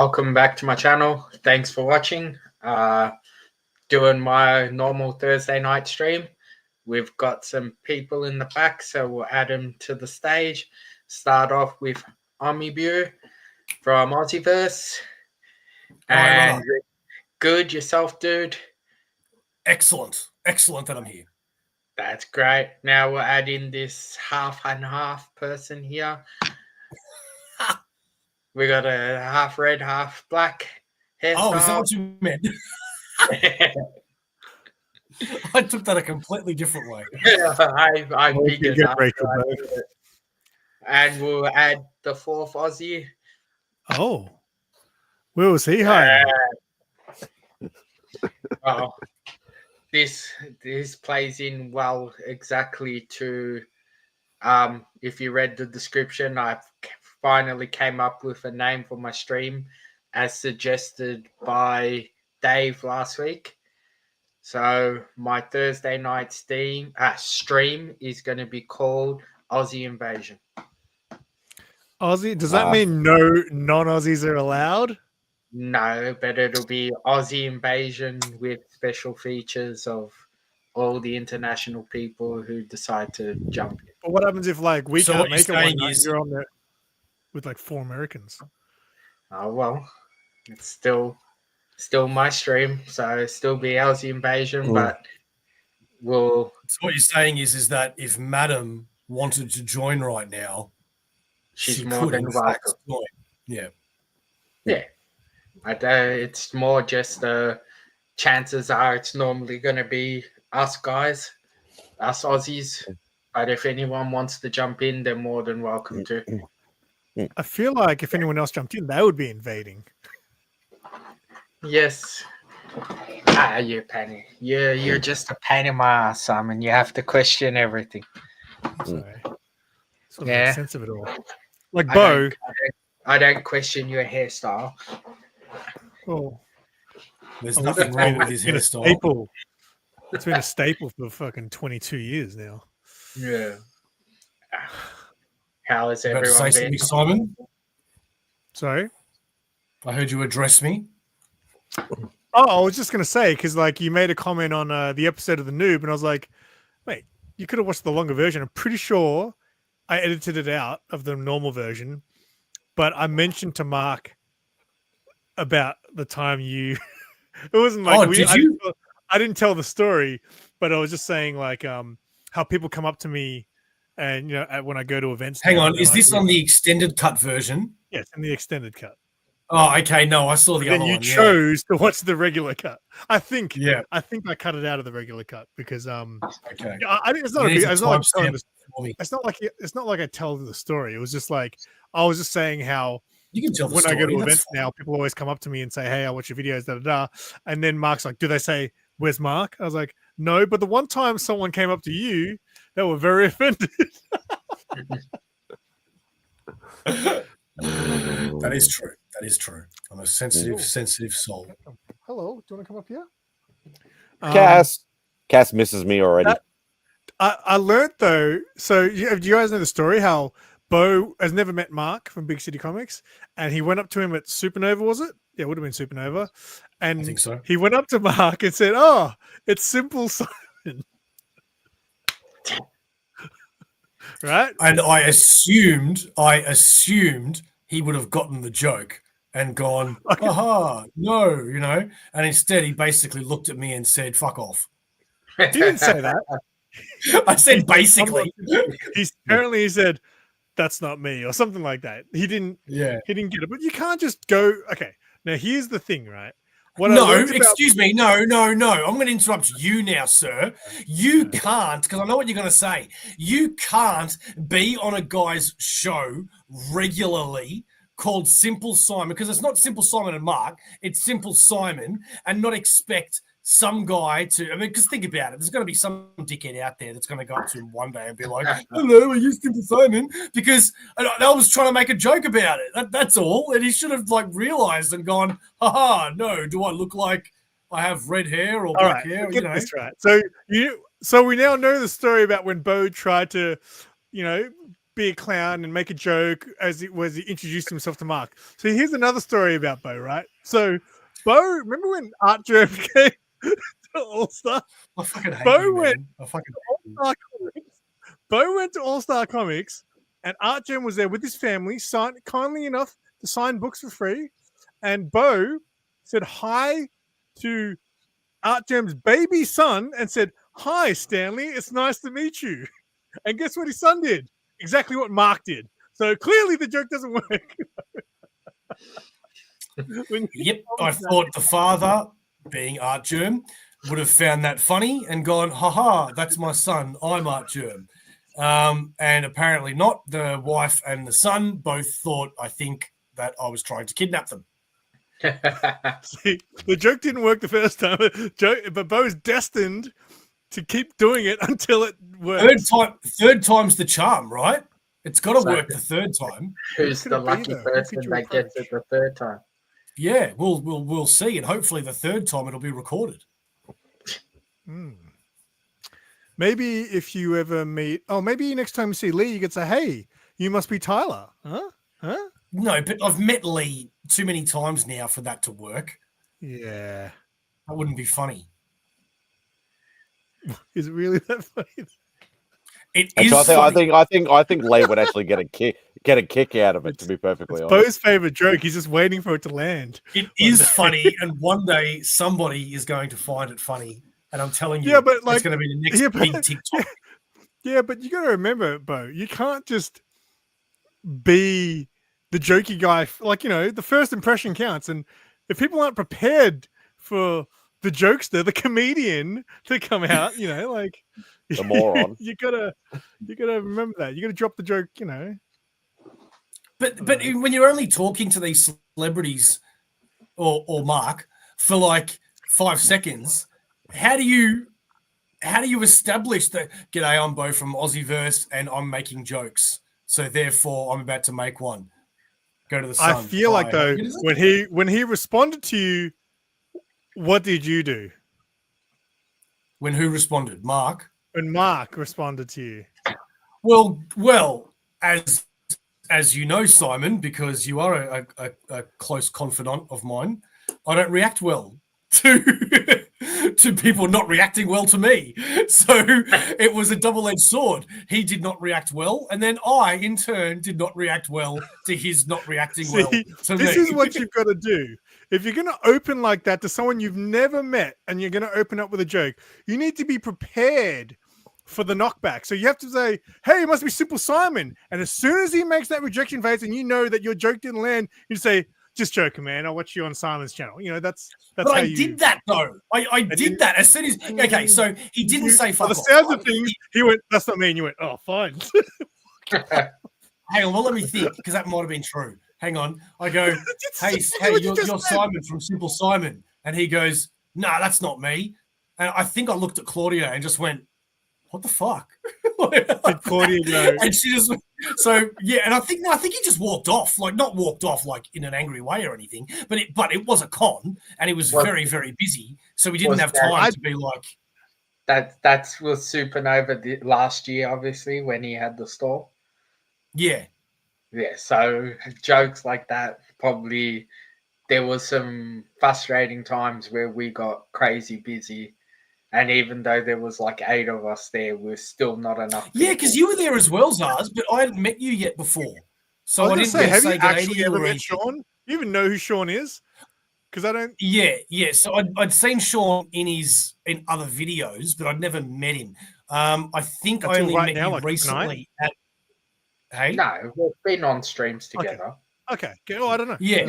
welcome back to my channel. Thanks for watching. Doing my normal Thursday night stream. We've got some people in the back, so we'll add them to the stage. Start off with Omibu from Aussieverse. And good, yourself, dude? Excellent. Excellent that I'm here. That's great. Now we'll add in this half and half person here. We got a half red, half black hairstyle. Oh, is that what you meant? I took that a completely different way. I figured that. And we'll add the fourth Aussie. Oh. Where was he hiding? Oh, this plays in well exactly to if you read the description, I finally came up with a name for my stream as suggested by Dave last week. So my Thursday night stream is going to be called Aussie Invasion. Aussie? Does that mean no non-Aussies are allowed? No, but it'll be Aussie Invasion with special features of all the international people who decide to jump in. But what happens if we can't make it one night, you're on there with 4 Americans? Oh well, it's still my stream, so it'll still be Aussie Invasion, but we'll. So what you're saying is that if Madam wanted to join right now, she's more than welcome. Yeah. Yeah. It's more just chances are it's normally going to be us guys, us Aussies. But if anyone wants to jump in, they're more than welcome to. I feel like if anyone else jumped in, they would be invading. Yes. You pain. You're just a pain in my ass, Simon. You have to question everything. Sorry. Sort of makes sense of it all. Like I Bo. I don't question your hairstyle. Oh. There's nothing wrong with his hairstyle. It's been a staple for fucking 22 years now. Yeah. How is everyone been? Say something, Simon? Sorry? I heard you address me. Oh, I was just going to say, because you made a comment on the episode of The Noob, and I was like, wait, you could have watched the longer version. I'm pretty sure I edited it out of the normal version, but I mentioned to Mark about the time you... It wasn't like... did you? I didn't tell the story, but I was just saying how people come up to me and, when I go to events... Hang on, is this on the extended cut version? Yes, in the extended cut. Oh, okay. No, I saw the other one. And you chose to watch the regular cut. I think. Yeah. I think I cut it out of the regular cut because okay. It's not like I tell the story. It was just I was just saying how you can tell the when story. I go to events now, people always come up to me and say, "Hey, I watch your videos." Da da da. And then Mark's like, "Do they say where's Mark?" I was like, "No." But the one time someone came up to you, they were very offended. That is true. That is true. I'm a sensitive soul. Hello, do you want to come up here? Cass misses me already. I learned though. So do you guys know the story how Bo has never met Mark from Big City Comics, and he went up to him at Supernova? Was it? Yeah, it would have been Supernova. And I think so. He went up to Mark and said, "Oh, it's Simple Simon." Right? And I assumed he would have gotten the joke and gone, aha, no, and instead he basically looked at me and said, fuck off. He didn't say that. I said basically. He said, that's not me, or something like that. He didn't get it. But you can't just go, okay, now here's the thing, right? Excuse me. No. I'm going to interrupt you now, sir. You can't, because I know what you're going to say. You can't be on a guy's show regularly called Simple Simon, because it's not Simple Simon and Mark. It's Simple Simon, and not expect some guy to, because think about it. There's going to be some dickhead out there that's going to go up to him one day and be like, hello, are you Simple Simon? Because I was trying to make a joke about it. That's all. And he should have realized and gone, haha, no, do I look like I have red hair or black hair? This right. So we now know the story about when Bo tried to, be a clown and make a joke as he introduced himself to Mark. So here's another story about Bo, right? So Bo, remember when Art Germ came to All Star? I fucking hate Bo you, went man. I fucking hate you. All-Star Comics. Bo went to All Star Comics, and Art Germ was there with his family, kindly enough to sign books for free. And Bo said hi to Art Germ's baby son and said, "Hi, Stanley. It's nice to meet you." And guess what his son did? Exactly what Mark did. So clearly the joke doesn't work. Yep, I thought the father, being Art Germ, would have found that funny and gone, haha, that's my son. I'm Art Germ. And apparently not. The wife and the son both thought, I think, that I was trying to kidnap them. See, the joke didn't work the first time, but Bo's destined to keep doing it until it works. Third time's the charm, right? It's got to work the third time. Who's the lucky person that gets it the third time? Yeah, we'll see, and hopefully the third time it'll be recorded. Maybe if you ever meet, maybe next time you see Lee, you could say, "Hey, you must be Tyler, huh?" No, but I've met Lee too many times now for that to work. Yeah, that wouldn't be funny. Is it really that funny? It is. Funny. I think Lee would actually get a kick out of it. To be perfectly honest, Bo's favorite joke. He's just waiting for it to land. It is funny, and one day somebody is going to find it funny. And I'm telling you, but it's going to be the next big TikTok. Yeah, but you got to remember, Bo, you can't just be the jokey guy. Like, the first impression counts. And if people aren't prepared for the jokester, the comedian to come out, like the moron, you gotta remember that. You gotta drop the joke, But when you're only talking to these celebrities or Mark for like 5 seconds, how do you establish that? G'day, I'm Bo from Aussieverse, and I'm making jokes. So therefore, I'm about to make one. Go to the sun. I feel like though when he responded to you, what did you do? When who responded? Mark. When Mark responded to you. Well, as you know, Simon, because you are a close confidant of mine, I don't react well to people not reacting well to me. So it was a double-edged sword. He did not react well, and then I, in turn, did not react well to his not reacting well to me. This is what you've got to do. If you're going to open like that to someone you've never met and you're going to open up with a joke, you need to be prepared for the knockback. So you have to say, "Hey, it must be Simple Simon." And as soon as he makes that rejection face and you know that your joke didn't land, you say, "Just joking, man. I'll watch you on Simon's channel." That's but how I did that though. I did that as soon as. Okay, so he didn't say fuck off. The sounds of things, he went, "That's not me." And you went, "Oh, fine." Hang on, well, let me think, because that might have been true. Hang on. I go, hey, you're Simon from Simple Simon. And he goes, "Nah, that's not me." And I think I looked at Claudia and just went, "What the fuck?" Did Claudia go? And she just, so yeah, and I think he just walked off, like not walked off like in an angry way or anything, but it was a con, and he was very, very busy, so we didn't have time to be like. That was Supernova last year, obviously, when he had the store. Yeah. Yeah, so jokes like that, probably there was some frustrating times where we got crazy busy. And even though there was like 8 of us there, we're still not enough people. Yeah, because you were there as well, Zaz, but I hadn't met you yet before. So I didn't say, have you actually ever met Sean? You even know who Sean is? Because I don't. Yeah. So I'd seen Sean in other videos, but I'd never met him. I think I only met you recently. Hey? No, we've been on streams together. Okay. Oh, I don't know. Yeah.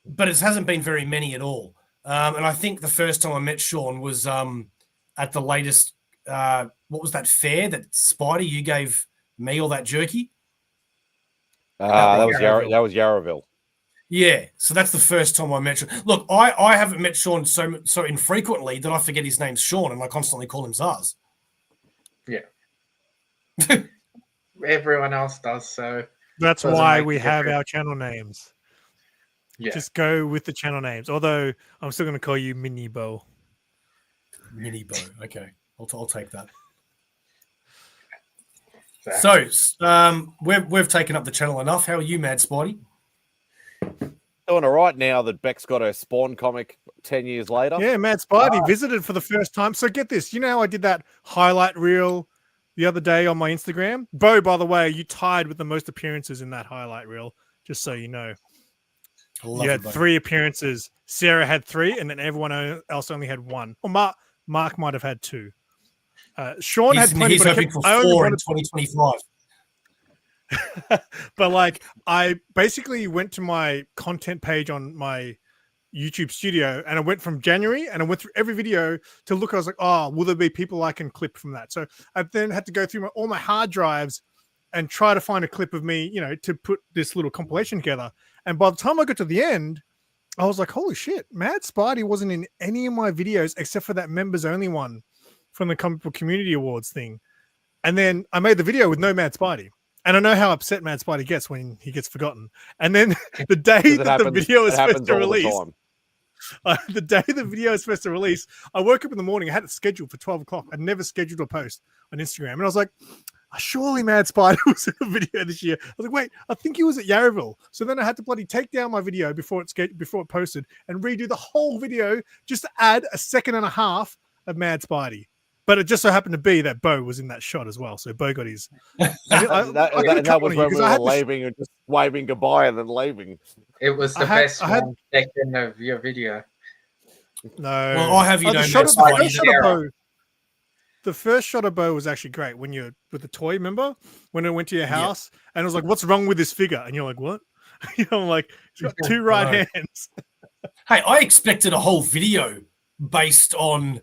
But it hasn't been very many at all. And I think the first time I met Sean was at the latest, what was that fair that Spidey you gave me all that jerky? That was Yarraville. Yeah, so that's the first time I met Sean. Look, I haven't met Sean so infrequently that I forget his name's Sean and I constantly call him Zaz. Yeah. Everyone else does, so that's why we have our channel names. Yeah. Just go with the channel names. Although I'm still going to call you Mini Bo. Mini Bo. Okay, I'll take that. So, we've taken up the channel enough. How are you, Mad Spidey? Doing all right now that Beck's got her Spawn comic 10 years later. Yeah, Mad Spidey visited for the first time. So get this. You know how I did that highlight reel the other day on my Instagram? Bo, by the way, you tied with the most appearances in that highlight reel, just so you know. You had 3 appearances. Sarah had 3, and then everyone else only had 1. Or Mark might have had 2. Sean had plenty. He's hoping for 4 in 2025. But like, I basically went to my content page on my YouTube studio, and I went from January, and I went through every video to look. I was like, oh, will there be people I can clip from that? So I then had to go through all my hard drives and try to find a clip of me, to put this little compilation together. And by the time I got to the end, I was like, holy shit, Mad Spidey wasn't in any of my videos except for that members only one from the Comic Book Community Awards thing. And then I made the video with no Mad Spidey. And I know how upset Mad Spidey gets when he gets forgotten. And then the day that the video is supposed to release, the day the video is supposed to release, I woke up in the morning. I had it scheduled for 12 o'clock. I'd never scheduled a post on Instagram. And I was like, surely Mad Spidey was in a video this year. I was like, wait, I think he was at Yarraville. So then I had to bloody take down my video before it posted and redo the whole video just to add a second and a half of Mad Spidey. But it just so happened to be that Bo was in that shot as well. So Bo got his. That was when we were leaving and just waving goodbye and then leaving. It was the best one second of your video. No. Well, I have you know, the first shot of Bo was actually great when you're with the toy, remember? When I went to your house and I was like, what's wrong with this figure? And you're like, what? I'm like, he's got 2 right hands. Hey, I expected a whole video based on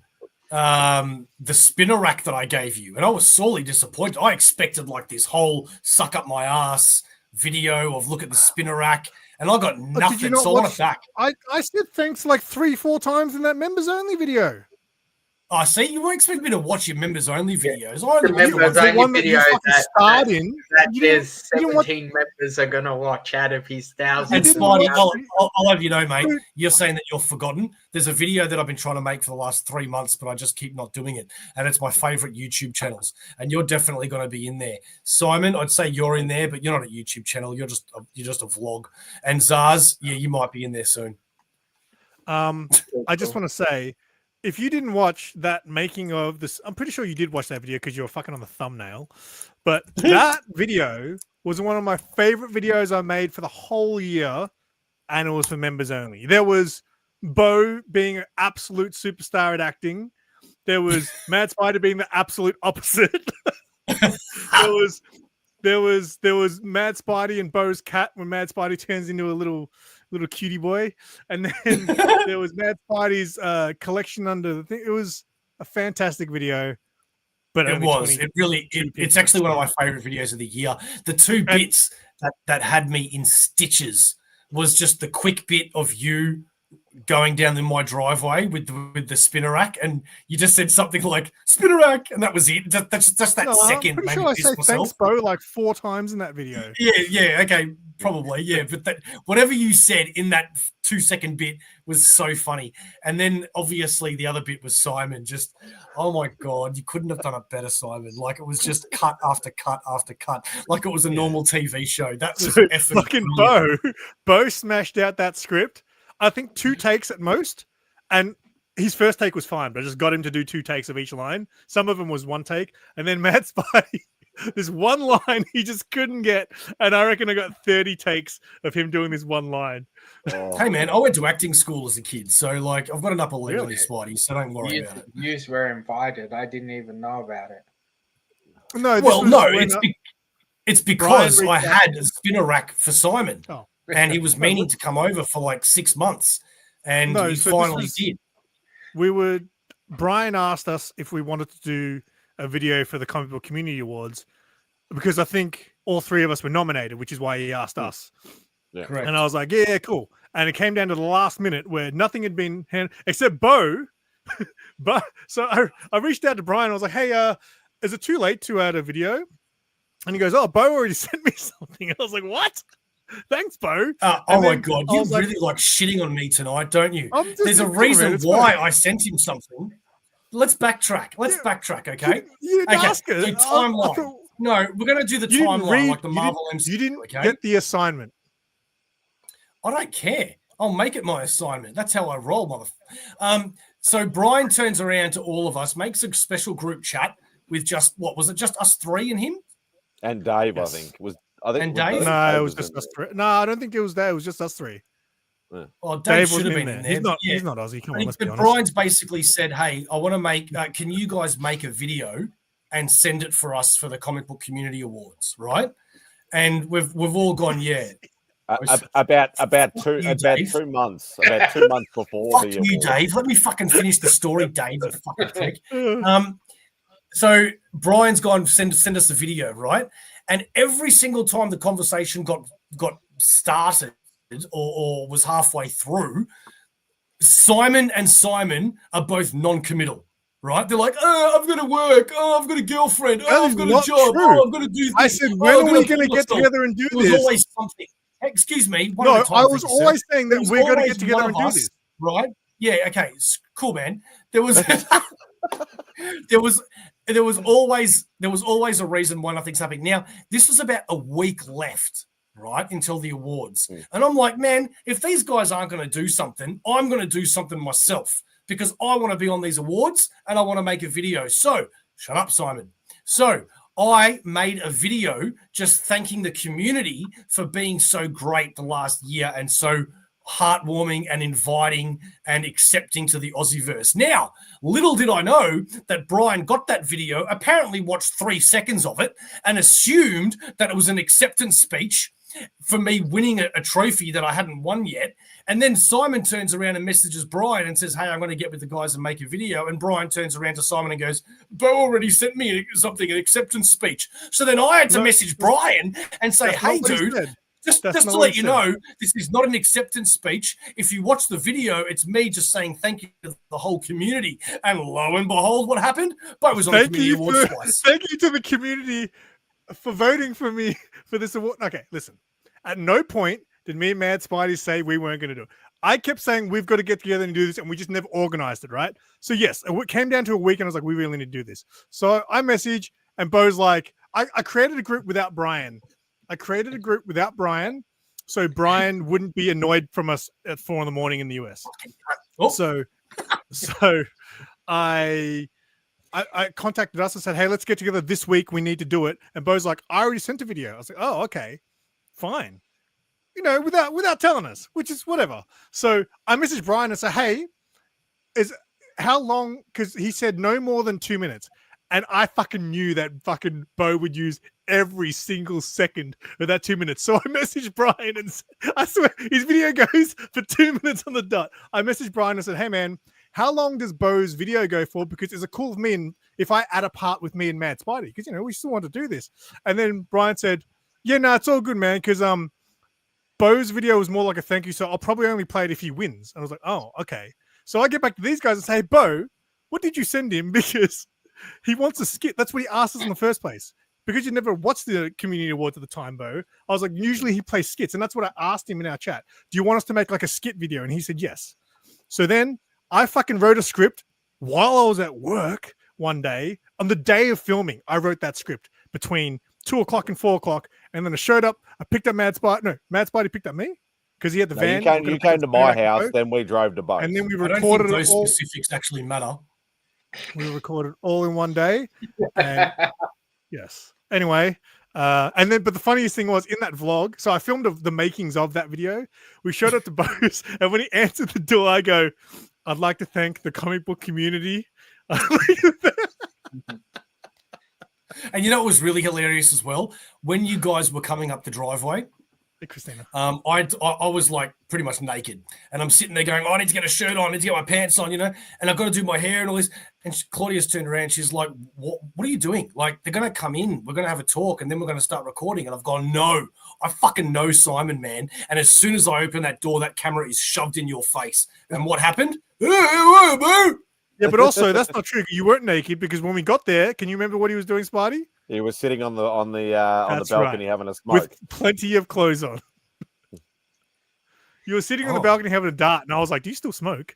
the spinner rack that I gave you, and I was sorely disappointed. I expected like this whole suck up my ass video of look at the spinner rack, and I got nothing. So I want it back. I said thanks like 3-4 times in that members only video. I see. You were expecting me to watch your members only videos. The members only video that there's 17 members are going to watch out of his 1,000. And Spidey, I'll have you know, mate, you're saying that you're forgotten. There's a video that I've been trying to make for the last 3 months, but I just keep not doing it. And it's my favorite YouTube channels. And you're definitely going to be in there. Simon, I'd say you're in there, but you're not a YouTube channel. You're just a vlog. And Zaz, yeah, you might be in there soon. I just want to say, if you didn't watch that making of this, I'm pretty sure you did watch that video because you were fucking on the thumbnail. But that video was one of my favorite videos I made for the whole year, and it was for members only. There was Bo being an absolute superstar at acting. There was Mad Spider being the absolute opposite. there was Mad Spidey and Bo's cat when Mad Spidey turns into a little cutie boy, and then there was Mad Spidey's collection under the thing. It was a fantastic video, but it's actually one of my favorite videos of the year. The 2 bits that had me in stitches was just the quick bit of you going down in my driveway with the spinner rack, and you just said something like spinner rack, and that was it. That's just that second. I'm pretty sure I say thanks, Bo, like 4 times in that video. Yeah, okay, probably, yeah. But whatever you said in that 2-second bit was so funny. And then obviously the other bit was Simon. Just, oh my God, you couldn't have done it better, Simon. Like it was just cut after cut after cut, like it was a normal TV show. That was effing fucking Bo smashed out that script. I think 2 takes at most, and his first take was fine, but I just got him to do 2 takes of each line. Some of them was 1 take, and then Mad Spidey, this 1 line he just couldn't get, and I reckon I got 30 takes of him doing this 1 line. Hey man, I went to acting school as a kid, so like I've got an upper level with Spidey, so don't worry about it. You were invited. I didn't even know about it. It's because I had a spinner rack for Simon. Oh. And he was meaning to come over for like 6 months, and he finally did. Brian asked us if we wanted to do a video for the Comic Book Community Awards, because I think all 3 of us were nominated, which is why he asked us. Yeah. Correct. And I was like, yeah, cool. And it came down to the last minute where nothing had been handed except Bo. But so I reached out to Brian. I was like, hey, is it too late to add a video? And he goes, oh, Bo already sent me something. I was like, what? Thanks, Bo. My God, you really like shitting on me tonight, don't you? There's a reason why I sent him something. Let's backtrack. Okay? You didn't ask her. Timeline. No, we're going to do the You didn't timeline read. like the Marvel MCU. You didn't okay? get the assignment. I don't care. I'll make it my assignment. That's how I roll, motherfucker. So Brian turns around to all of us, makes a special group chat with just what was it? Just us three and him And Dave, Yes. I think was. I think And I Dave? think No, it Dave was just in us there. three. No, I don't think it was that. It was just us three. Oh, Dave, Dave should have wasn't been in in there. there. He's not Aussie. Come on, let's be But honest. Brian's basically said, "Hey, I want to make. Can you guys make a video and send it for us for the Comic Book Community Awards, right?" And we've all gone, yeah. About you, 2 months before Fuck the you, award. Dave. Let me fucking finish the story, Dave. You fucking prick. So Brian's gone send us the video, right? And every single time the conversation got started or was halfway through, Simon are both non-committal, right? They're like, "Oh, I've got to work. Oh, I've got a girlfriend. Oh, I've got a not job. true. Oh, I've got to do things. I said, Oh, when I've are got we to going to pull get myself." together and do There was this? always something. Excuse me. One No, at a time, I was thank you, sir. always saying There that was we're going to always get together one and of do us, this. right? Yeah, okay, cool, man. There was there was always a reason why nothing's happening. Now, this was about a week left, right, until the awards. And I'm like, man, if these guys aren't going to do something, I'm going to do something myself because I want to be on these awards and I want to make a video. So, shut up, Simon. So, I made a video just thanking the community for being so great the last year and so heartwarming and inviting and accepting to the Aussieverse. Now, little did I know that Brian got that video, apparently watched 3 seconds of it, and assumed that it was an acceptance speech for me winning a trophy that I hadn't won yet. And then Simon turns around and messages Brian and says, "Hey, I'm going to get with the guys and make a video." And Brian turns around to Simon and goes, "Bo already sent me an acceptance speech." So then I had to message Brian and say, "Hey, dude, just to let you know, this is not an acceptance speech. If you watch the video, it's me just saying thank you to the whole community." And lo and behold, what happened? Bo was on the community awards twice. Thank you to the community for voting for me for this award. Okay, listen. At no point did me and Mad Spidey say we weren't going to do it. I kept saying we've got to get together and do this, and we just never organized it, right? So yes, it came down to a week, and I was like, we really need to do this. So I message, and Bo's like, I created a group without Brian. So Brian wouldn't be annoyed from us at 4 a.m. in the US. Oh. So I contacted us and said, "Hey, let's get together this week. We need to do it." And Bo's like, "I already sent a video." I was like, "Oh, okay, fine." You know, without telling us, which is whatever. So I messaged Brian and said, "Hey, how long?" Because he said no more than 2 minutes. And I fucking knew that fucking Bo would use every single second of that 2 minutes. So I messaged Brian and I swear his video goes for 2 minutes on the dot. I messaged Brian and said, "Hey man, how long does Bo's video go for? Because it's a cool with me and if I add a part with me and Mad Spidey, because you know we still want to do this." And then Brian said, "Yeah, no, it's all good, man, because Bo's video was more like a thank you, so I'll probably only play it if he wins." And I was like, "Oh, okay." So I get back to these guys and say, "Hey, Bo, what did you send him? Because he wants a skit." That's what he asked us in the first place. Because you never watched the community awards at the time, Bo. I was like, usually he plays skits. And that's what I asked him in our chat. "Do you want us to make like a skit video?" And he said, yes. So then I fucking wrote a script while I was at work one day. On the day of filming, I wrote that script between 2 o'clock and 4 o'clock. And then I showed up. I picked up Mad Spidey. No, Mad Spidey picked up me because he had the van. You came to my house, then we drove to both. And then we I don't recorded think it those all. specifics actually matter. We recorded all in one day. And yes. Anyway, but the funniest thing was in that vlog. So I filmed the makings of that video. We showed it to Bose, and when he answered the door, I go, "I'd like to thank the comic book community." And you know what was really hilarious as well? When you guys were coming up the driveway, Hey, Christina. I was like pretty much naked, and I'm sitting there going, "I need to get a shirt on, I need to get my pants on, you know, and I've got to do my hair and all this." And Claudia's turned around, she's like, "What are you doing? Like, they're gonna come in, we're gonna have a talk, and then we're gonna start recording." And I've gone, "No, I fucking know Simon, man." And as soon as I open that door, that camera is shoved in your face. And what happened? Yeah, but also that's not true. You weren't naked because when we got there, can you remember what he was doing, Spidey? He was sitting on the That's balcony right. having a smoke With plenty of clothes on. You were sitting on the balcony having a dart, and I was like, "Do you still smoke?"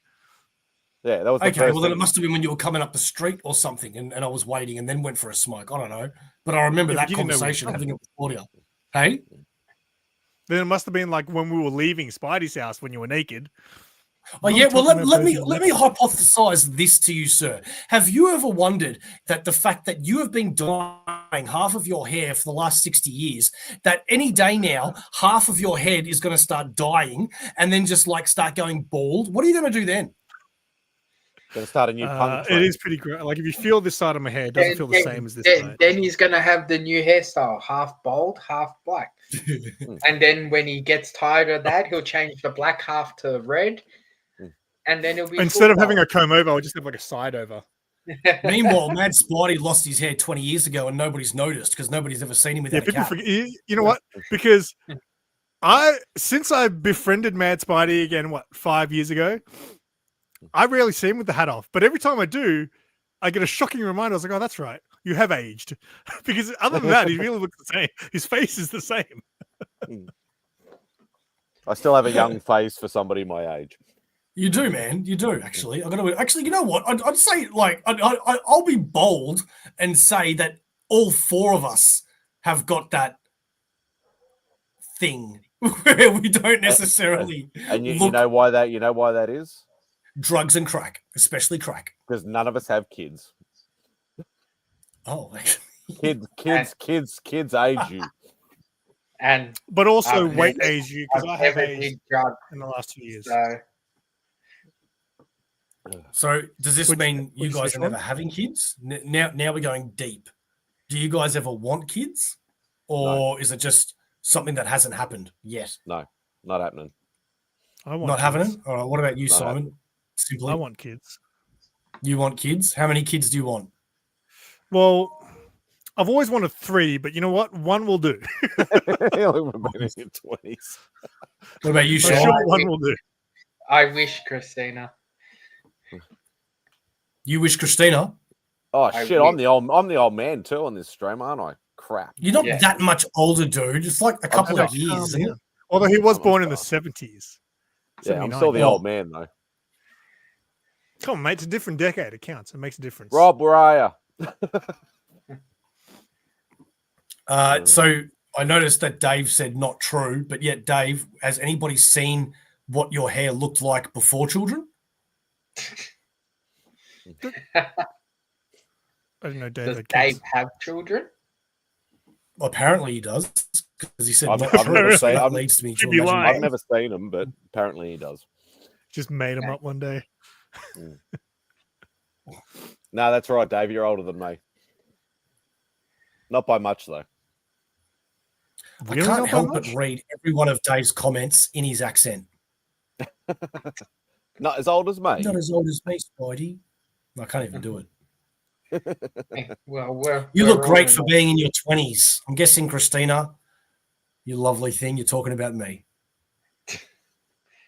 Yeah, that was the Okay, first well, then it thing. must have been when you were coming up the street or something, and I was waiting and then went for a smoke. I don't know. But I remember Yeah, but that you didn't know we were conversation, coming. having it with Claudia. Hey? Then it must have been like when we were leaving Spidey's house when you were naked. Oh We yeah, were well talking about let me version let me hypothesize this to you, sir. Have you ever wondered that the fact that you have been dyeing half of your hair for the last 60 years, that any day now half of your head is going to start dying and then just like start going bald? What are you going to do then? Gonna start a new punk It trend. is pretty great. Like if you feel this side of my hair, it doesn't feel the same as this side. Then he's gonna have the new hairstyle, half bald, half black. And then when he gets tired of that, he'll change the black half to red, and then it'll be Instead of full having bald. a comb over, I'll just have like a side over. Meanwhile, Mad Spidey lost his hair 20 years ago and nobody's noticed because nobody's ever seen him Yeah, without a people cap. forget. You know what? Because since I befriended Mad Spidey again, 5 years ago, I rarely see him with the hat off. But every time I do, I get a shocking reminder. I was like, oh, that's right. You have aged. Because other than that, he really looks the same. His face is the same. I still have a young face for somebody my age. You do, man. You do, actually. I'm gonna actually. You know what? I'd say like I'll be bold and say that all four of us have got that thing where we don't necessarily And you look know why that is? drugs and crack, especially crack. Because none of us have kids. Oh, Kids age you. And But also I've weight never- age you because I have never aged did drugs, in the last 2 years. so does this Would- mean you would you guys say, are never Sean? having kids? Now we're going deep. Do you guys ever want kids, or is it just something that hasn't happened yet? No, not happening. I want Not having kids. it. All right. What about you, Not Simon? happening. Simply, I want kids. you want kids? How many kids do you want? Well, I've always wanted 3, but you know what? 1 will do. You'll have been in your 20s. What about you, I'm Sean? sure 1 will do. I wish, Christina. You wish Christina? Oh I shit! wish. I'm the old man too on this stream, aren't I? Crap. You're not Yeah. that much older, dude. It's like a couple Okay, of years, calm isn't it? down. Although he was I'm born in the sorry. 70s. Yeah, I'm 79. still the Oh. old man though. Come on, mate. It's a different decade. It counts. It makes a difference. Rob, where are you? So I noticed that Dave said not true, but yet, Dave, has anybody seen what your hair looked like before children? I didn't know Dave Does had Dave kids. have children? Apparently he does, because he said I've not never true. So seen- that I've- leads to me to He'd be imagine. lying. I've never seen him, but apparently he does. Just made him up one day. No, that's right, Dave. You're older than me. Not by much though. I Really can't not by help but much? read every one of Dave's comments in his accent. Not as old as me. Not as old as me, Spidey. I can't even do it. Well, You we're look great all for in being in your 20s. I'm guessing, Christina, you lovely thing, you're talking about me. it.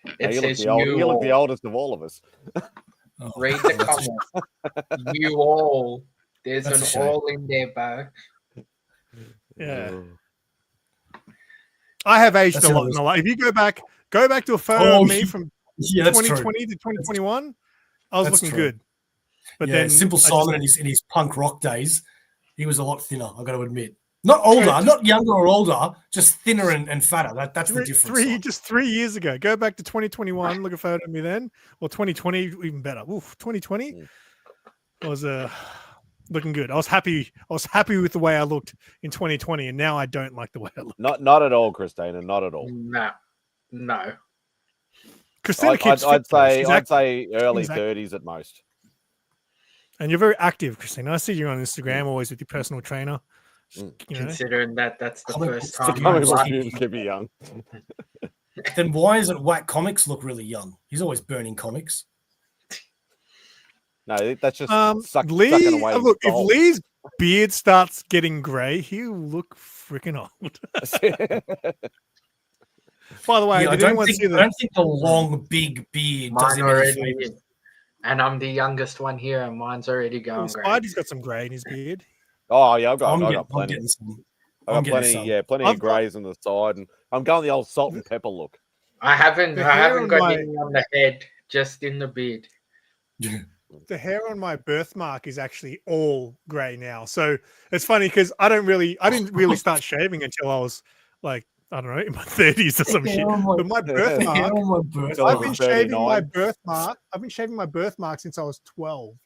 No, It you, look says the old, you look the all. oldest of all of us. Oh, Read the well, that's a comments. You all. There's That's a an shame. all in there, Bo. Yeah. Oh. I have aged That's a the lot other- in my life. If you go back to a photo Oh, of me from Yeah, that's 2020 true. to 2021, I was That's looking true. good. But Yeah, then Simple I Simon in his punk rock days, he was a lot thinner, I got to admit. Not older, not younger or older, just thinner and fatter. That's the difference. just 3 years ago. Go back to 2021. Look at a photo of me then, or 2020, even better. Oof, 2020 was looking good. I was happy with the way I looked in 2020, and now I don't like the way I look. Not at all, Christina. Not at all. No. Christina keeps fit, I'd though. She's active. say early She's active. 30s at most. And you're very active, Christina. I see you on Instagram, always with your personal trainer. You know, Considering that's the Comic first book time figure I've is Comic like- book can be young. Then why isn't Whack Comics look really young? He's always burning comics. No, that's just sucking Lee. away. Look, if gold. Lee's beard starts getting grey, he'll look freaking old. By the way, Yeah, I did don't anyone think see the long, big beard does Mine him any already favors. is. And I'm the youngest one here, and mine's already going great. Spidey's got some grey in his beard. Oh yeah, I've got I'm plenty. getting some. I've I'm got getting plenty. some. Yeah, plenty I've of got- greys on the side, and I'm going the old salt and pepper look. I haven't The hair got on my- any on the head, just in the beard. The hair on my birthmark is actually all grey now. So it's funny because I didn't really start shaving until I was like, I don't know, in my 30s or some shit. But my birthmark, I've been shaving my 39. birthmark. I've been shaving my birthmark since I was 12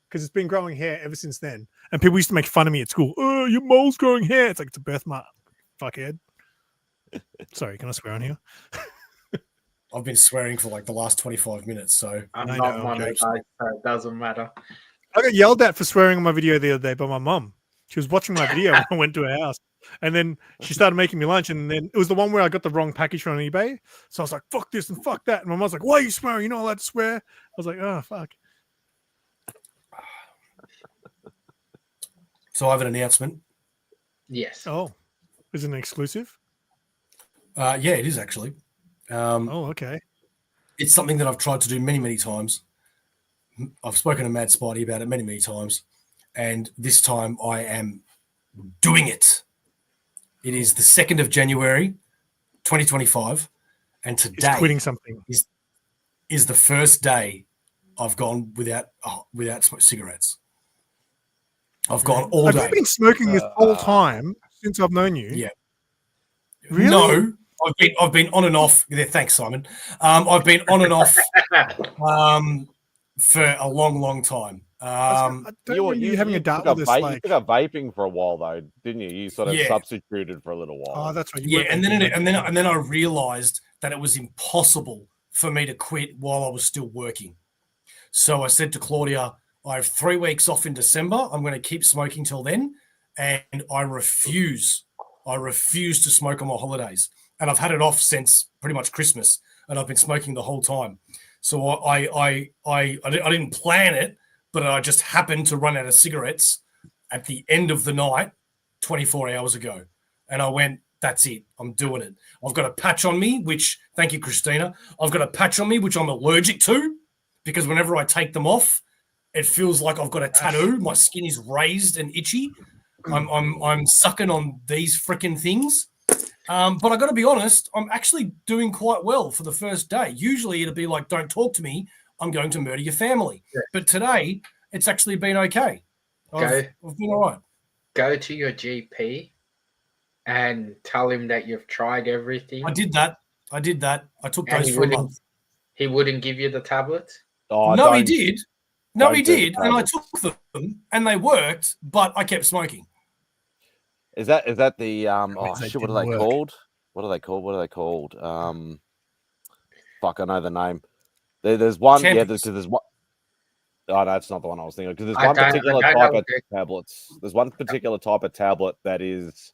because it's been growing hair ever since then. And people used to make fun of me at school. Oh, your mole's growing hair. It's like, it's a birthmark, fuckhead. Sorry, can I swear on here? I've been swearing for like the last 25 minutes, so I'm I not know, one of I'm those, so it doesn't matter. I got yelled at for swearing on my video the other day by my mum. She was watching my video when I went to her house. And then she started making me lunch. And then it was the one where I got the wrong package from eBay. So I was like, fuck this and fuck that. And my mom's like, why are you swearing? You're not allowed to swear. I was like, oh, fuck. so I have an announcement. Yes. Oh, is it an exclusive? Yeah, it is actually. Oh, okay. It's something that I've tried to do many, many times. I've spoken to Mad Spidey about it many, many times. And this time I am doing it. It is the 2nd of January, 2025. And He's today quitting something. is the first day I've gone without cigarettes. I've gone all Have day. you been smoking this whole time since I've known you? Yeah. Really? No, I've been on and off. Yeah, thanks, Simon. I've been on and off for a long, long time. I don't remember you having a dart with this. You Like, took up vaping for a while though, didn't you? You sort of Yeah. substituted for a little while. oh, that's right. You Yeah, were and vaping, then I realized that it was impossible for me to quit while I was still working. So I said to Claudia, I have 3 weeks off in December. I'm going to keep smoking till then, and I refuse to smoke on my holidays. And I've had it off since pretty much Christmas, and I've been smoking the whole time. So I didn't plan it, but I just happened to run out of cigarettes at the end of the night 24 hours ago. And I went, that's it. I'm doing it. I've got a patch on me, which, thank you, Christina. I've got a patch on me, which I'm allergic to because whenever I take them off, it feels like I've got a tattoo. My skin is raised and itchy. I'm sucking on these freaking things. But I got to be honest, I'm actually doing quite well for the first day. Usually it'll be like, don't talk to me. I'm going to murder your family. Yeah. But today it's actually been okay. I've been all right. Go to your GP and tell him that you've tried everything. I did that. I took those for a month. He wouldn't give you the tablets? Oh, no, he did. No, he did. And I took them and they worked, but I kept smoking. Is that the what are they called? What are they called? Fuck, I know the name. There's one. Champix. Yeah, there's one. Oh no, it's not the one I was thinking of. Because there's one particular type of tablets. There's one particular type of tablet that is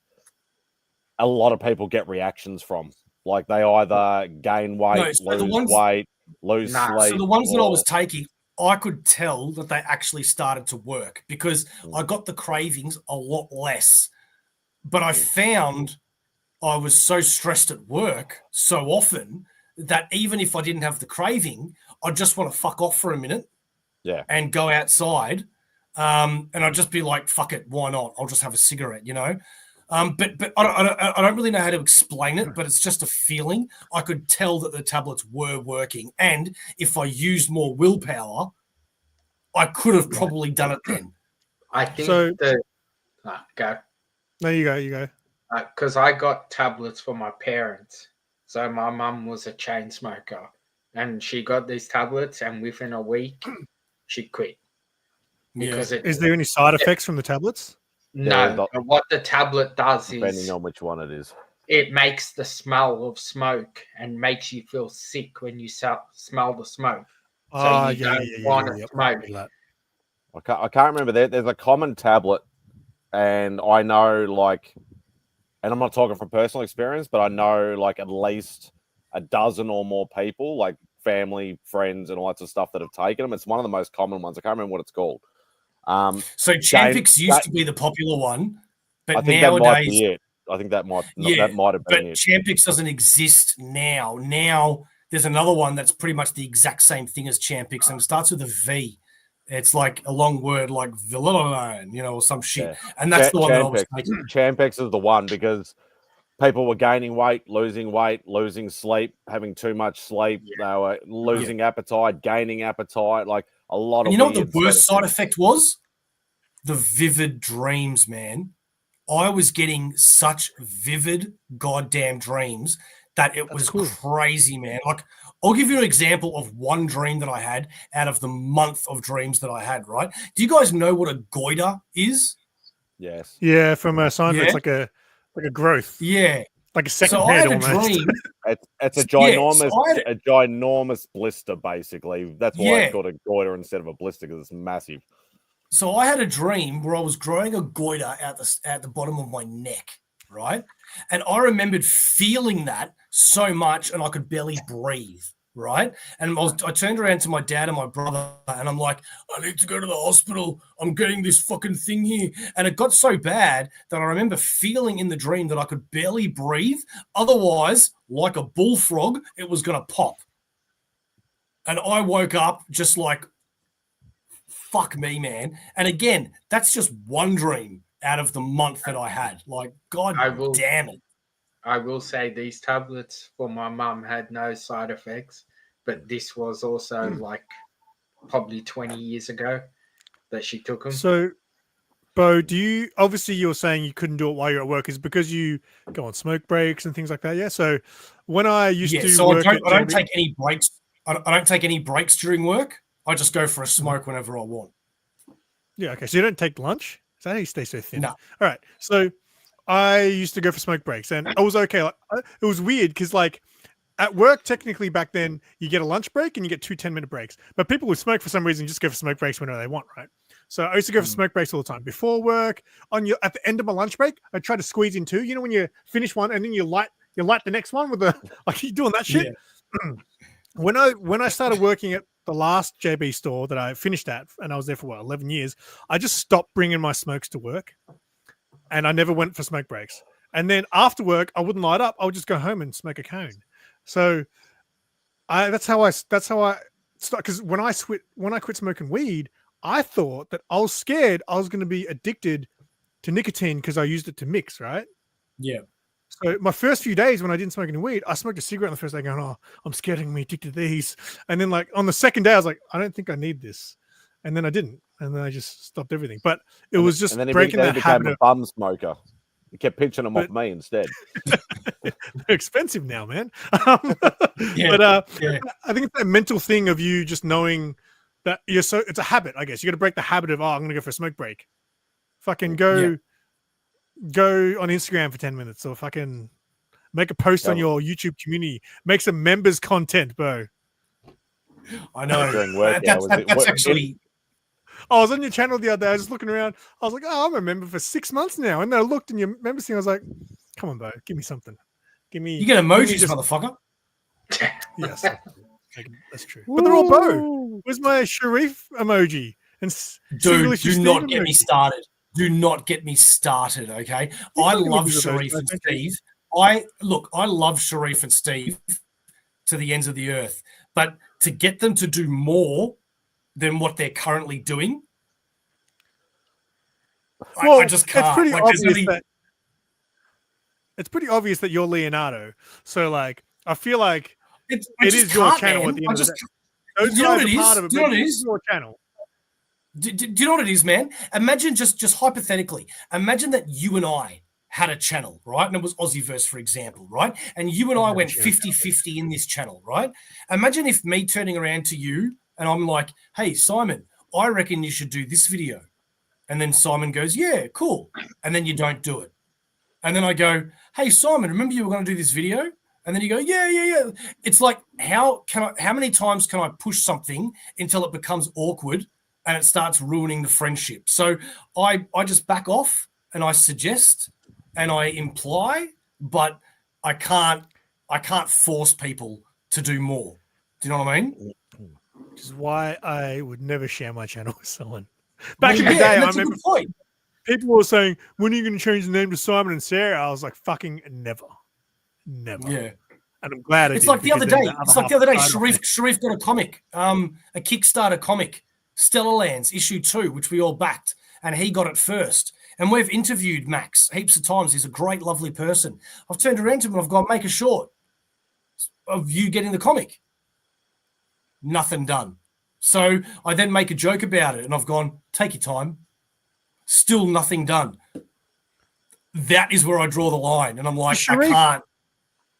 a lot of people get reactions from. Like they either gain weight, lose weight, lose sleep. So the ones that I was taking, I could tell that they actually started to work because I got the cravings a lot less. But I found I was so stressed at work so often that even if I didn't have the craving, I'd just want to fuck off for a minute and go outside. And I'd just be like, fuck it, why not? I'll just have a cigarette, you know? But I don't really know how to explain it, but it's just a feeling. I could tell that the tablets were working. And if I used more willpower, I could have probably done it then. I think go. No, you go. Because I got tablets for my parents. So my mum was a chain smoker. And she got these tablets, and within a week, she quit. Because is there any side effects from the tablets? No. But what the tablet does is... Depending on which one it is. It makes the smell of smoke and makes you feel sick when you smell the smoke. So you don't want to smoke. I can't remember. There's a common tablet. And I know, and I'm not talking from personal experience, but I know, at least a dozen or more people, like family, friends, and all that sort of stuff that have taken them. It's one of the most common ones. I can't remember what it's called. So Champix used to be the popular one, but I think nowadays... that might be it. I think that might have been it. But Champix doesn't exist now. Now there's another one that's pretty much the exact same thing as Champix, and it starts with a V. It's like a long word like Villalone, or some shit. Yeah. And that's the one that I was taking. Champix is the one because people were gaining weight, losing sleep, having too much sleep. They were losing appetite, gaining appetite. Like a lot of. And you know what the weird worst sort side of effect was? The vivid dreams, man. I was getting such vivid goddamn dreams that it That's was cool. crazy, man. Like, I'll give you an example of one dream that I had out of the month of dreams that I had, right? Do you guys know what a goiter is? Yes. Yeah, from Seinfeld, Yeah. it's like a growth, Yeah. like a second So I head had a almost. dream. It's a Yeah, ginormous, so I had a ginormous blister, basically. That's why Yeah. it's called a goiter instead of a blister, because it's massive. So I had a dream where I was growing a goiter at the bottom of my neck, right? And I remembered feeling that so much, and I could barely breathe, right? And I turned around to my dad and my brother, and I'm like, I need to go to the hospital. I'm getting this fucking thing here. And it got so bad that I remember feeling in the dream that I could barely breathe. Otherwise, like a bullfrog, it was going to pop. And I woke up just like, fuck me, man. And again, that's just one dream out of the month that I had. Like, God damn it. I will say these tablets for my mum had no side effects, but this was also like probably 20 years ago that she took them. So, Bo, obviously you're saying you couldn't do it while you're at work is because you go on smoke breaks and things like that, yeah? So when I used to so work I don't take any breaks. I don't take any breaks during work. I just go for a smoke whenever I want. Yeah, okay. So you don't take lunch? Is that how you stay so thin? No. All right. So I used to go for smoke breaks, and I was okay. Like, it was weird because, like, at work, technically back then, you get a lunch break and you get 2 10-minute breaks. But people who smoke for some reason just go for smoke breaks whenever they want, right? So I used to go for smoke breaks all the time. Before work, at the end of my lunch break, I try to squeeze in 2. You know, when you finish one and then you light the next one with the like you doing that shit. Yeah. When I started working at the last JB store that I finished at, and I was there for 11 years, I just stopped bringing my smokes to work, and I never went for smoke breaks. And then after work, I wouldn't light up. I would just go home and smoke a cone. So that's how I start. Because when I quit smoking weed, I thought that I was scared I was going to be addicted to nicotine because I used it to mix, right? Yeah. So my first few days when I didn't smoke any weed, I smoked a cigarette on the first day going, oh, I'm scared I'm going to be addicted to these. And then like on the second day, I was like, I don't think I need this. And then I didn't. And then I just stopped everything. But it was just breaking that habit. A bum smoker. He kept pinching them off me instead. They're expensive now, man. But I think it's that mental thing of you just knowing that it's a habit, I guess. You got to break the habit of, I'm going to go for a smoke break. Fucking go on Instagram for 10 minutes or fucking make a post on your YouTube community. Make some members content, bro. I know. During work that's actually... I was on your channel the other day. I was just looking around. I was like, I'm a member for 6 months now. And then I looked in your members thing. I was like, come on, bro. Give me something. You get emojis, motherfucker. Yes. That's true. But they're all Bo. Where's my Sharif emoji? And dude, do not get me started. Do not get me started, okay? I love Sharif and Steve. I love Sharif and Steve to the ends of the earth. But to get them to do more than what they're currently doing, I just can't. It's pretty obvious that you're Leonardo. So, like, I feel like it is your channel at the end of the day. Those guys are part of it, but it's your channel. Do you know what it is, man? Imagine just hypothetically, imagine that you and I had a channel, right? And it was Aussieverse, for example, right? And you and I went 50-50 in this channel, right? Imagine if me turning around to you and I'm like, hey, Simon, I reckon you should do this video. And then Simon goes, yeah, cool. And then you don't do it. And then I go, hey, Simon, remember you were going to do this video? And then you go, yeah. It's like, how many times can I push something until it becomes awkward and it starts ruining the friendship? So I just back off and I suggest and I imply, but I can't force people to do more. Do you know what I mean? Which is why I would never share my channel with someone. Back in the day, I remember people were saying, when are you going to change the name to Simon and Sarah? I was like, fucking never. Yeah. And I'm glad it's like the other day. Sharif got a comic, a Kickstarter comic, Stellar Lands issue 2, which we all backed, and he got it first. And we've interviewed Max heaps of times. He's a great, lovely person. I've turned around to him and I've gone, make a short of you getting the comic. Nothing done. So I then make a joke about it, and I've gone, take your time. Still nothing done. That is where I draw the line, and I'm like, I can't.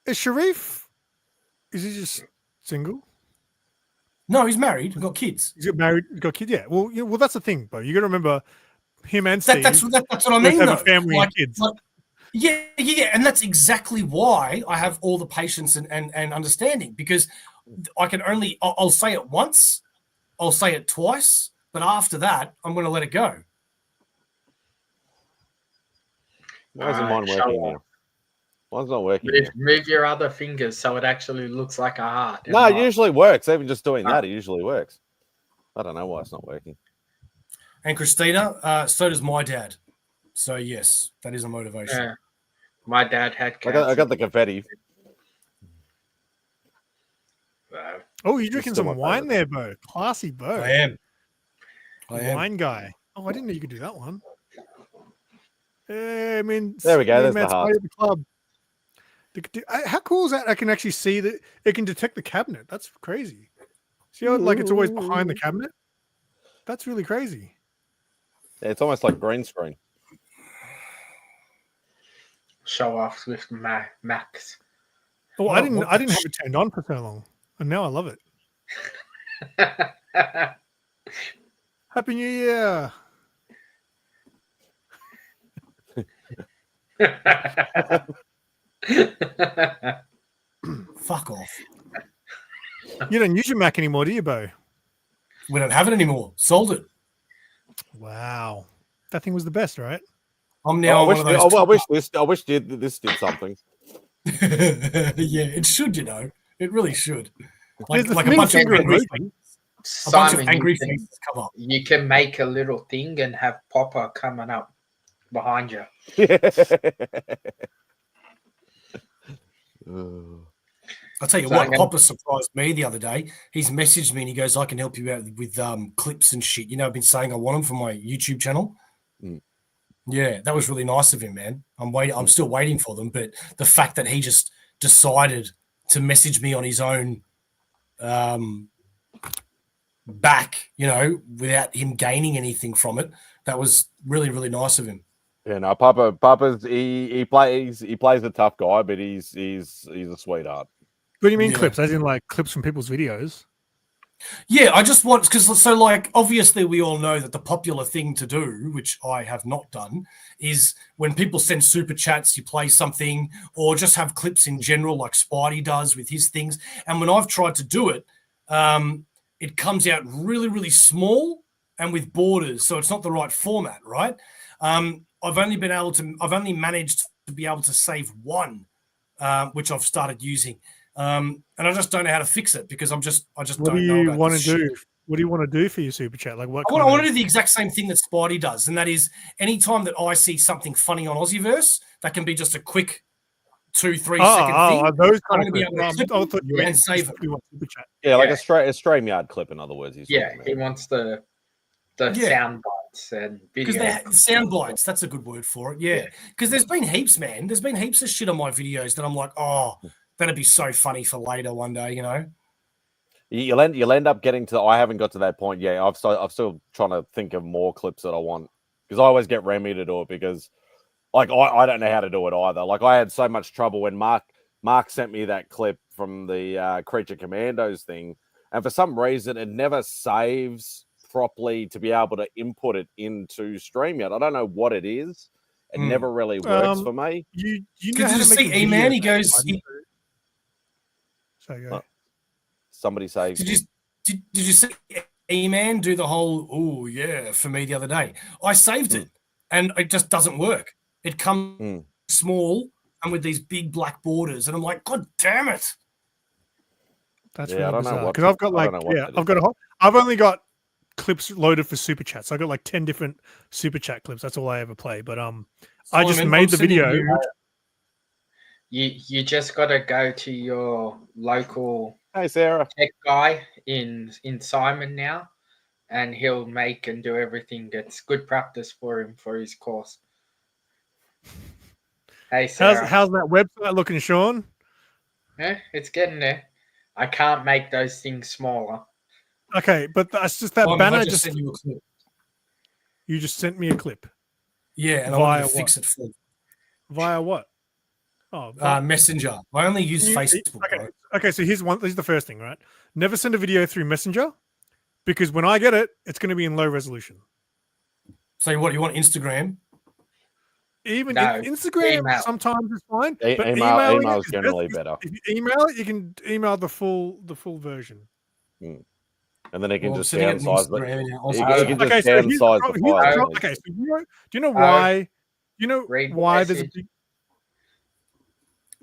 Is Sharif? Is he just single? No, he's married. He's got kids. He's got married. He's got kids. Yeah. Well, that's the thing, bro. You got to remember him and Steve. That's what I mean. Have though. a family and kids. Yeah, and that's exactly why I have all the patience and understanding, because I can only I'll say it once, I'll say it twice, but after that, I'm going to let it go. Why isn't mine working now? Mine's not working. Move your other fingers so it actually looks like a heart. No, it usually works. Even just doing that, it usually works. I don't know why it's not working. And Christina, so does my dad. So yes, that is a motivation. Yeah. My dad had cancer. I got the confetti. Oh, you're drinking some wine there, Bo. Classy, Bo. I am. Wine guy. Oh, I didn't know you could do that one. I mean, there we go. There's the heart. The club. How cool is that? I can actually see that it can detect the cabinet. That's crazy. See how it's always behind the cabinet? That's really crazy. Yeah, it's almost like green screen. Show off with Max. Oh, I didn't have it turned on for so long, and now I love it. Happy New Year! Fuck off. You don't use your Mac anymore, do you, Bo? We don't have it anymore. Sold it. Wow, that thing was the best, right? I'm now. I wish this did something. Yeah, it should. It really should. Like a bunch of angry things come up. You can make a little thing and have Popper coming up behind you. I'll tell you what, Popper surprised me the other day. He's messaged me and he goes, I can help you out with clips and shit. I've been saying I want them for my YouTube channel. Mm. Yeah, that was really nice of him, man. I'm still waiting for them, but the fact that he just decided to message me on his own back, without him gaining anything from it, that was really, really nice of him. Yeah, no, Papa's he plays a tough guy, but he's a sweetheart. What do you mean clips? As in like clips from people's videos? Yeah, I just want obviously we all know that the popular thing to do, which I have not done, is when people send super chats, you play something, or just have clips in general, like Spidey does with his things. And when I've tried to do it, it comes out really, really small and with borders, so it's not the right format, right? I've only managed to be able to save one, which I've started using. And I just don't know how to fix it because I just don't know about this shit. What do you want to do for your super chat? Like what? I want to do the exact same thing that Spidey does, and that is anytime that I see something funny on Aussieverse, that can be just a quick 2-3 second thing. Those kind of clips. I thought you and save it. Super chat. Yeah, like a StreamYard clip. In other words, he wants the sound bites and video. Because sound bites, that's a good word for it. Yeah, because there's been heaps, man. There's been heaps of shit on my videos that I'm like, oh. That'd be so funny for later one day, You'll end up getting to. I haven't got to that point yet. I'm still trying to think of more clips that I want because I always get Remy to do it because, like, I don't know how to do it either. Like, I had so much trouble when Mark sent me that clip from the Creature Commandos thing, and for some reason it never saves properly to be able to input it into StreamYard. I don't know what it is. It never really works for me. You know how to see E-Man? He goes. Somebody say. Did you see E-Man do the whole for me the other day? I saved it and it just doesn't work. It comes small and with these big black borders, and I'm like, God damn it! That's really bizarre because I've got I've only got clips loaded for super chats. So I got like 10 different super chat clips. That's all I ever play. But I just made the video. You just got to go to your local Sarah tech guy in Simon now, and he'll make and do everything. It's good practice for him for his course. Hey, Sarah. How's that website looking, Sean? Yeah, it's getting there. I can't make those things smaller. Okay, but that's just that Simon, banner. I just sent you a clip. You just sent me a clip. Yeah, and I Via wanted to what? fix it for Via what? Oh, Messenger. I only use Facebook. Okay, Bro. okay. So here's the first thing, right? Never send a video through Messenger because when I get it, it's going to be in low resolution. So what, you want Instagram? No, Instagram email. sometimes is fine, but email is it generally best. better. If you email it, you can email the full version. And then it can Well, just sitting at downsize the. Instagram now. It can just Okay, so downsize the file. Okay, so do you know why? Read the Why there's a message. big.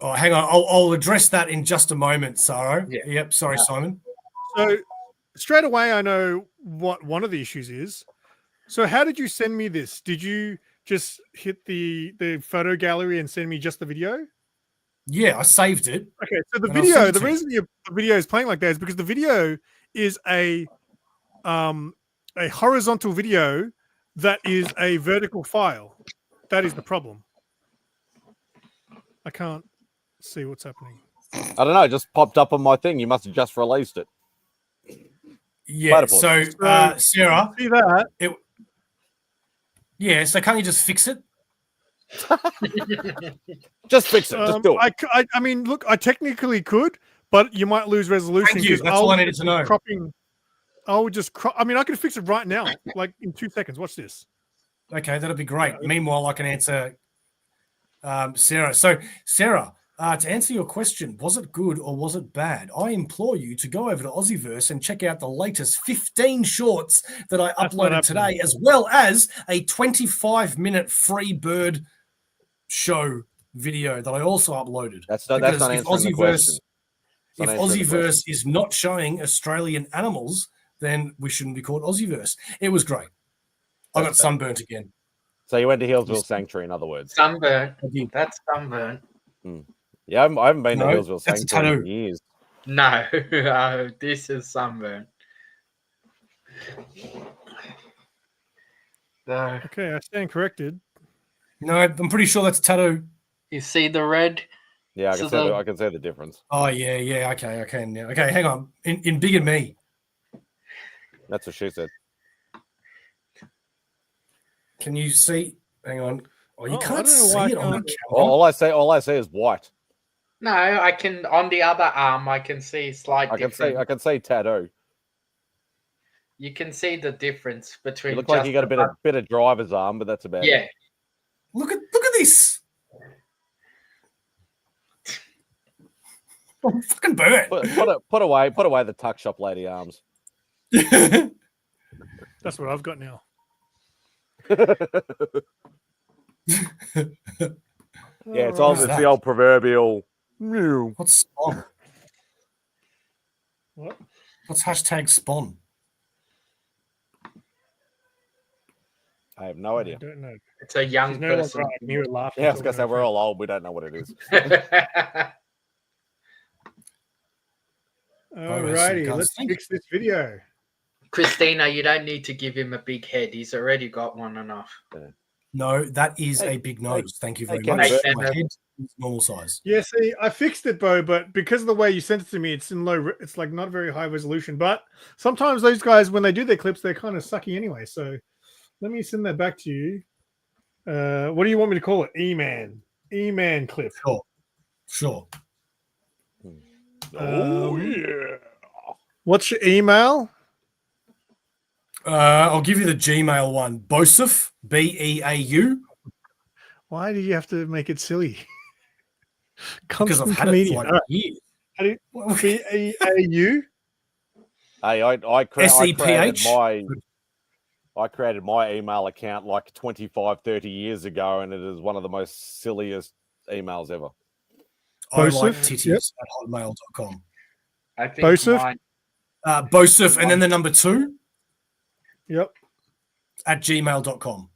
Oh, hang on. I'll address that in just a moment, Saro. Yeah. Yep. Sorry, Simon. So straight away, I know what one of the issues is. So how did you send me this? Did you just hit the photo gallery and send me just the video? Yeah, I saved it. Okay, so the And I'll send video, it the to you. reason the video is playing like that is because the video is a horizontal video that is a vertical file. That is the problem. I can't see what's happening. I don't know. It just popped up on my thing. You must have just released it. Yeah. Platypus. So, Sarah, See that? yeah. So can't you just fix it? Just fix it. Just do it. I mean, look, I technically could, but you might lose resolution. Thank you. That's all I needed to know. I would just crop. I mean, I can fix it right now, like in 2 seconds. Watch this. Okay, that'll be great. Meanwhile, I can answer Sarah. So, Sarah, to answer your question, was it good or was it bad? I implore you to go over to Aussieverse and check out the latest 15 shorts that I uploaded today, as well as a 25-minute free bird show video that I also uploaded. That's not answering the question. If Aussieverse is not showing Australian animals, then we shouldn't be called Aussieverse. It was great. I got sunburnt again. So you went to Hillsville Sanctuary, in other words. Sunburn. That's sunburn. Yeah, I haven't been to Hillsville Sanctuary in years. No, this is sunburn. Okay, I stand corrected. No, I'm pretty sure that's a tattoo. You see the red? Yeah, I can see the difference. Oh, yeah. Okay, I can now. Okay, hang on. In Big and Me. That's what she said. Can you see? Hang on. Oh, you I can't don't know see why it on the camera. All I see is white. No, I can on the other arm. I can see slight difference. I can see tattoo. You can see the difference between. You look like you got a bit of driver's arm, but that's about it. Look at this. I'm fucking burnt. Put away the tuck shop lady arms. That's what I've got now. Yeah, it's the old proverbial. What's spawn? What? What's hashtag spawn? I have no idea. I don't know. It's a young person. You were laughing. Yeah, I was gonna say we're all old. We don't know what it is. Alrighty, let's fix this video. Christina, you don't need to give him a big head. He's already got one enough. No, that is a big nose. Thank you very much. My head is normal size. Yeah, see, I fixed it, Bo, but because of the way you sent it to me, it's in low. It's like not very high resolution. But sometimes those guys, when they do their clips, they're kind of sucky anyway. So let me send that back to you. What do you want me to call it? E-man clip. Sure. Yeah. What's your email? I'll give you the Gmail one. Bosef, Beau. Why do you have to make it silly? Because I've had it for like a year. How do you Beau? Hey, I created my email account like 25, 30 years ago, and it is one of the most silliest emails ever. I like titties at hotmail.com. I think Bosef? Bosef, and then the number 2. Yep. At gmail.com.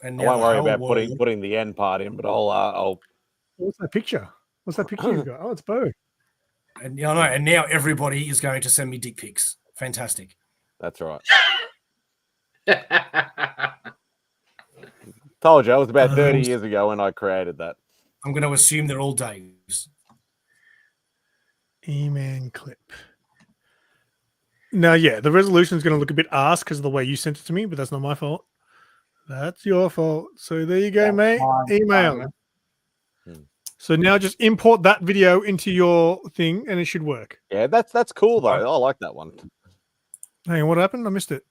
And I won't worry about putting the end part in, but I'll. What's that picture? What's that picture you got? Oh, it's Bo. And and now everybody is going to send me dick pics. Fantastic. That's right. Told you, it was about 30 years ago when I created that. I'm going to assume they're all Dave's. E-man clip. Now, yeah, the resolution is going to look a bit arse because of the way you sent it to me, but that's not my fault. That's your fault. So there you go, mate. Email. So now just import that video into your thing, and it should work. Yeah, that's cool though. I like that one. Hang on, what happened? I missed it.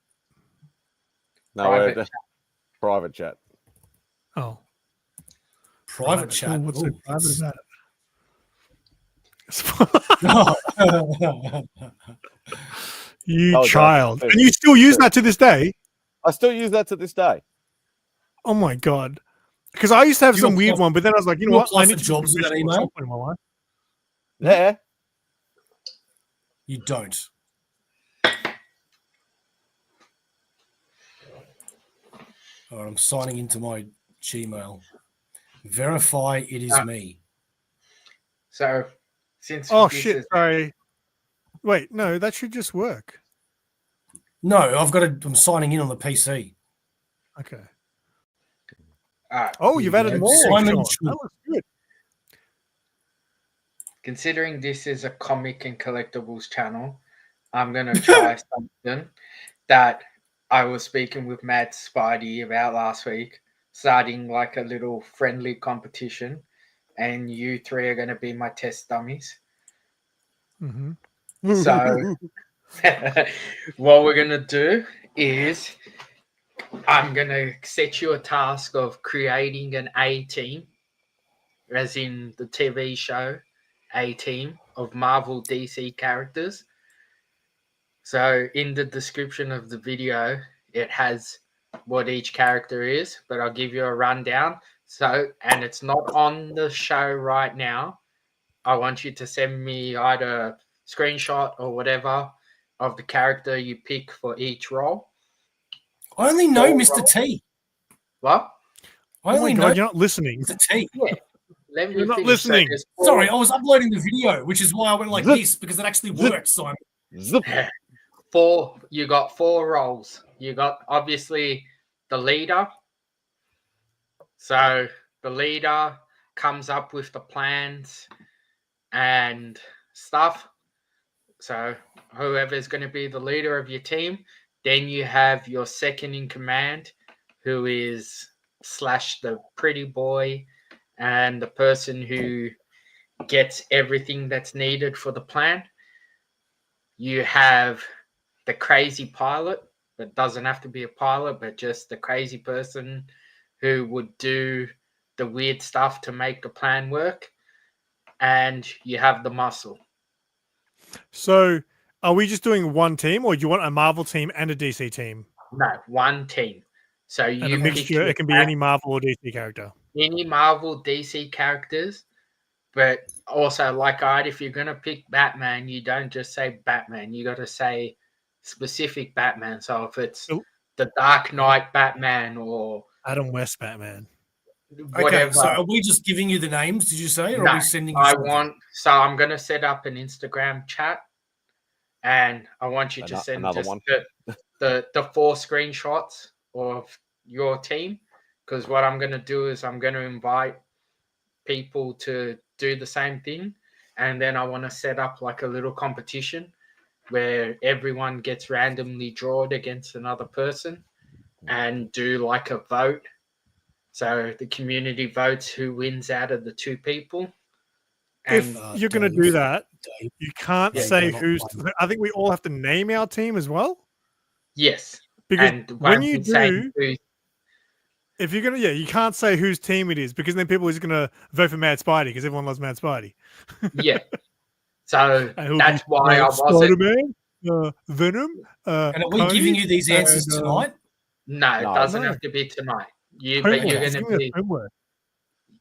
No, private chat. Oh, Private chat. What's so Ooh, private about it? You child. And you still use that to this day? I still use that to this day. Oh my god. Because I used to have some weird one, but then I was like, you know what? I need to jobs in that email. In my life. Yeah. You don't. All right, I'm signing into my Gmail. Verify it is me. So, since shit, sorry. Wait, no, that should just work. No, I'm signing in on the PC. Okay. Oh, you've added more. That looks good. Considering this is a comic and collectibles channel, I'm gonna try something that I was speaking with Matt Spidey about last week, starting like a little friendly competition, and you three are gonna be my test dummies. Mm-hmm. So what we're gonna do is I'm gonna set you a task of creating an A team, as in the TV show A Team of Marvel DC characters. So in the description of the video, it has what each character is, but I'll give you a rundown. So, and it's not on the show right now. I want you to send me either a screenshot or whatever of the character you pick for each role. I only know Mr. T. What? I only know you're not listening. Mr. T. Yeah. You're not listening. So sorry, I was uploading the video, which is why I went like this, because it actually works, Simon. You got 4 roles. You got obviously the leader. So the leader comes up with the plans and stuff. So whoever's going to be the leader of your team. Then you have your second in command, who is / the pretty boy and the person who gets everything that's needed for the plan. You have the crazy pilot, but doesn't have to be a pilot, but just the crazy person who would do the weird stuff to make the plan work. And you have the muscle. So are we just doing one team, or do you want a Marvel team and a DC team? No, one team. So and a mixture. It can be any Marvel or DC character. Any Marvel, DC characters. But also, like if you're going to pick Batman, you don't just say Batman. You got to say specific Batman. So if it's the Dark Knight Batman or Adam West Batman. Whatever. Okay, so are we just giving you the names, did you say? Or no, are we sending you so I'm going to set up an Instagram chat, and I want you to send just the 4 screenshots of your team, because what I'm going to do is I'm going to invite people to do the same thing, and then I want to set up like a little competition where everyone gets randomly drawn against another person and do like a vote. So the community votes who wins out of the 2 people. And if you're going to do that, you can't say who's. I think we all have to name our team as well. Yes, because when you do, if you're gonna, you can't say whose team it is, because then people are just gonna vote for Mad Spidey because everyone loves Mad Spidey. Yeah, so that's why I wasn't. Spider-Man, Venom. And are we giving you these answers tonight? No, it doesn't have to be tonight. But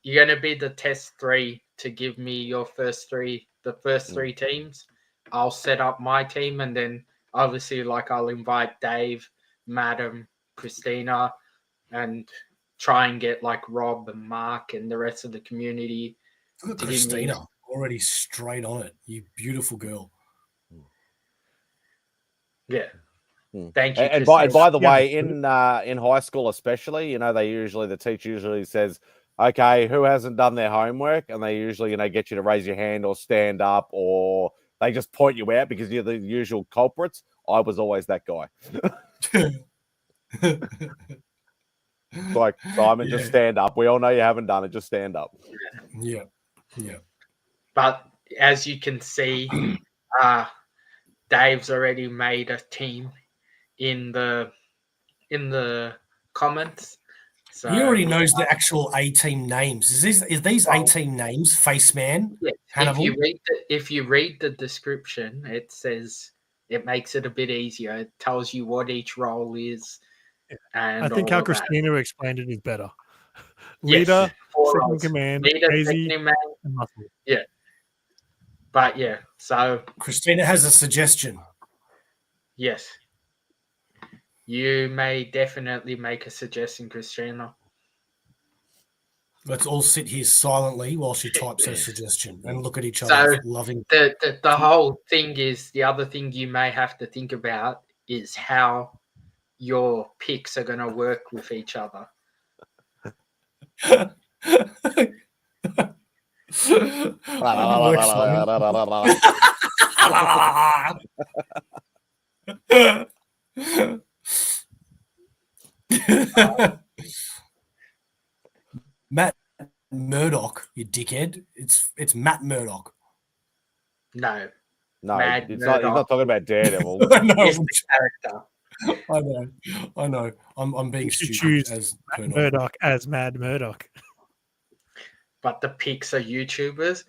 you're gonna be the test 3 to give me your first 3, the first 3 teams. I'll set up my team, and then obviously, like, I'll invite Dave, Madam, Christina, and try and get like Rob and Mark and the rest of the community. Look at Christina, already straight on it. You beautiful girl. Yeah. Thank you. And by the way, in high school especially, the teacher usually says, okay, who hasn't done their homework? And they usually, get you to raise your hand or stand up, or they just point you out because you're the usual culprits. I was always that guy. Like, Simon, just stand up. We all know you haven't done it. Just stand up. Yeah. But as you can see, Dave's already made a team in the comments. So He already knows the actual A-team names. Is these A-team names? Faceman, yeah, Hannibal. if you read the description, it says it makes it a bit easier. It tells you what each role is. And I think all how of that. Christina explained it is better. Yes, Leader, four second roles. command, Leader, Daisy, second in command. and muscle. Yeah. But yeah, so Christina has a suggestion. yes. You may definitely make a suggestion, Christina. Let's all sit here silently while she types her suggestion and look at each other, So loving. the whole thing is, the other thing you may have to think about is how your picks are going to work with each other. Matt Murdoch, you dickhead. It's Matt Murdoch. No, No, Mad it's not. He's Murdoch. not talking about Daredevil. I know. It's the character. I know. I'm being You should stupid choose as Murdoch as Mad Murdoch. But the picks are YouTubers.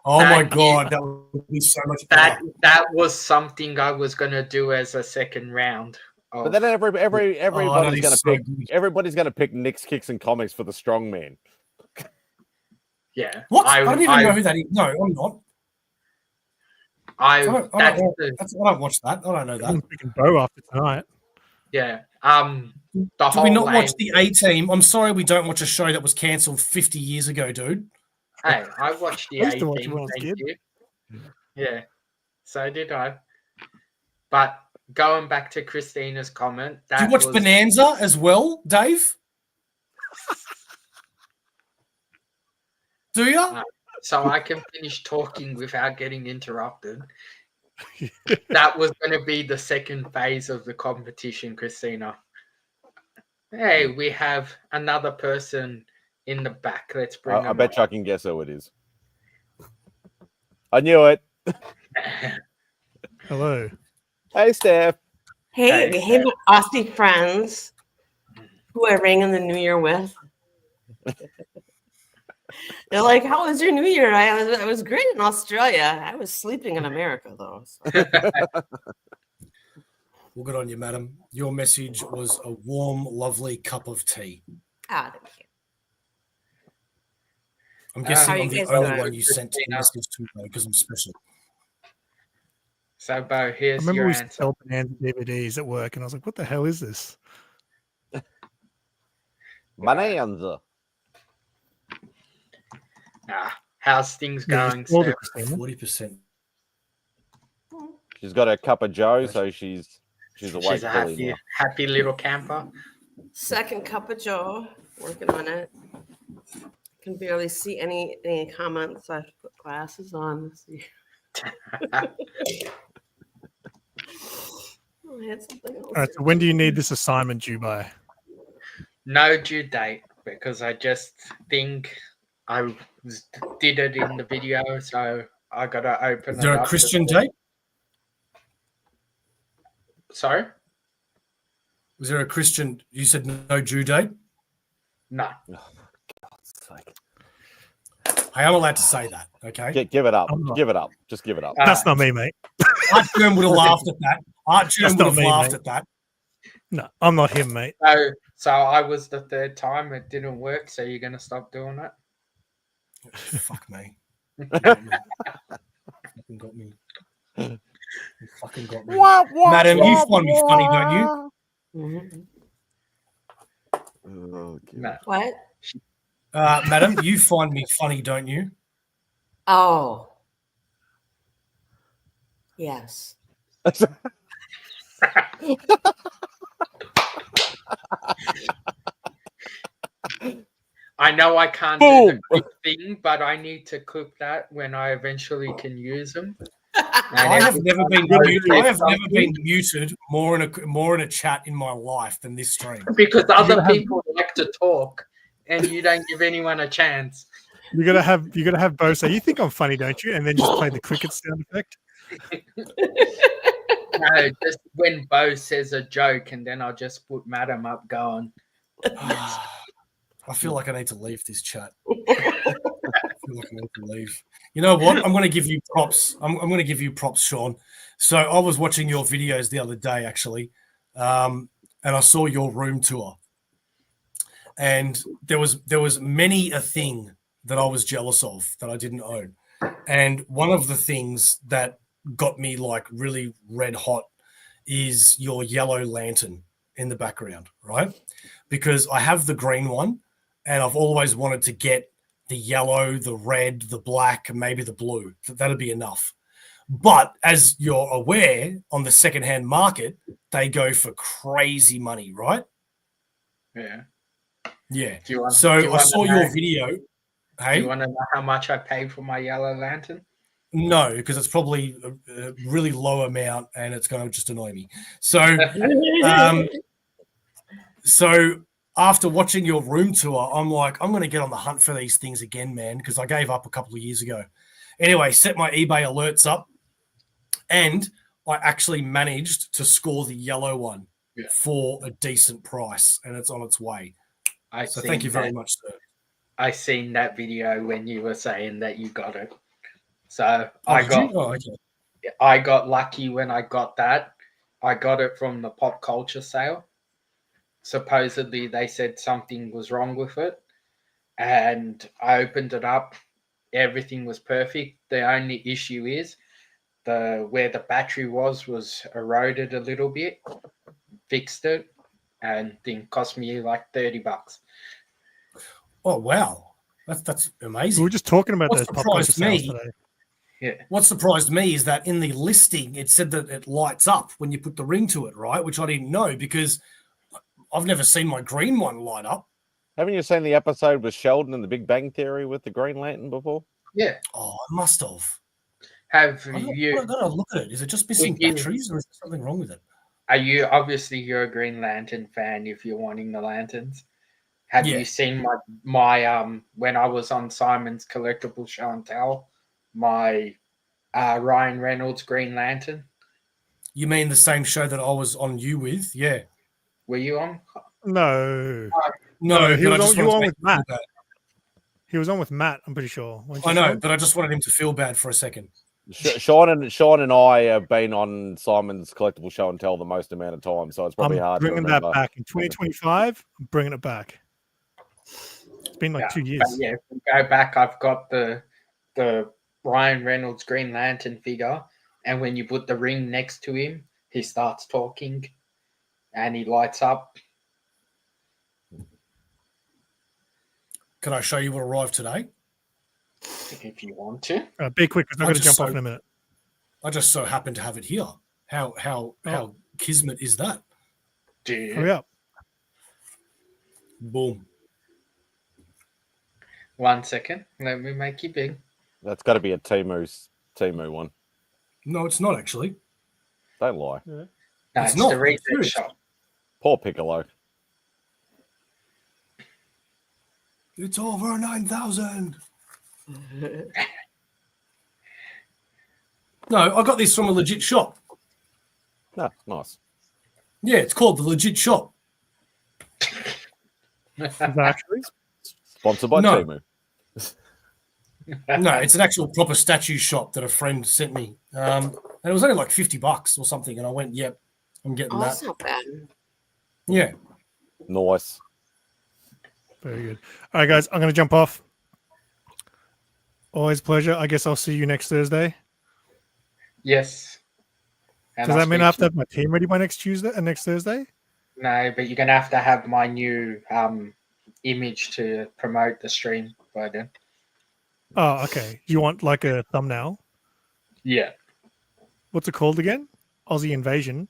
Oh my god, that would be so much better. That was something I was going to do as a second round. But then everybody's going to pick. Good. Everybody's going to pick Nick's Kicks and Comics for the strongman. Yeah. What? I don't even know who that is. No, I'm not. I don't watch that. I don't know that. I'm picking Bo after tonight. Yeah. Do we not watch the A-Team? I'm sorry we don't watch a show that was cancelled 50 years ago, dude. Hey, I watched the I used to watch it A-Team. when I was a Thank kid. you. Yeah. So did I. But going back to Christina's comment, Do you watch Bonanza as well, Dave? Do you? So I can finish talking without getting interrupted. That was going to be the second phase of the competition, Christina. Hey, we have another person in the back. Let's bring I bet you I can guess who it is. I knew it. Hello. Hey, Steph. Hey, my Aussie friends who I rang in the New Year with. They're like, "How was your New Year?" I was great in Australia. I was sleeping in America, though. So. Well, good on you, madam. Your message was a warm, lovely cup of tea. Thank you. I'm guessing I'm the only doing? one you sent a message to because I'm special. So, Bo, I here's remember your we answer. sell Bonanza DVDs at work, and I was like, "What the hell is this?" Bonanza. How's things going, Yeah, Steph? 40%. She's got her cup of Joe, so she's awake. She's a happy little camper. Second cup of Joe. Working on it. Can barely see any comments. I have to put glasses on. See. I had something else. All right. So when do you need this assignment due by? No due date, because I just think I did it in the video, so I gotta open it. Is there a Christian date? Sorry? Was there a Christian? You said no due date? No. I am allowed to say that, okay? Give it up. Give it up. Just give it up. That's not me, mate. Art Germ would have laughed at that. Art Germ would have laughed at that. No, I'm not him, mate. So I was the third time. It didn't work, so you're going to stop doing it? Fuck me. Fucking got me. You fucking got me. Madam, you find me funny, don't you? Mm-hmm. Oh, No. What? Madam, you find me funny, don't you? Oh. Yes. I know I can't do the quick thing, but I need to clip that when I eventually can use them. I have never been muted. I have never been muted more in a chat in my life than this stream. Because other people like to talk, and you don't give anyone a chance. You gotta have Bo say, "You think I'm funny, don't you?" And then just play the cricket sound effect. No, just when Bo says a joke, and then I'll just put Madam up going. I feel like I need to leave this chat. I feel like I need to leave. You know what? I'm going to give you props. I'm going to give you props, Sean. So I was watching your videos the other day, actually, and I saw your room tour, and there was many a thing that I was jealous of that I didn't own, and one of the things that got me like really red hot is your yellow lantern in the background, right? Because I have the green one, and I've always wanted to get the yellow, the red, the black, and maybe the blue. That'd be enough. But as you're aware, on the secondhand market, they go for crazy money, right? Yeah. Yeah. I saw your video. Hey? Do you want to know how much I paid for my yellow lantern? No, because it's probably a really low amount, and it's going to just annoy me. So, so after watching your room tour, I'm like, I'm going to get on the hunt for these things again, man, because I gave up a couple of years ago. Anyway, set my eBay alerts up, and I actually managed to score the yellow one for a decent price, and it's on its way. So thank you very much, sir. I seen that video when you were saying that you got it. So I got lucky when I got that. I got it from the pop culture sale. Supposedly they said something was wrong with it, and I opened it up. Everything was perfect. The only issue is where the battery was eroded a little bit. Fixed it, and thing cost me like $30. Oh wow, that's amazing. We were just talking about those pop culture sales today. Yeah. What surprised me is that in the listing it said that it lights up when you put the ring to it, right? Which I didn't know because I've never seen my green one light up. Haven't you seen the episode with Sheldon and the Big Bang Theory with the Green Lantern before? Yeah. Oh, I must have. Have I'm you? gonna look at it. Is it just missing batteries, or is there something wrong with it? Are you obviously you're a Green Lantern fan? If you're wanting the lanterns, have you seen my when I was on Simon's collectible show and tell my Ryan Reynolds Green Lantern? You mean the same show that I was on you with? Yeah. Were you on? No. No, he was you on with Matt. He was on with Matt, I'm pretty sure. I know, but I just wanted him to feel bad for a second. Sean and I have been on Simon's collectible show and tell the most amount of time, so it's probably hard to remember. Bringing that back in 2025. I'm bringing it back. It's been like 2 years. Yeah, if we go back, I've got the Ryan Reynolds Green Lantern figure, and when you put the ring next to him, he starts talking, and he lights up. Can I show you what arrived today? If you want to. Be quick, because I'm going to jump off in a minute. I just so happen to have it here. How kismet is that? Hurry up. Boom. 1 second. Let me make you big. That's got to be a Temu one. No, it's not actually. Don't lie. Yeah. No, It's it's not. the research shop. Poor Piccolo. It's over 9,000. No, I got this from a legit shop. No, nice. Yeah, it's called the Legit Shop. Actually, Sponsored by No. Temu. No, it's an actual proper statue shop that a friend sent me. And it was only like $50 or something. And I went, yep, I'm getting Oh, that. that's not bad. Yeah. Nice. very good. All right, guys, I'm going to jump off. Always a pleasure. I guess I'll see you next Thursday. Yes. And Does I'll that mean speak I have to to have my team ready by next Tuesday and next Thursday? No, but you're going to have my new image to promote the stream by then. Oh, okay. Do you want like a thumbnail? Yeah. What's it called again? Aussie Invasion.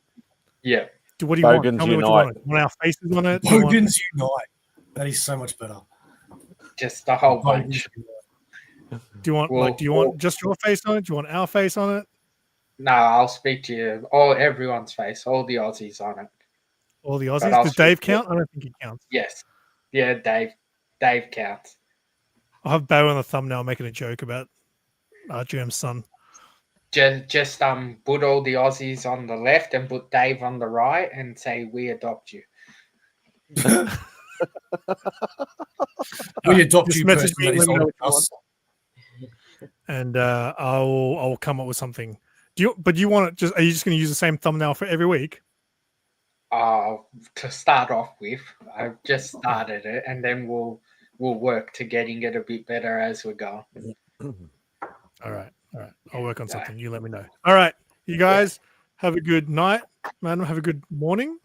Yeah. What do you want? Bogans Tell me what you Unite. want. You want our faces on it? Do you want- Bogans Unite. That is so much better. Just a whole bunch. Do you want Well, do you want just your face on it? Do you want our face on it? No, I'll speak to you. All everyone's face, all the Aussies on it. All the But Aussies. I'll Does speak Dave to you. count? I don't think he counts. Yes. Yeah, Dave. Dave counts. I'll have Bo on the thumbnail making a joke about RGM's son. Just put all the Aussies on the left and put Dave on the right and say we adopt you. We adopt Just you message person me that and is let me know older what than you us. And I'll come up with something. Do you want it just? Are you just going to use the same thumbnail for every week? To start off with, I've just started it, and then we'll work to getting it a bit better as we go. All right. I'll work on something. You let me know. All right, you guys have a good night, madam. Have a good morning.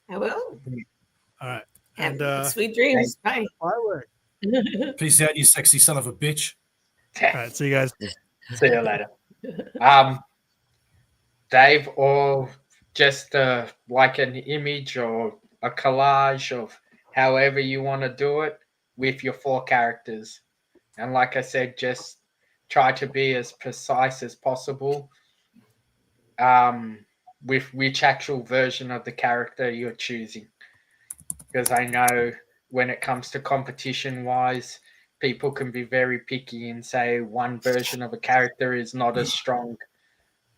I will. All right, And and sweet dreams. Bye. firework. Peace out, you sexy son of a bitch. All right, see you guys. See you later. Dave, or just like an image or a collage of however you want to do it with your 4 characters. And like I said, just try to be as precise as possible with which actual version of the character you're choosing. Because I know when it comes to competition wise, people can be very picky and say one version of a character is not as strong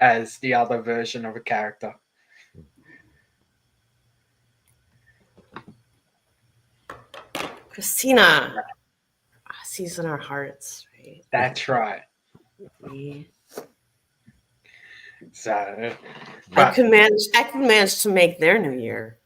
as the other version of a character. Christina. Season our hearts, right? That's right. Yeah. So I could manage to make their new year.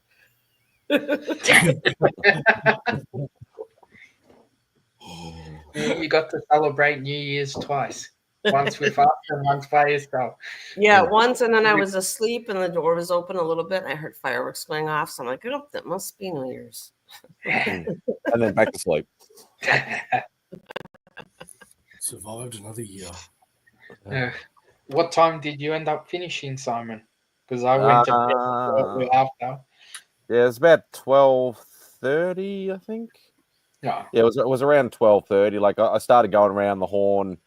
you got to celebrate New Year's twice. Once with us and once by yourself. Yeah, once, and then I was asleep and the door was open a little bit. And I heard fireworks going off, so I'm like, "Oh, that must be New Year's." And then back to sleep. Survived another year. What time did you end up finishing, Simon? Because I went to bed shortly after. Yeah, it's about 12:30, I think. Yeah, it was around 12:30. Like I started going around the horn,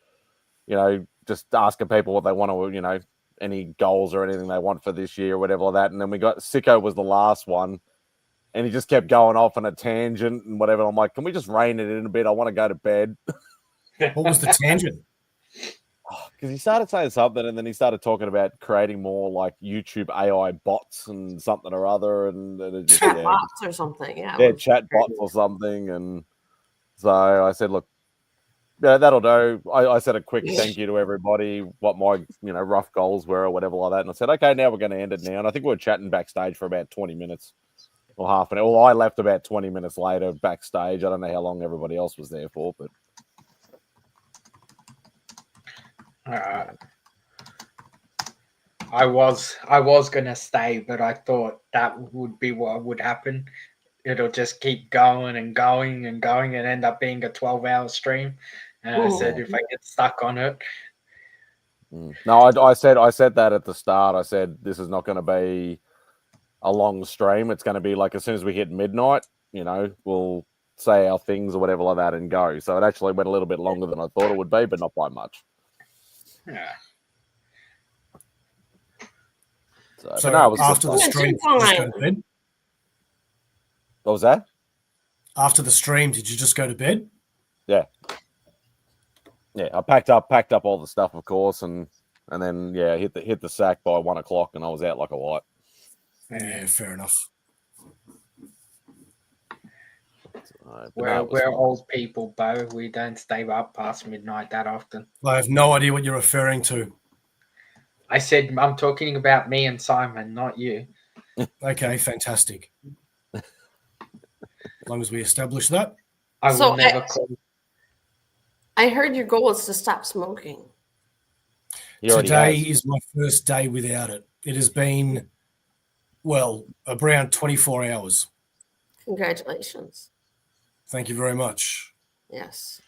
just asking people what they want to, any goals or anything they want for this year or whatever like that. And then we got Sicko was the last one, and he just kept going off on a tangent and whatever. I'm like, can we just rein it in a bit? I want to go to bed. What was the tangent? Because he started saying something, and then he started talking about creating more like YouTube AI bots and something or other, and it just bots or something. Yeah, chat bots or something. And so I said, look, yeah, that'll do. I said a quick thank you to everybody, what my rough goals were or whatever like that. And I said, okay, now we're going to end it now. And I think we were chatting backstage for about 20 minutes or half an hour. Well, I left about 20 minutes later backstage. I don't know how long everybody else was there for, but. I was gonna stay, but I thought that would be what would happen. It'll just keep going and going and going and end up being a 12-hour stream. And I said, if I get stuck on it. No, I said that at the start. I said this is not going to be a long stream. It's going to be like as soon as we hit midnight, we'll say our things or whatever like that and go. So it actually went a little bit longer than I thought it would be, but not by much. Yeah. So no, it was after the stream, did you just go to bed? What was that? After the stream, did you just go to bed? Yeah. Yeah, I packed up all the stuff, of course, and then hit the sack by 1 o'clock, and I was out like a light. Yeah, fair enough. We're old people, Bo. We don't stay up past midnight that often. I have no idea what you're referring to. I said I'm talking about me and Simon, not you. Okay, fantastic. As long as we establish that. I will never call. I heard your goal is to stop smoking. Today is my first day without it. It has been, around 24 hours. Congratulations. Thank you very much. Yes.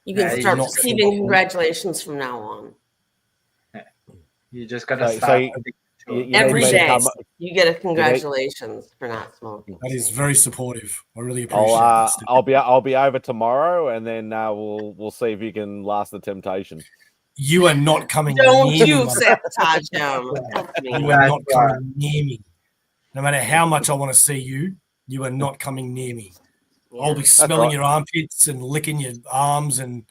You can start receiving congratulations from now on. You just got to start. Every day you get a congratulations for not smoking. That is very supportive. I really appreciate that. I'll be over tomorrow, and then we'll see if you can last the temptation. You are not coming Don't near you me. sabotage him. That's me. You are not coming near me. No matter how much I want to see you, you are not coming near me. I'll be smelling right. your armpits and licking your arms and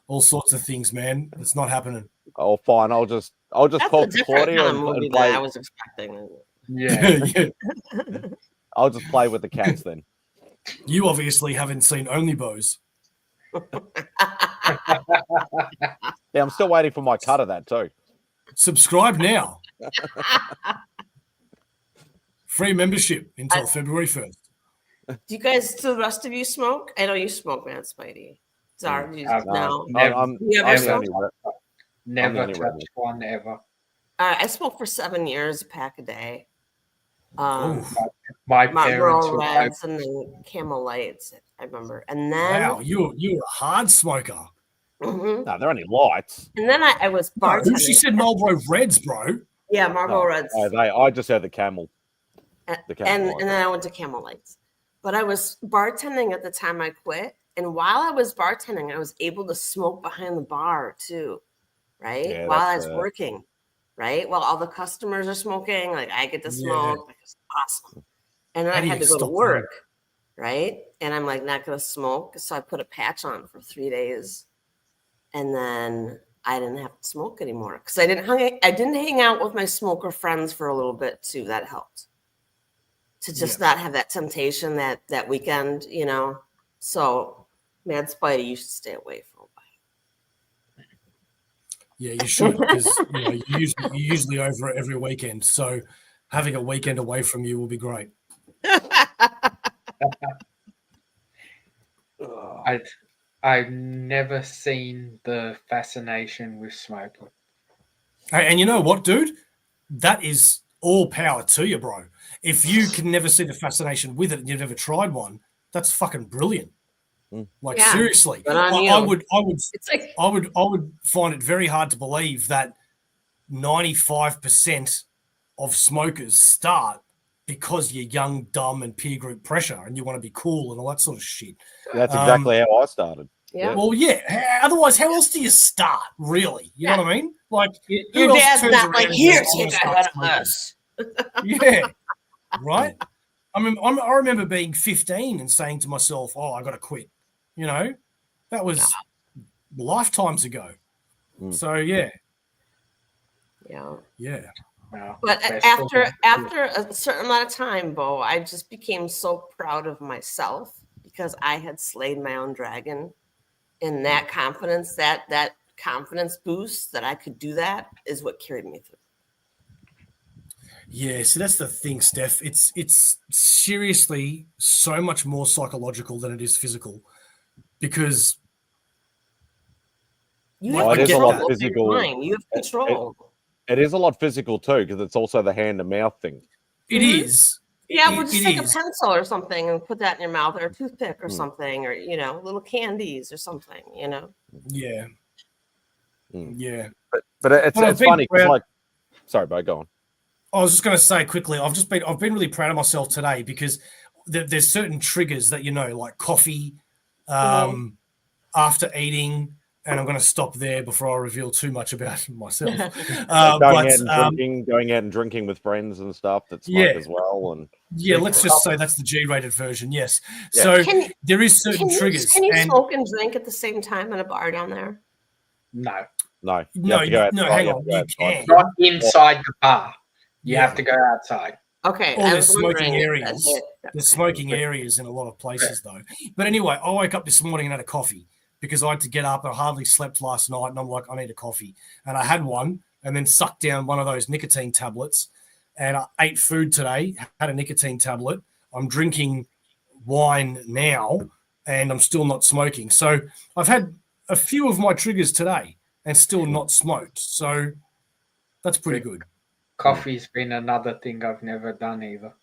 all sorts of things, man. It's not happening. Oh, fine. I'll just That's call a different Claudia kind of movie and than play. I was expecting. Yeah. Yeah. I'll just play with the cats then. You obviously haven't seen Only Bows. Yeah, I'm still waiting for my cut of that too. Subscribe now. Free membership until February 1st. Do you guys, do the rest of you smoke? I know you smoke, man, Spidey. Zara, do you No, no? I'm You the ever only smoke? Never only rebel. touched one ever. I smoked for 7 years, a pack a day. Oh, My parents Marlboro were Reds and then Camel Lights, I remember. And then, wow. You're a hard smoker. Mhm. No, they're only lights. And then I was No, bartending. she said Marlboro Reds, bro. Yeah, Marlboro No, Reds. I just heard the camel. The camel And light. then I went to Camel Lights. But I was bartending at the time I quit. And while I was bartending, I was able to smoke behind the bar too, right? Yeah, while I that's, was working, right? While all the customers are smoking, like I get to smoke. Like, it's awesome. And then How I do had you to go to stop work, right? And I'm like, not going to smoke. So I put a patch on for 3 days. And then I didn't have to smoke anymore because I didn't hang out with my smoker friends for a little bit too. That helped to just not have that temptation that weekend, you know. So, Mad Spidey, you should stay away for a while. Yeah, you should, because you're usually over it every weekend. So having a weekend away from you will be great. I've never seen the fascination with smoking. And you know what, dude? That is all power to you, bro. If you can never see the fascination with it and you've never tried one, that's fucking brilliant. Like, Yeah, seriously, good on you. I would It's like I would find it very hard to believe that 95% of smokers start because you're young, dumb, and peer group pressure, and you want to be cool and all that sort of shit. That's exactly how I started. yeah. Well, yeah. Otherwise, how else do you start, really? You know what I mean? Like, who Your else dad's turns not around like, and here, goes, "I wanna take a start hit of smoking"? this. Yeah, right. I mean, I remember being 15 and saying to myself, "Oh, I got to quit." You know, that was lifetimes ago. So yeah. Well, But best after a certain amount of time, Bo, I just became so proud of myself because I had slayed my own dragon, and that confidence, that confidence boost that I could do that is what carried me through. Yeah, so that's the thing, Steph. It's seriously so much more psychological than it is physical, because You Like, have it is a control lot over your physical. mind. You have control. It is a lot physical too, because it's also the hand to mouth thing. it Mhm. is. Yeah, well, just it take is. a pencil or something and put that in your mouth, or a toothpick or something, or little candies or something. Yeah. Mm. Yeah. But it's I've been funny because, proud- like, sorry, bro, go on. I was just going to say quickly, I've been really proud of myself today because there's certain triggers that like coffee, after eating, and I'm going to stop there before I reveal too much about myself. Going out and drinking with friends and stuff that smoke as well, and let's just say that's the G-rated version. Yes. Yeah. So Can- there is certain triggers. Can you and smoke and drink at the same time in a bar down there? No, no, you No, have to go outside, hang you have on, to go you outside. can. not inside the bar. You Yeah. have to go outside. Okay, Or I there's was smoking wondering if that areas. hit. There's smoking areas in a lot of places, though. But anyway, I woke up this morning and had a coffee because I had to get up. I hardly slept last night, and I'm like, I need a coffee. And I had one and then sucked down one of those nicotine tablets. And I ate food today, had a nicotine tablet. I'm drinking wine now, and I'm still not smoking. So I've had a few of my triggers today and still not smoked. So that's pretty good. Coffee's been another thing I've never done either.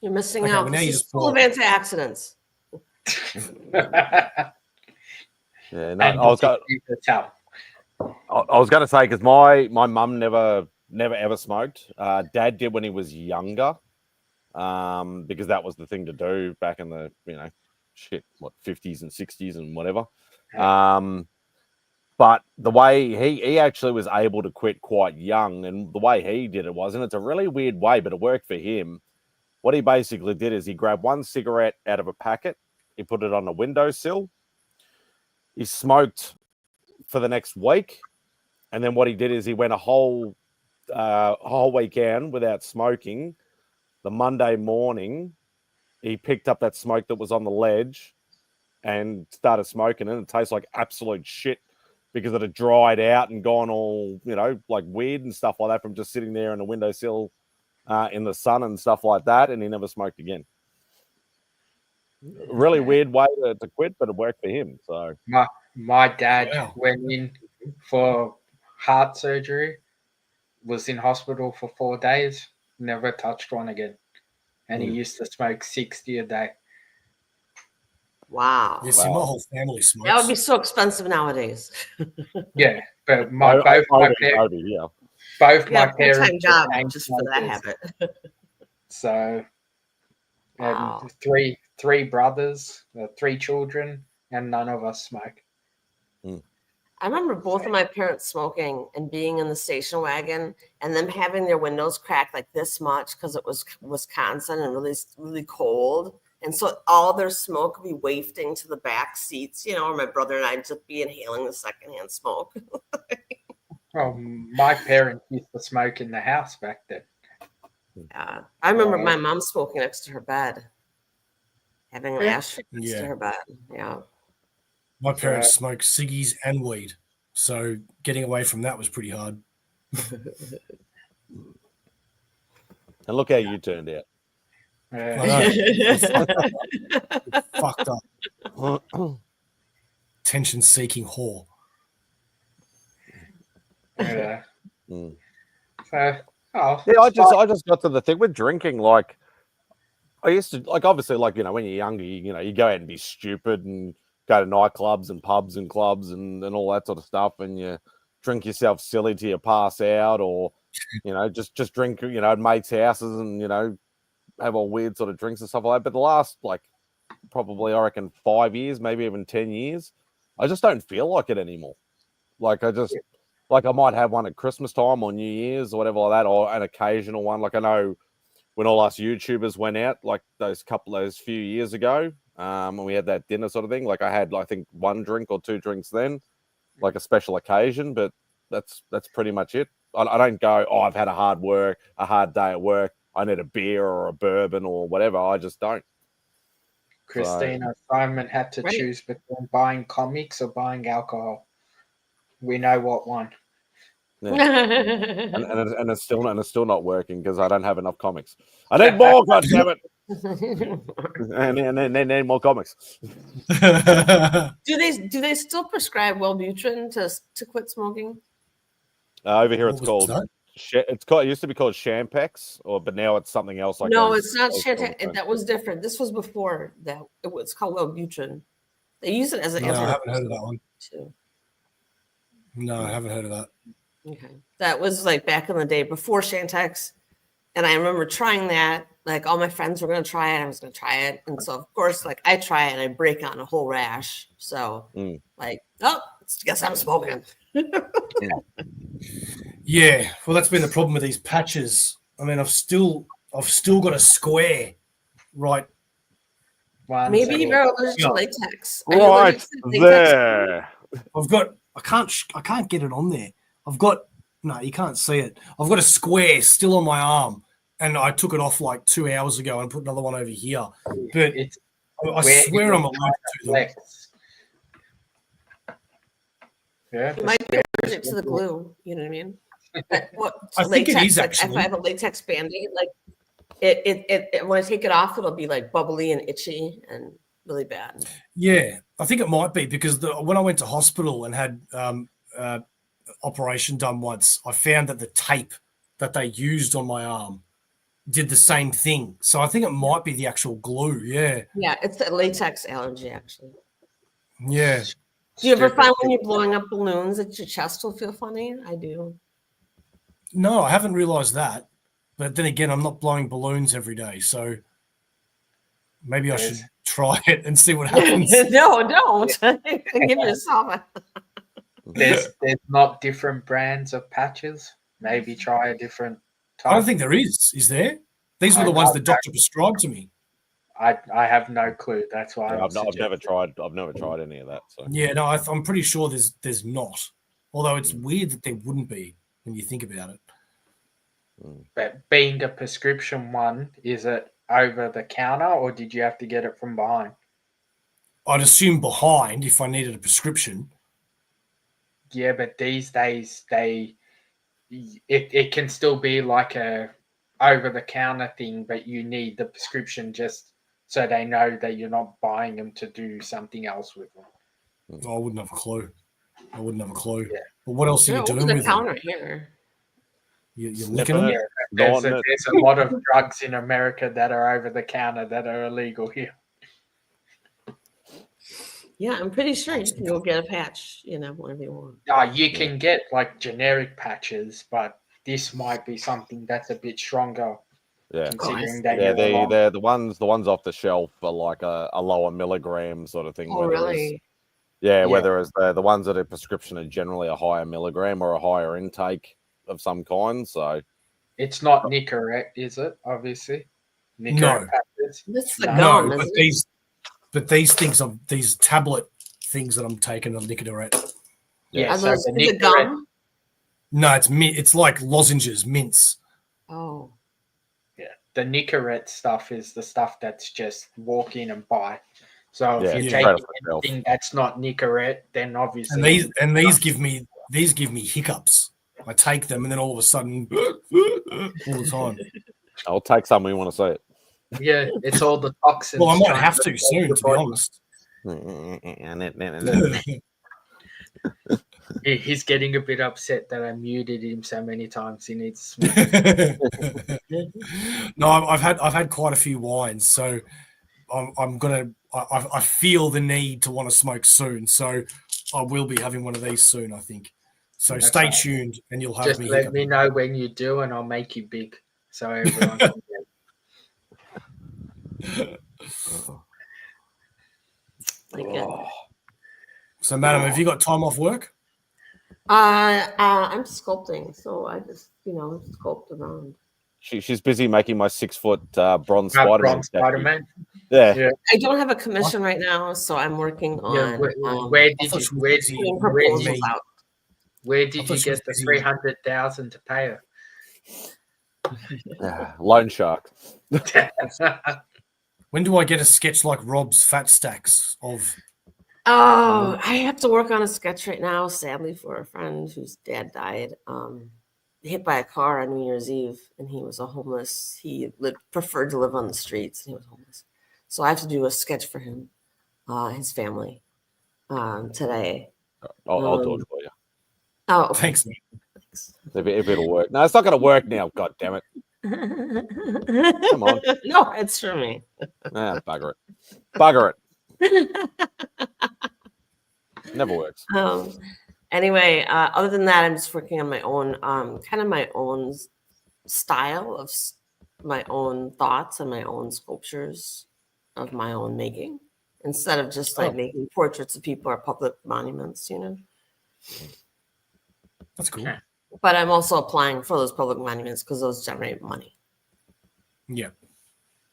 You're missing Okay, out. well, now This you is just full of bought- antioxidants. Yeah, no, And I was to tell. going to say because my mum never ever smoked. Dad did when he was younger, because that was the thing to do back in the 50s and 60s and whatever. But the way he actually was able to quit quite young, and the way he did it was, and it's a really weird way, but it worked for him. What he basically did is he grabbed one cigarette out of a packet, he put it on a windowsill, he smoked for the next week, and then what he did is he went a whole weekend without smoking. The Monday morning, he picked up that smoke that was on the ledge and started smoking, and it tastes like absolute shit because it had dried out and gone all, like weird and stuff like that from just sitting there on the windowsill in the sun and stuff like that, and he never smoked again. Really weird way to quit, but it worked for him. So my dad went in for heart surgery, was in hospital for 4 days, never touched one again. And he used to smoke 60 a day. Wow. Yeah, see, my whole family smokes. That would be so expensive nowadays. Yeah, but both my parents job just for that habit. So, Wow. three brothers, 3 children, and none of us smoke. I remember both of my parents smoking and being in the station wagon and them having their windows cracked like this much because it was Wisconsin and really, really cold. And so all their smoke would be wafting to the back seats, or my brother and I just be inhaling the secondhand smoke. Well, my parents used to smoke in the house back then. Yeah. I remember my mom smoking next to her bed, having an ashtray next to her bed. Yeah. My parents smoked ciggies and weed, so getting away from that was pretty hard. And look how you turned out. Fucked up. Attention-seeking whore. Yeah. I just got to the thing with drinking. Like, I used to, obviously, when you're younger, you go out and be stupid and go to nightclubs and pubs and clubs and all that sort of stuff, and you drink yourself silly till you pass out, or just drink at mates' houses and have all weird sort of drinks and stuff like that. But the last probably I reckon 5 years, maybe even 10 years, I just don't feel like it anymore. I might have one at Christmas time or New Year's or whatever like that, or an occasional one. Like I know when all us YouTubers went out, those few years ago, and we had that dinner sort of thing. I had, I think, 1 drink or 2 drinks then, like a special occasion, but that's pretty much it. I don't go, I've had a hard day at work, I need a beer or a bourbon or whatever. I just don't. Christina Simon had to choose between buying comics or buying alcohol. We know what one. Yeah. and it's still not working because I don't have enough comics. I need more, goddammit. and they need more comics. Do they still prescribe Wellbutrin to quit smoking? Over here, it's called. It used to be called Champex, but now it's something else. No, it's not Champex. That was different. This was before that. It's called Wellbutrin. They use it as an. No, I haven't heard of that one. Too. No, I haven't heard of that. Okay, that was back in the day before Chantex, and I remember trying that. All my friends were going to try it. I was going to try it, and so of course, I try it, and I break out in a whole rash. So, guess I'm smoking. Yeah, well, that's been the problem with these patches. I mean, I've still got a square, right? Maybe you're allergic to latex. Right there. I can't get it on there. No, you can't see it. I've got a square still on my arm, and I took it off 2 hours ago and put another one over here. But I swear I'm allergic to them. Yeah, you might be allergic to the glue. You know what I mean? I think it is actually. If I have a latex Band-Aid, it when I take it off, it'll be bubbly and itchy and really bad. Yeah, I think it might be because when I went to hospital and had operation done once, I found that the tape that they used on my arm did the same thing. So I think it might be the actual glue. Yeah. Yeah, it's a latex allergy actually. Yeah. Do you ever find when you're blowing up balloons that your chest will feel funny? I do. No, I haven't realized that. But then again, I'm not blowing balloons every day, so maybe I should try it and see what happens. No, don't. Give yourself There's not different brands of patches. Maybe try a different type. I don't think there is. Is there? These were the ones the doctor prescribed to me. I have no clue. That's why I've never tried. I've never tried any of that. So yeah, no, I'm pretty sure there's not. Although it's weird that there wouldn't be when you think about it. But being a prescription one, is it over the counter or did you have to get it from behind? I'd assume behind if I needed a prescription. Yeah, but these days it can still be like a over the counter thing, but you need the prescription just so they know that you're not buying them to do something else with them. I wouldn't have a clue. Yeah. But what else are you doing with counter them? here? You're licking them? Yeah, there's a lot of drugs in America that are over the counter that are illegal here. Yeah, I'm pretty sure you can go get a patch, whatever you want. You can get like generic patches, but this might be something that's a bit stronger. yeah, Considering that they're the ones off the shelf are like a lower milligram sort of thing. Oh, really? Whereas the ones that are prescription are generally a higher milligram or a higher intake of some kind. So it's not Nicorette, is it? Obviously, No. patches. That's the gum. No, but these things are these tablet things that I'm taking are Nicorette. Yeah, Are so those the the Nicorette, gum? No, it's like lozenges, mints. Oh. yeah, the Nicorette stuff is the stuff that's just walk in and buy. So if you're taking anything that's not Nicorette, then obviously these give me hiccups. I take them and then all of a sudden all the time. I'll take some. We want to see it. yeah, it's all the toxins. Well, I might have to soon, to be honest. He's getting a bit upset that I muted him so many times. He needs to smoke. No, I've had quite a few wines, so I feel the need to want to smoke soon. So I will be having one of these soon, I think. So stay tuned, and you'll have Just me. let me know when you do, and I'll make you big so everyone can get. So, madam, have you got time off work? I'm sculpting, so I just sculpt around. She's busy making my 6 foot bronze Spider-Man. Spider-Man. Yeah. I don't have a commission right now, so I'm working on. Where did you get the 300,000 to pay her? Loan shark. When do I get a sketch like Rob's Fat Stacks of? Oh, I have to work on a sketch right now, sadly, for a friend whose dad died. Hit by a car on New Year's Eve, and he was homeless. He preferred to live on the streets, and he was homeless. So I have to do a sketch for him, his family, today. I'll do it for you. Oh, thanks, man. If it'll work. No, it's not going to work now. God damn it. Come on. No, it's for me. Bugger it. Never works. Anyway, other than that, I'm just working on my own, kind of my own style of my own thoughts and my own sculptures of my own making, instead of just like making portraits of people or public monuments, That's cool. But I'm also applying for those public monuments because those generate money. Yeah.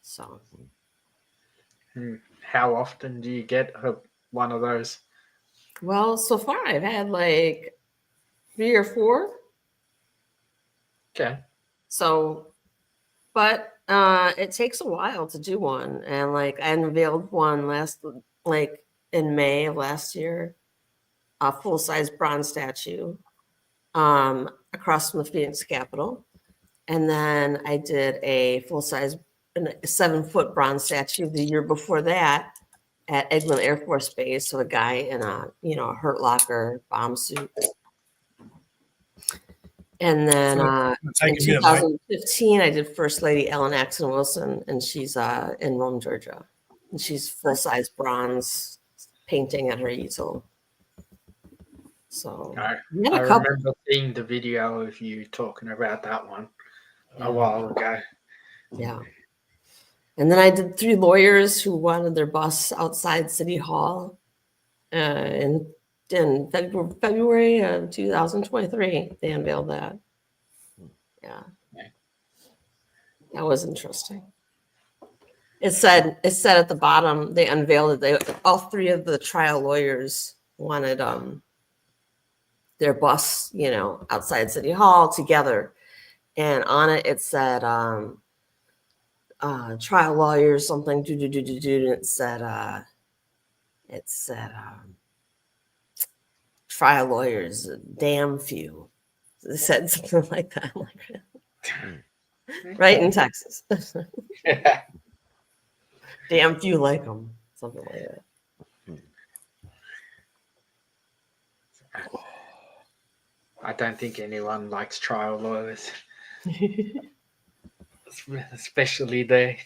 So. How often do you get one of those? Well, so far I've had like 3 or 4. Okay. So, but it takes a while to do one, and like I unveiled one in May of last year, a full-size bronze statue across from the Phoenix Capitol, and then I did a full-size 7-foot bronze statue the year before that at Eglin Air Force Base. So a guy in a Hurt Locker bomb suit. And then in 2015, I did First Lady Ellen Axon Wilson, and she's in Rome, Georgia. And she's full-size bronze painting at her easel. So I remember seeing the video of you talking about that one a while ago. Yeah. And then I did 3 lawyers who wanted their bus outside City Hall in in February of 2023. They unveiled that. Yeah, that was interesting. It said at the bottom they unveiled it. All three of the trial lawyers wanted their bus, outside City Hall together, and on it said trial lawyers something and it said trial lawyers damn few. It said something like that. Right in Texas. Damn few like them. Something like that. I don't think anyone likes trial lawyers. Especially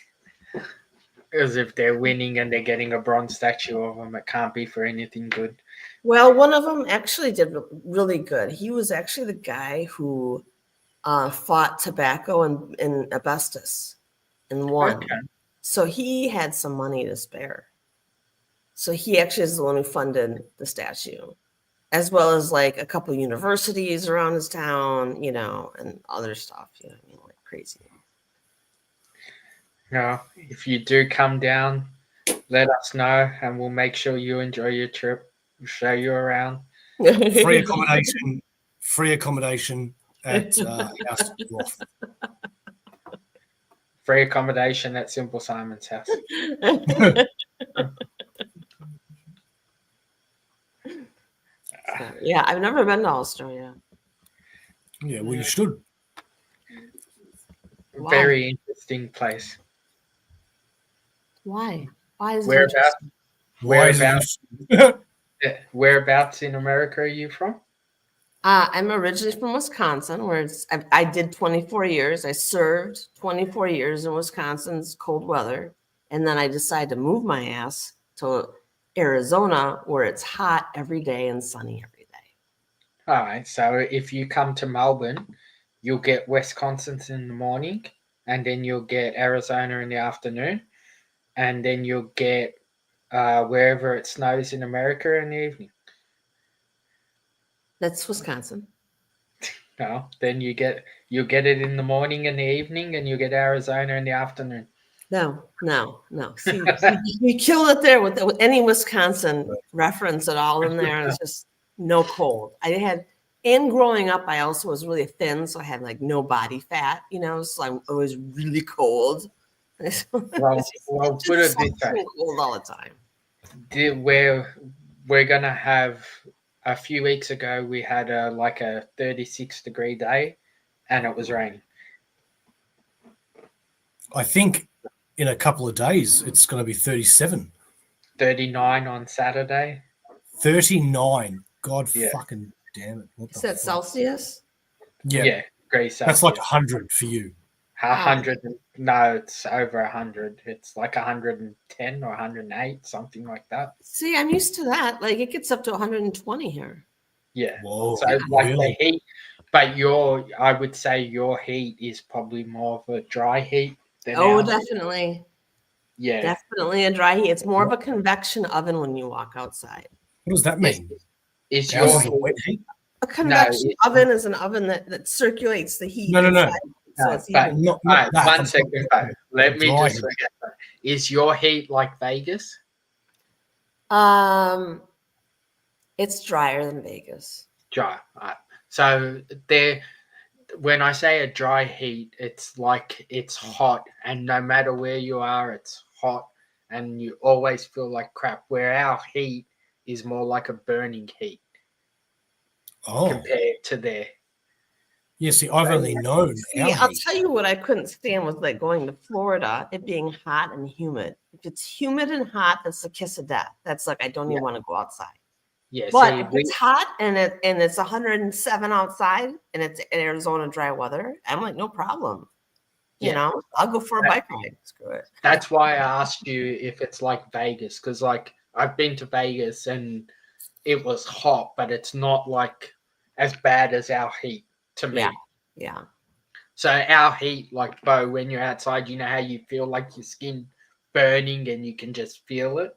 as if they're winning and they're getting a bronze statue of them. It can't be for anything good. Well, one of them actually did really good. He was actually the guy who fought tobacco and asbestos and won. Okay. So he had some money to spare. So he actually is the one who funded the statue, as well as like a couple universities around his town, and other stuff, like crazy. If you do come down, let us know and we'll make sure you enjoy your trip. We'll show you around. Free accommodation at House Roth. Free accommodation at Simple Simon's house. Yeah, I've never been to Australia. Yeah, well, you should. Why? Very interesting place. Why? Why is it Whereabouts? interesting? Whereabouts in America are you from? I'm originally from Wisconsin, where I did 24 years. I served 24 years in Wisconsin's cold weather, and then I decided to move my ass to Arizona, where it's hot every day and sunny every day. All right. So if you come to Melbourne, you'll get Wisconsin in the morning, and then you'll get Arizona in the afternoon, and then you'll get wherever it snows in America in the evening. That's Wisconsin. No, then you get it in the morning and the evening, and you get Arizona in the afternoon. No. See, you killed it there with any Wisconsin reference at all in there. It's just no cold. And growing up, I also was really thin, so I had like no body fat, so I was really cold. Well, put it this way: cold all the time. We're gonna have. A few weeks ago, we had a 36-degree day, and it was raining. I think in a couple of days it's going to be 37. 39 on Saturday. 39. God Yeah. fucking damn it! What Is that Celsius? Yeah, degrees Celsius. That's like 100 for you. 100. No, it's over 100. It's like 110 or 108, something like that. See, I'm used to that. Like it gets up to 120 here. Yeah. Whoa, So the heat, but I would say your heat is probably more of a dry heat than ours. Definitely. Yeah. Definitely a dry heat. It's more of a convection oven when you walk outside. What does that mean? Is Ours your is a wet heat? A convection oven is an oven that circulates the heat. No. So it's but even. Not right, that. 1 second. Let me Dry just forget that. Is your heat like Vegas? It's drier than Vegas. Dry. Right. So when I say a dry heat, it's like it's hot, and no matter where you are, it's hot, and you always feel like crap. Where our heat is more like a burning heat compared to there. Yeah, see, I've only known. I'll tell you what I couldn't stand was like going to Florida, it being hot and humid. If it's humid and hot, that's the kiss of death. That's like I don't even want to go outside. Yeah, but if it's hot and it's 107 outside and it's Arizona dry weather, I'm like, no problem. You know, I'll go for a bike ride. Screw it. That's why I asked you if it's like Vegas, because like I've been to Vegas and it was hot, but it's not like as bad as our heat to me. Yeah. So our heat, like Bo, when you're outside, you know how you feel like your skin burning and you can just feel it.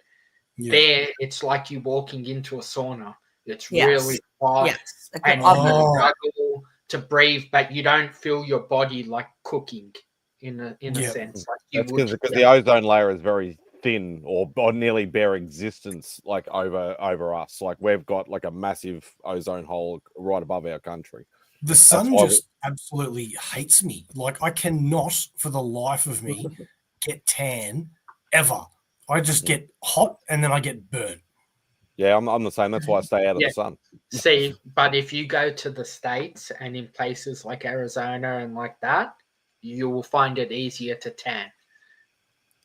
Yeah. There, it's like you walking into a sauna. It's Yes. really hot, Yes. and love you that. struggle to breathe, but you don't feel your body like cooking in a Yeah. sense. Like you That's would. because the ozone layer is very thin or nearly bare existence, like over us. Like we've got like a massive ozone hole right above our country. The sun just absolutely hates me. Like I cannot, for the life of me, get tan ever. I just get hot and then I get burnt. Yeah, I'm the same. That's why I stay out of the sun. See, but if you go to the States and in places like Arizona and like that, you will find it easier to tan.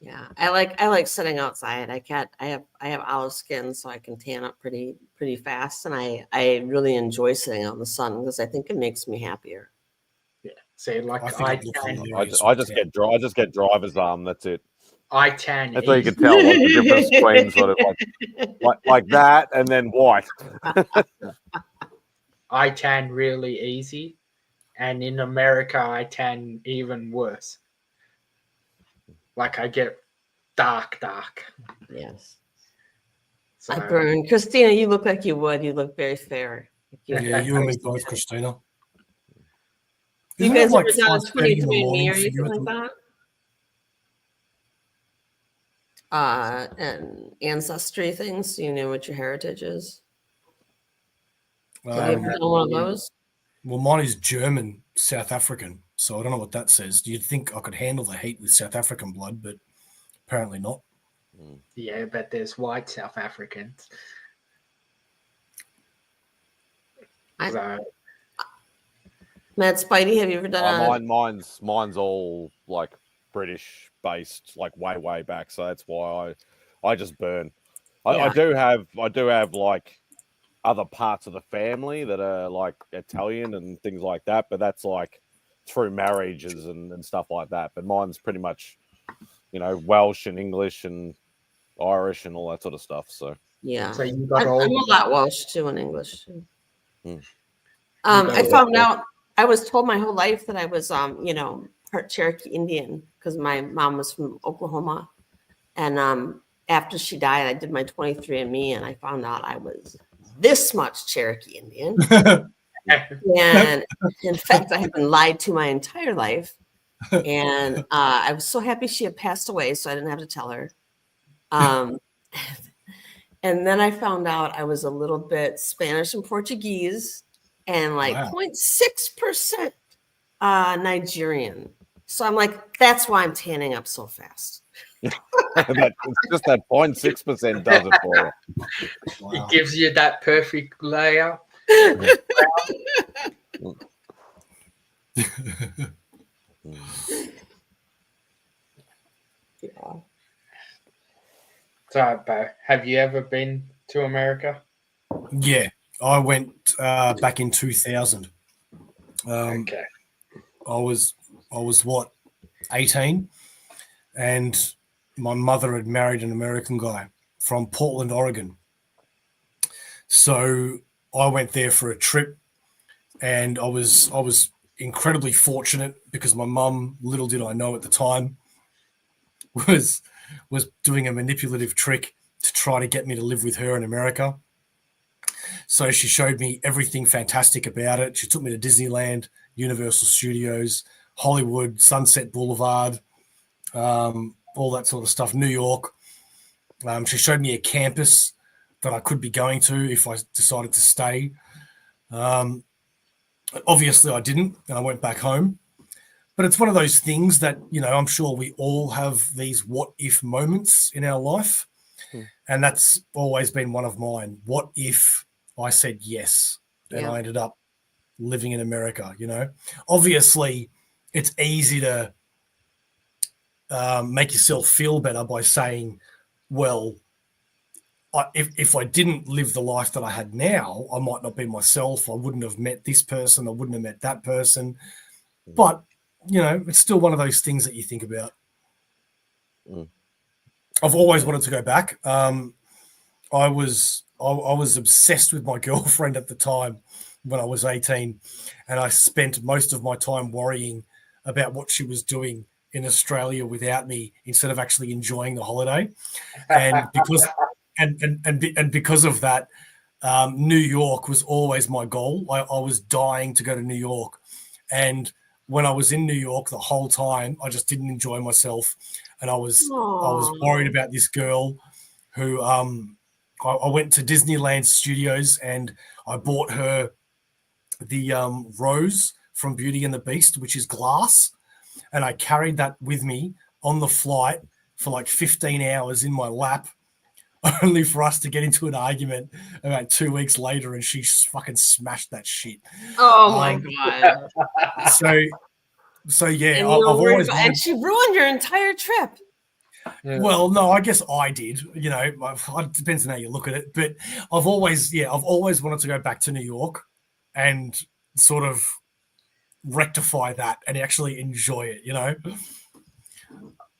Yeah, I like sitting outside. I have olive skin, so I can tan up pretty fast, and I really enjoy sitting out in the sun because I think it makes me happier. Yeah. See, like I just get driver's arm. That's it. I tan. That's how you can tell like the difference between sort of like that and then white. I tan really easy, and in America I tan even worse. Like I get dark. Yes. So, I burn. Christina, you look like you would. You look very fair. Yeah, you and me both, Christina. You Isn't guys it ever done 5:30 in the 23andMe morning or for you anything at like the- that? And ancestry things, so you know what your heritage is. Have you ever done one of those? Well, mine is German, South African, so I don't know what that says. You'd think I could handle the heat with South African blood, but apparently not. yeah, but there's white South Africans. Matt Spidey, have you ever done Mine's all like British based, like way back. So that's why I just burn. I do have like other parts of the family that are like Italian and things like that, but that's like through marriages and stuff like that. But mine's pretty much, Welsh and English and Irish and all that sort of stuff. So yeah, so you got I'm a lot Welsh too and English too. I found out. I was told my whole life that I was, part Cherokee Indian because my mom was from Oklahoma, and after she died, I did my 23andMe, and I found out I was this much Cherokee Indian. And in fact, I have been lied to my entire life. And I was so happy she had passed away, so I didn't have to tell her. And then I found out I was a little bit Spanish and Portuguese and like 0.6% Nigerian. So I'm like, that's why I'm tanning up so fast. it's just that 0.6% does it for you. It gives you that perfect layer. Yeah. So, Bo, have you ever been to America? Yeah, I went back in 2000. Okay. I was what, 18, and my mother had married an American guy from Portland, Oregon. So I went there for a trip, and I was incredibly fortunate because my mum, little did I know at the time, was doing a manipulative trick to try to get me to live with her in America. So she showed me everything fantastic about it. She took me to Disneyland, Universal Studios, Hollywood, Sunset Boulevard, all that sort of stuff, New York. She showed me a campus that I could be going to if I decided to stay. Obviously, I didn't, and I went back home. But it's one of those things that, I'm sure we all have these what-if moments in our life. And that's always been one of mine. What if I said yes and I ended up living in America, Obviously, it's easy to make yourself feel better by saying, well, if I didn't live the life that I had now, I might not be myself. I wouldn't have met this person. I wouldn't have met that person. But, it's still one of those things that you think about. I've always wanted to go back. I was obsessed with my girlfriend at the time when I was 18, and I spent most of my time worrying about what she was doing in Australia without me instead of actually enjoying the holiday. And because of that, New York was always my goal. I was dying to go to New York. And when I was in New York the whole time, I just didn't enjoy myself. And I was worried about this girl who I went to Disneyland Studios and I bought her the rose from Beauty and the Beast, which is glass. And I carried that with me on the flight for like 15 hours in my lap, only for us to get into an argument about 2 weeks later, and she fucking smashed that shit. Oh my god! So yeah, And I've always and she ruined your entire trip. Yeah. Well, no, I guess I did. You know, it depends on how you look at it. But I've always wanted to go back to New York and sort of rectify that and actually enjoy it. You know,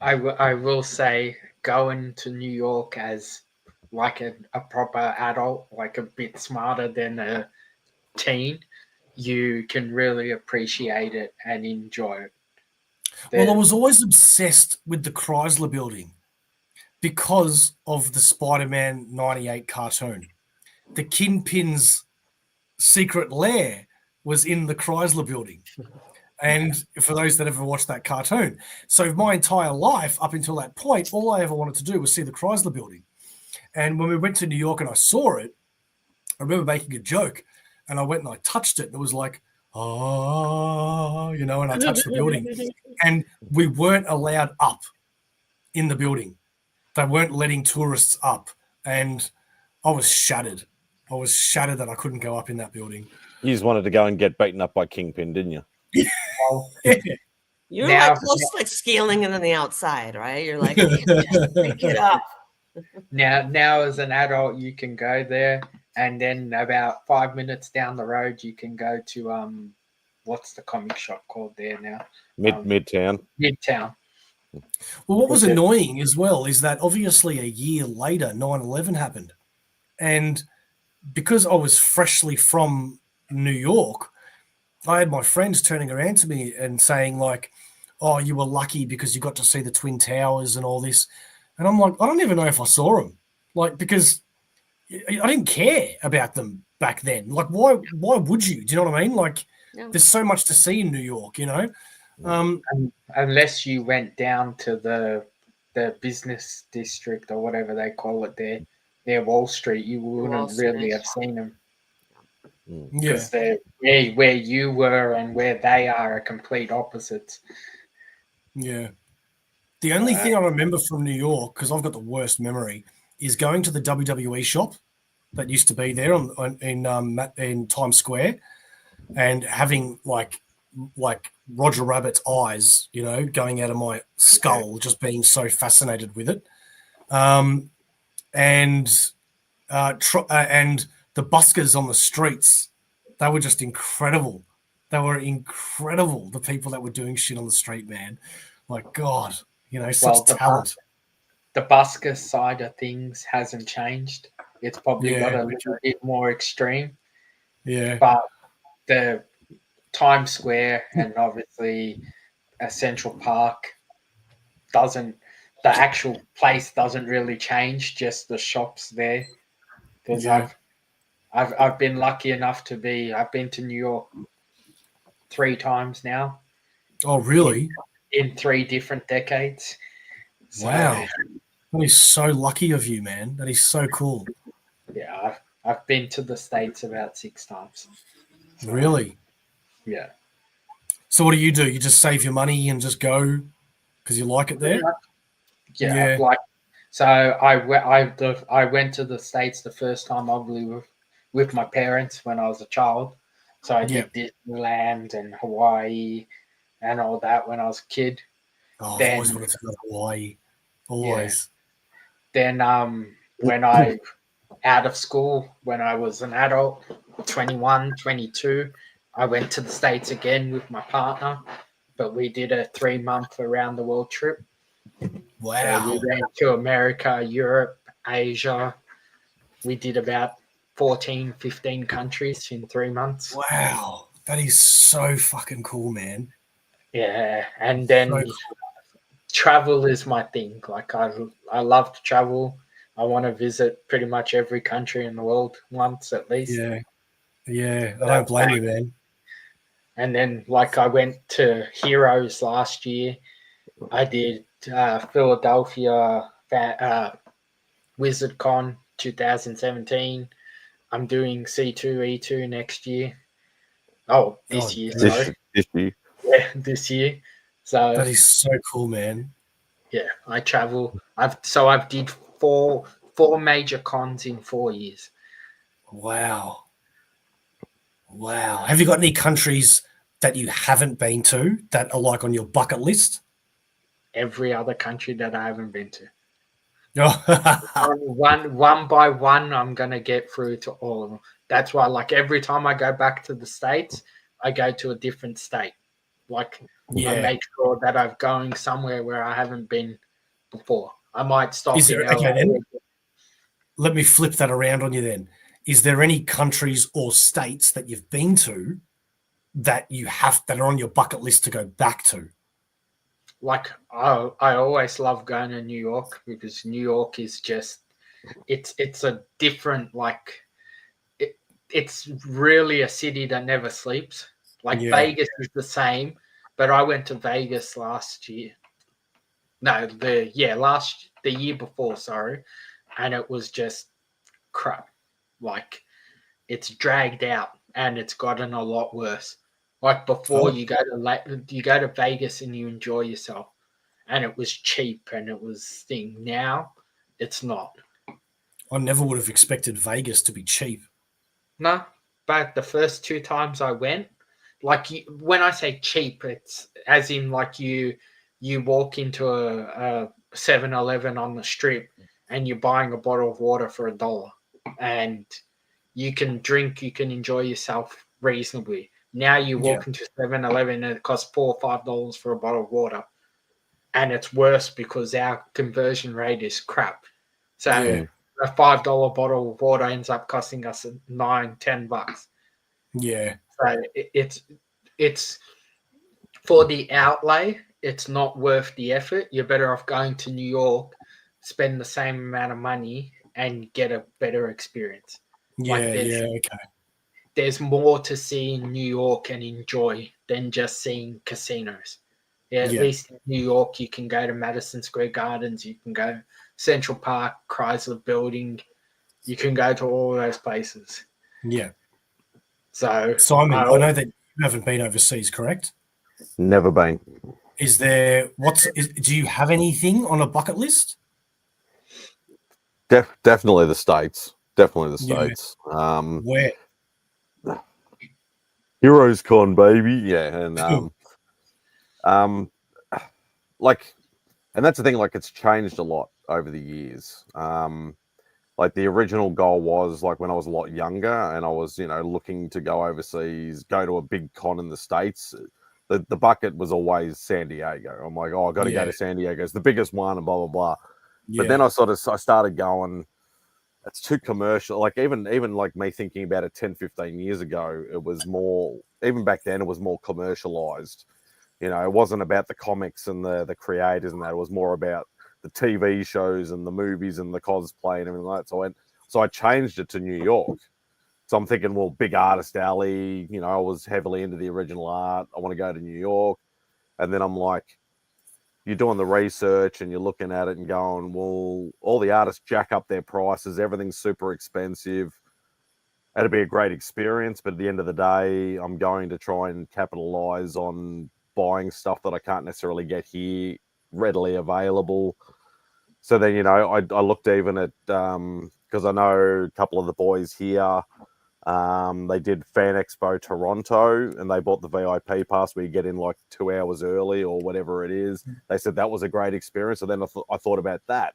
I will say going to New York as like a proper adult, like a bit smarter than a teen, you can really appreciate it and enjoy it. Well, I was always obsessed with the Chrysler Building because of the Spider-Man 98 cartoon. The Kingpin's secret lair was in the Chrysler Building. And for those that ever watched that cartoon. So my entire life up until that point, all I ever wanted to do was see the Chrysler Building. And when we went to New York and I saw it, I remember making a joke and I went and I touched it and it was like, oh, you know, and I touched the building. And we weren't allowed up in the building. They weren't letting tourists up. And I was shattered. I was shattered that I couldn't go up in that building. You just wanted to go and get beaten up by Kingpin, didn't you? You're like close to like scaling it on the outside, right? You're like, pick it up. Now as an adult, you can go there, and then about 5 minutes down the road, you can go to what's the comic shop called there now? Midtown. Midtown. Well, what was annoying as well is that obviously a year later, 9/11 happened, and because I was freshly from New York, I had my friends turning around to me and saying like, oh, you were lucky because you got to see the Twin Towers and all this. And I'm like, I don't even know if I saw them. Like, because I didn't care about them back then. Like, why would you? Do you know what I mean? Like, there's so much to see in New York, you know? Unless you went down to the business district or whatever they call it there, near Wall Street, you wouldn't really have seen them. Because they're where you were and where they are complete opposites. Yeah. The only thing I remember from New York, because I've got the worst memory, is going to the WWE shop that used to be there in Times Square and having like Roger Rabbit's eyes, you know, going out of my skull, just being so fascinated with it. And the buskers on the streets, they were just incredible. They were incredible, the people that were doing shit on the street, man. Like, God, you know, such talent. The busker side of things hasn't changed. It's probably got a little bit more extreme. Yeah. But the Times Square and obviously Central Park the actual place doesn't really change, just the shops there. Because I've been lucky enough I've been to New York 3 times now. Oh, really? In 3 different decades. So, wow. That is so lucky of you, man. That is so cool. Yeah, I've been to the States about 6 times. So, really? Yeah. So what do? You just save your money and just go because you like it there? Yeah. Like, so I went to the States the first time, obviously, with my parents when I was a child. So I did Disneyland and Hawaii and all that when I was a kid. Oh, I've always wanted to go to Hawaii. Always. Yeah. Then when I out of school, when I was an adult, 21, 22, I went to the States again with my partner, but we did a 3-month around the world trip. Wow. So we went to America, Europe, Asia. We did about 14, 15 countries in 3 months. Wow. That is so fucking cool, man. Yeah. And then travel is my thing. Like I love to travel. I want to visit pretty much every country in the world once at least. Yeah. I don't blame you, man. And then, like, I went to Heroes last year. I did Philadelphia WizardCon 2017. I'm doing C2E2 next year. Oh, this year, sorry. This year. Yeah, this year. So that is so cool, man. Yeah, I travel. I've did four major cons in 4 years. Wow. Have you got any countries that you haven't been to that are like on your bucket list? Every other country that I haven't been to. Oh. one by one, I'm gonna get through to all of them. That's why, like, every time I go back to the States, I go to a different state. Like, I make sure that I'm going somewhere where I haven't been before. I might stop in LA. Okay, then let me flip that around on you then. Is there any countries or states that you've been to that that are on your bucket list to go back to? Like, I always love going to New York because New York is just it's a different, like, it's really a city that never sleeps. Like, Vegas is the same, but I went to Vegas last year. No, the year before, sorry, and it was just crap. Like, it's dragged out and it's gotten a lot worse. Like, before, you go to Vegas and you enjoy yourself, and it was cheap and it was thing. Now it's not. I never would have expected Vegas to be cheap. No, but the first 2 times I went, like, when I say cheap, it's as in, like, you walk into a 7-Eleven on the strip and you're buying a bottle of water for $1, and you can drink, you can enjoy yourself reasonably. Now you walk into 7-Eleven and it costs $4 or $5 for a bottle of water, and it's worse because our conversion rate is crap. So a $5 bottle of water ends up costing us $9-10. Yeah. So it's for the outlay, it's not worth the effort. You're better off going to New York, spend the same amount of money, and get a better experience. Okay. There's more to see in New York and enjoy than just seeing casinos. At least in New York, you can go to Madison Square Gardens, you can go Central Park, Chrysler Building, you can go to all those places. Yeah. So, Simon, I know that you haven't been overseas, correct? Never been. Is there do you have anything on a bucket list? Definitely the States. Definitely the States. Where? Heroes Con, baby. Yeah, and like, and that's the thing. Like, it's changed a lot over the years. Like, the original goal was, like, when I was a lot younger and I was, looking to go overseas, go to a big con in the States. The bucket was always San Diego. I'm like, oh, I got to go to San Diego. It's the biggest one, and blah blah blah. But then I started going, it's too commercial. Like, even like me thinking about it 10, 15 years ago, it was more, even back then, it was more commercialized. It wasn't about the comics and the creators and that. It was more about the TV shows and the movies and the cosplay and everything like that. So I changed it to New York. So I'm thinking, well, big artist alley. I was heavily into the original art. I want to go to New York. And then I'm like, you're doing the research and you're looking at it and going, well, all the artists jack up their prices. Everything's super expensive. It'd be a great experience, but at the end of the day, I'm going to try and capitalize on buying stuff that I can't necessarily get here readily available. So then, I looked even at, because I know a couple of the boys here, they did Fan Expo Toronto and they bought the VIP pass where you get in like 2 hours early or whatever it is. They said that was a great experience. So then I thought about that.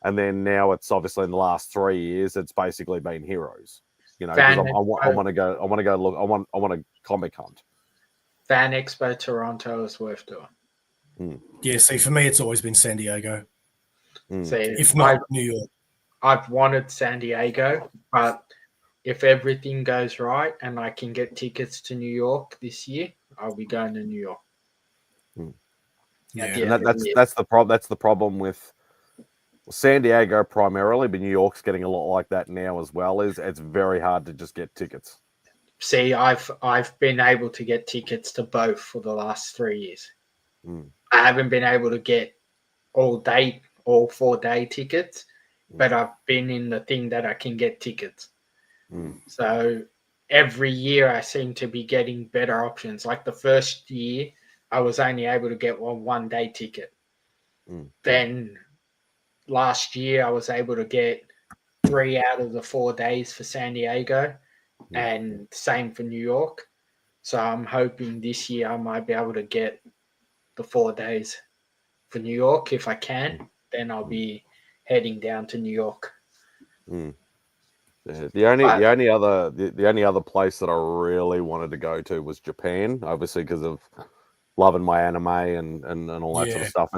And then now it's obviously in the last 3 years, it's basically been Heroes. Because I want to go look. I want a comic hunt. Fan Expo Toronto is worth doing. Yeah, see, for me, it's always been San Diego. See, if not New York. I've wanted San Diego, but if everything goes right and I can get tickets to New York this year, I'll be going to New York. Yeah, and that's the problem. That's the problem with San Diego primarily, but New York's getting a lot like that now as well. It's very hard to just get tickets. See, I've been able to get tickets to both for the last 3 years. I haven't been able to get all 4-day tickets, but I've been in the thing that I can get tickets. So every year I seem to be getting better options. Like the first year, I was only able to get one day ticket. Then last year, I was able to get 3 out of the 4 days for San Diego, and same for New York. So I'm hoping this year I might be able to get the 4 days for New York. If I can, then I'll be heading down to New York. The only other place that I really wanted to go to was Japan, obviously because of loving my anime and all that sort of stuff,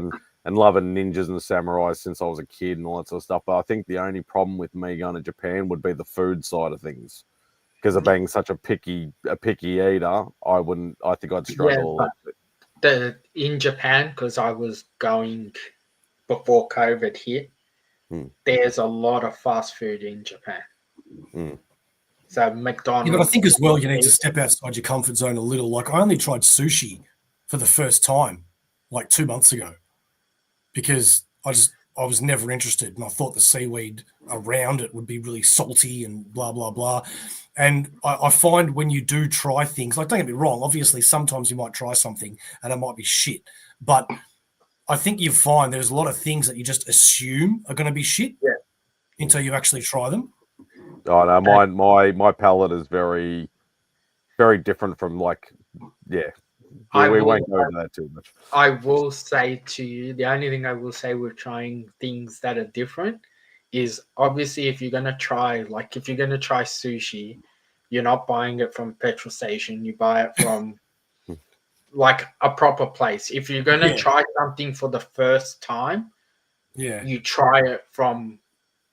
and loving ninjas and samurais since I was a kid and all that sort of stuff. But I think the only problem with me going to Japan would be the food side of things. Because of being such a picky eater, I think I'd struggle. In Japan, because I was going before COVID hit, there's a lot of fast food in Japan. So McDonald's. Yeah, but I think as well, you need to step outside your comfort zone a little. Like I only tried sushi for the first time like 2 months ago because I was never interested, and I thought the seaweed around it would be really salty and blah blah blah. And I find when you do try things, like don't get me wrong, obviously sometimes you might try something and it might be shit, but I think you find there's a lot of things that you just assume are going to be shit until you actually try them. Oh no, my palate is very, very different from we won't go into that too much. I will say to you, the only thing I will say with trying things that are different is obviously if you're gonna try sushi, you're not buying it from a petrol station. You buy it from like a proper place. If you're gonna try something for the first time, you try it from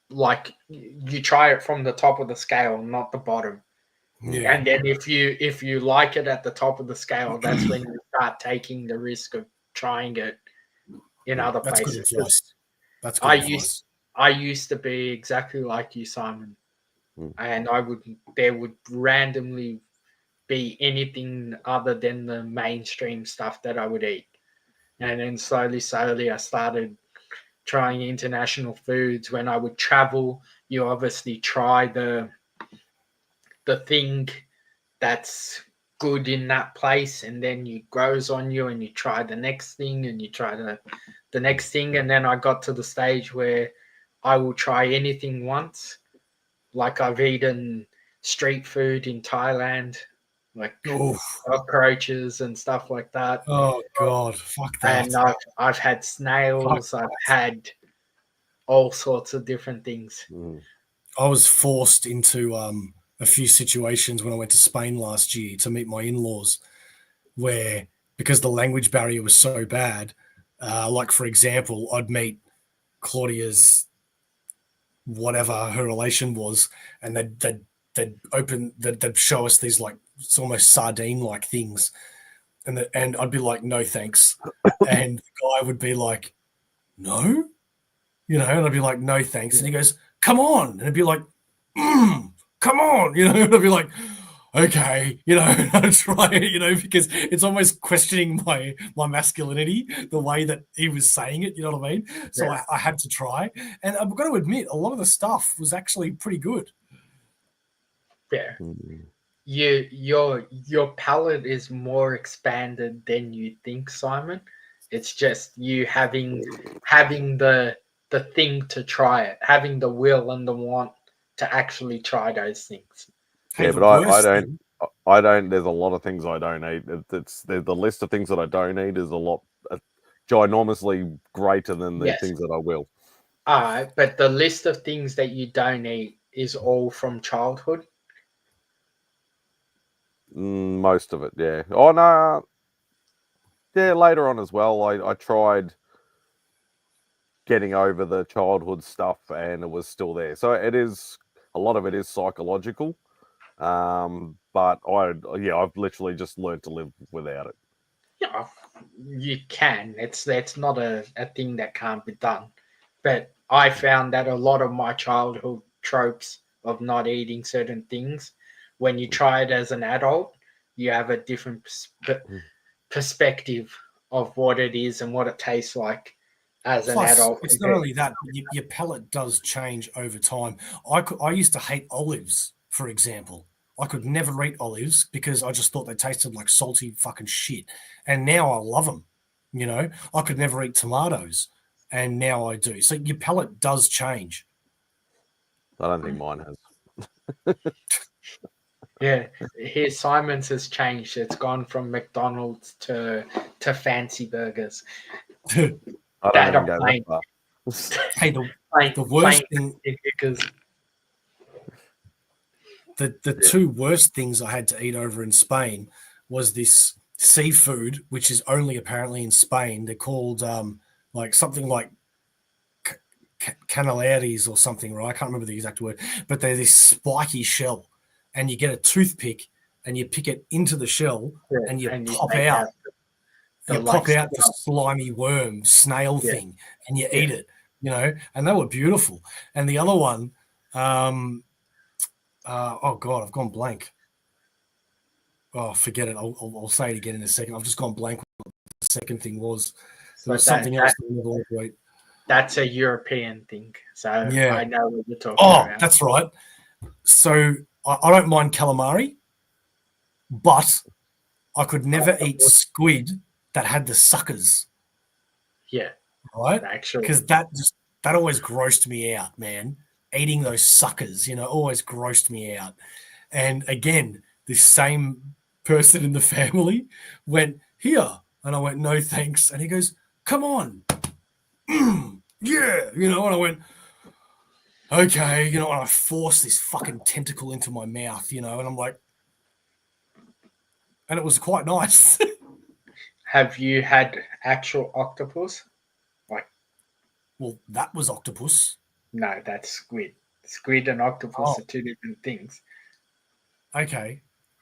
the top of the scale, not the bottom. Yeah. And then if you like it at the top of the scale, that's when you start taking the risk of trying it in other places. That's good advice. I used to be exactly like you, Simon, and there would randomly be anything other than the mainstream stuff that I would eat, and then slowly I started trying international foods. When I would travel, you obviously try the thing that's good in that place, and then it grows on you and you try the next thing and you try the next thing. And then I got to the stage where I will try anything once. Like I've eaten street food in Thailand, like cockroaches and stuff like that. Oh God, fuck that. And I've had snails, I've had all sorts of different things. I was forced into a few situations when I went to Spain last year to meet my in-laws where, because the language barrier was so bad, like for example, I'd meet Claudia's whatever her relation was, and they'd show us these like it's almost sardine-like things, and I'd be like, no thanks, and the guy would be like, no, and I'd be like, no thanks, and he goes, come on, and I'd be like, come on, and I'd be like, okay, I'd try it, because it's almost questioning my masculinity, the way that he was saying it, you know what I mean? So I had to try. And I've got to admit, a lot of the stuff was actually pretty good. Yeah. Your palate is more expanded than you think, Simon. It's just you having the thing to try it, having the will and the want to actually try those things. Yeah, but I don't. There's a lot of things I don't eat. The list of things that I don't eat is a lot ginormously greater than the things that I will. But the list of things that you don't eat is all from childhood. Most of it, yeah. Oh no, yeah. Later on as well, I tried getting over the childhood stuff, and it was still there. So it is a lot of it is psychological. But I've literally just learned to live without it. Yeah, you can. It's not a thing that can't be done. But I found that a lot of my childhood tropes of not eating certain things, when you try it as an adult, you have a different perspective of what it is and what it tastes like as an Plus, adult. it's not only that, but your palate does change over time. I used to hate olives, for example. I could never eat olives because I just thought they tasted like salty fucking shit. And now I love them. You know, I could never eat tomatoes, and now I do. So your palate does change. I don't think mine has. Yeah, here Simon's has changed. It's gone from McDonald's to fancy burgers. I don't That even are go plain, that far. Hey, the worst thing, because the two worst things I had to eat over in Spain was this seafood, which is only apparently in Spain. They're called like something like canaleres or something, right? I can't remember the exact word, but they're this spiky shell, and you get a toothpick and you pick it into the shell and you pop out. You pop out the slimy worm snail thing and you eat it, you know, and they were beautiful. And the other one, oh God, I've gone blank. Oh, forget it. I'll say it again in a second. I've just gone blank what the second thing was. There was something else that I never wanted to eat. That's a European thing. So yeah. I know what you're talking about. Oh, that's right. So I don't mind calamari, but I could never eat squid that had the suckers. Yeah. Right? Actually. Because that always grossed me out, man. Eating those suckers, you know, always grossed me out. And again, this same person in the family went, here. And I went, no, thanks. And he goes, come on. Yeah. You know, and I went, okay. You know, and I forced this fucking tentacle into my mouth, you know, and I'm like, and it was quite nice. Have you had actual octopus? Well, that was octopus. No, that's squid. Squid and octopus are two different things. Okay.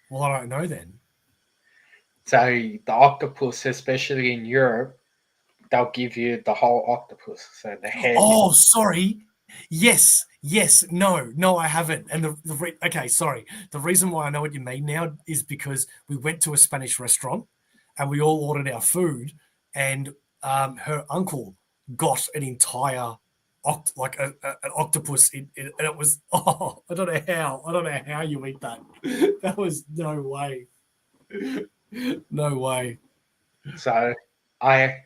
Well, I don't know then. So the octopus, especially in Europe, they'll give you the whole octopus. So the head. Oh, sorry. Yes. No, I haven't. And okay, sorry. The reason why I know what you mean now is because we went to a Spanish restaurant and we all ordered our food, and her uncle got an entire an octopus and it was I don't know how you eat that. That was no way. No way. So I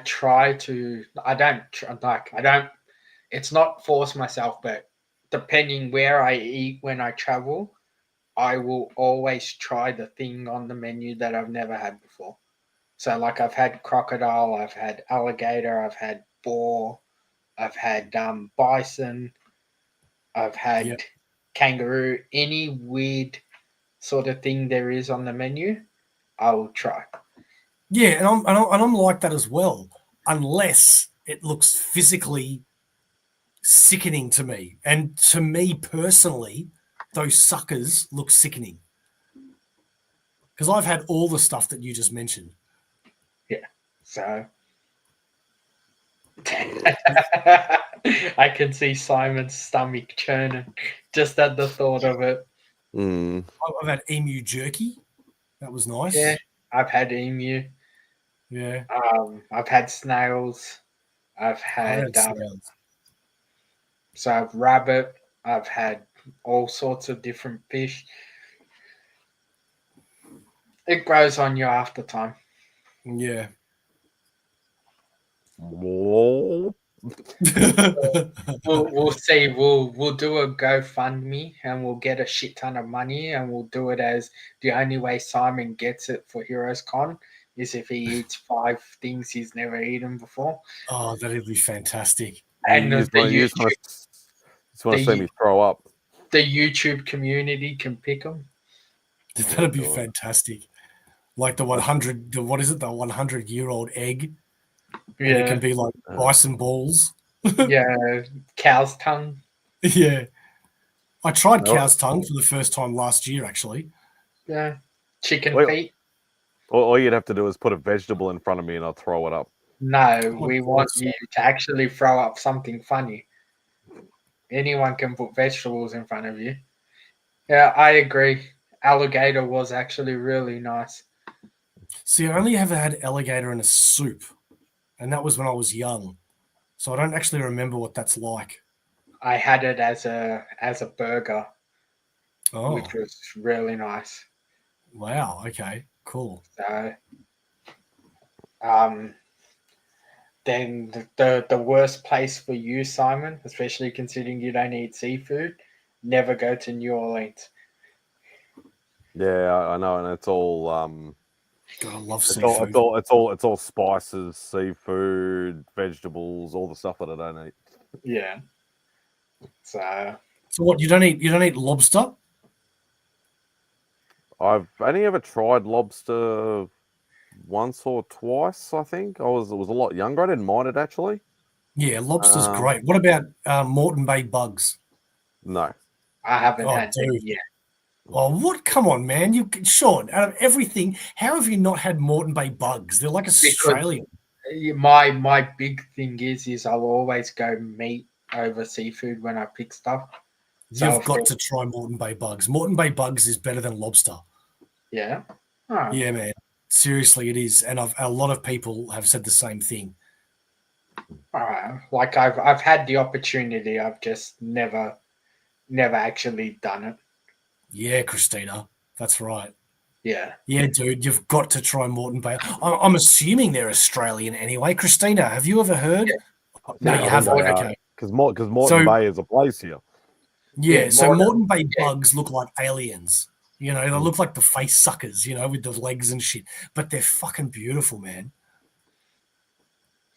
try to, I don't, it's not force myself, but depending where I eat when I travel, I will always try the thing on the menu that I've never had before. So like I've had crocodile, I've had alligator, I've had boar, I've had bison, I've had kangaroo, any weird sort of thing there is on the menu, I will try. Yeah, and I'm like that as well, unless it looks physically sickening to me. And to me personally, those suckers look sickening. Because I've had all the stuff that you just mentioned. Yeah. So I can see Simon's stomach churning just at the thought of it. I've had emu jerky. That was nice. Yeah, I've had emu. Yeah. I've had snails. I've had snails. So I've rabbit. I've had all sorts of different fish. It grows on you after time. Yeah. We'll see. We'll do a GoFundMe and we'll get a shit ton of money and we'll do it as the only way Simon gets it for Heroes Con is if he eats 5 things he's never eaten before. Oh, that'd be fantastic. And you just want to see me throw up. The YouTube community can pick them. That'd be fantastic. Like the 100, what is it? The 100-year-old egg. Yeah, and it can be like bison balls. Yeah, cow's tongue. Yeah, I tried cow's tongue for the first time last year, actually. Yeah, chicken feet. All you'd have to do is put a vegetable in front of me, and I'll throw it up. No, Oh, we want God, you to actually throw up something funny. Anyone can put vegetables in front of you. Yeah, I agree. Alligator was actually really nice. See, I only ever had alligator in a soup, and that was when I was young. So I don't actually remember what that's like. I had it as a burger, Oh, which was really nice. wow. Okay, cool. So, um, then the worst place for you, Simon, especially considering you don't eat seafood, never go to New Orleans. Yeah, I know, and it's all God, I love it's seafood. it's all spices, seafood, vegetables, all the stuff that I don't eat. Yeah. So So what? You don't eat lobster? I've only ever tried lobster once or twice. I think it was a lot younger. I didn't mind it actually. Yeah, lobster's Um, great. What about Moreton Bay bugs? no, I haven't Oh, had them dude. yet. Oh, what? Come on, man. Sean, out of everything, how have you not had Moreton Bay bugs? They're like Because Australian. my big thing is I'll always go meat over seafood when I pick stuff. So You've got to try Moreton Bay bugs. Moreton Bay bugs is better than lobster. yeah. Oh, Yeah, man. Seriously, it is. And a lot of people have said the same thing. all right. Like I've had the opportunity. I've just never actually done it. Yeah, Christina. That's right. Yeah. Yeah, dude, you've got to try Moreton Bay. I'm assuming they're Australian anyway. Christina, have you ever heard? Yeah. No, No, you I think haven't. they are Okay. because Moreton Bay is a place here. Yeah, Yeah, so Moreton Bay yeah. bugs look like aliens. You know, they look like the face suckers, you know, with the legs and shit. But they're fucking beautiful, man.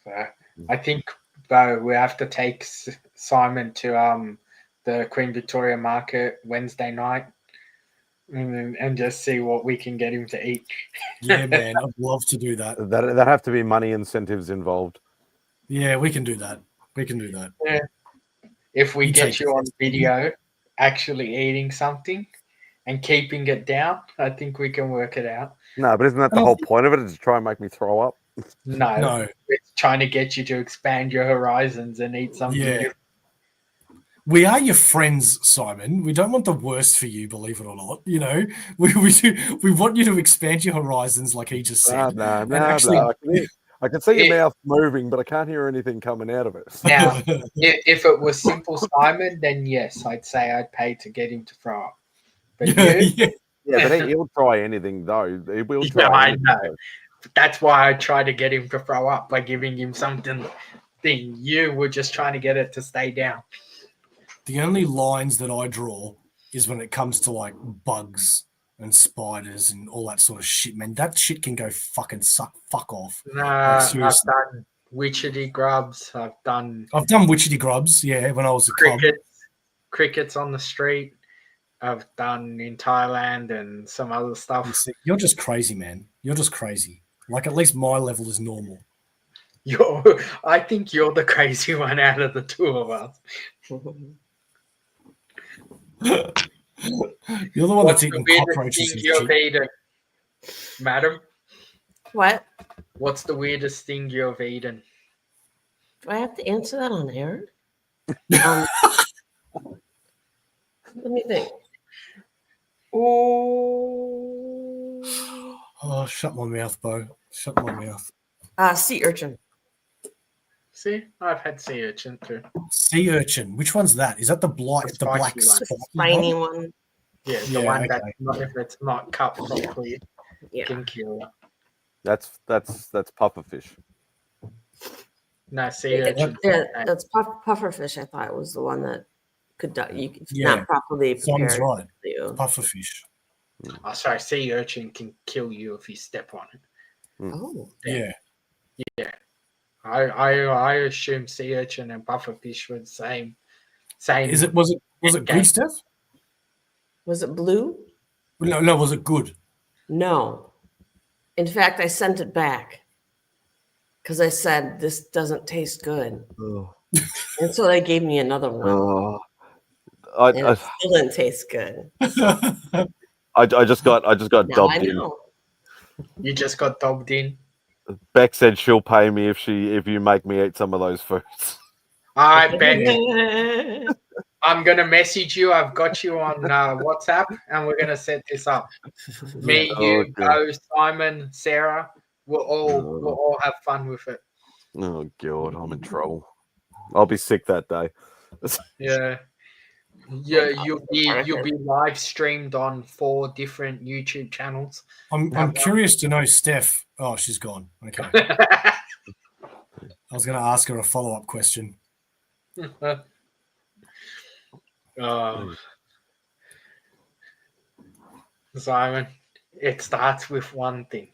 So I think we have to take Simon to the Queen Victoria Market Wednesday night and just see what we can get him to eat. Yeah, man, I'd love to do that. That have to be money incentives involved. Yeah, we can do that. We can do that. Yeah. If we You get take you on it. video actually eating something and keeping it down, I think we can work it out. No, but isn't that the whole point of it? Is to try and make me throw up? No, it's trying to get you to expand your horizons and eat something Yeah. different. We are your friends, Simon. We don't want the worst for you, believe it or not. You know, we want you to expand your horizons, like he just said. No. Actually, I can see your mouth moving, but I can't hear anything coming out of it. Now, if it was simple Simon, then yes, I'd say I'd pay to get him to throw up. But you, Yeah, but he'll try anything though. He will try. yeah, I anything, know. though. That's why I try to get him to throw up by giving him something. You were just trying to get it to stay down. the only lines that I draw is when it comes to like bugs and spiders and all that sort of shit, man. That shit can go fuck off. I've seriously. done witchetty grubs. I've done witchetty grubs, yeah, when I was a cub. crickets on the street. I've done in Thailand and some other stuff. You're just crazy, man. You're just crazy. Like at least my level is normal. I think you're the crazy one out of the two of us. You're the one that's eating cockroaches and shit. Eaten, madam? What? What's the weirdest thing you've eaten? Do I have to answer that on air? Let me think. Oh, shut my mouth, Bo. Shut my mouth. Sea urchin. See, I've had sea urchin too. Sea urchin. Which one's that? Is that the black one. Spiny one? Yeah, the one that if it's not cut properly, can kill you. That's pufferfish. No, sea urchin. Yeah, that's pufferfish. I thought it was the one that could die. Not properly prepared. Sounds right. Pufferfish. Oh, sorry, sea urchin can kill you if you step on it. Oh, yeah. I assume sea urchin and pufferfish were the same. Was it good, Steph? Was it blue? No. Was it good? No. In fact, I sent it back because I said this doesn't taste good, and so they gave me another one. It still didn't taste good. I just got Now dubbed I in. know. You just got dobbed in. Beck said she'll pay me if you make me eat some of those foods. All right, Ben. I'm gonna message you. I've got you on WhatsApp, and we're gonna set this up. Me, you, Okay. Bo, Simon, Sarah. We'll all have fun with it. Oh God, I'm in trouble. I'll be sick that day. Yeah. Yeah, you'll be live streamed on 4 different YouTube channels. I'm curious to know, Steph. Oh, she's gone. Okay. I was going to ask her a follow-up question. Simon, it starts with one thing.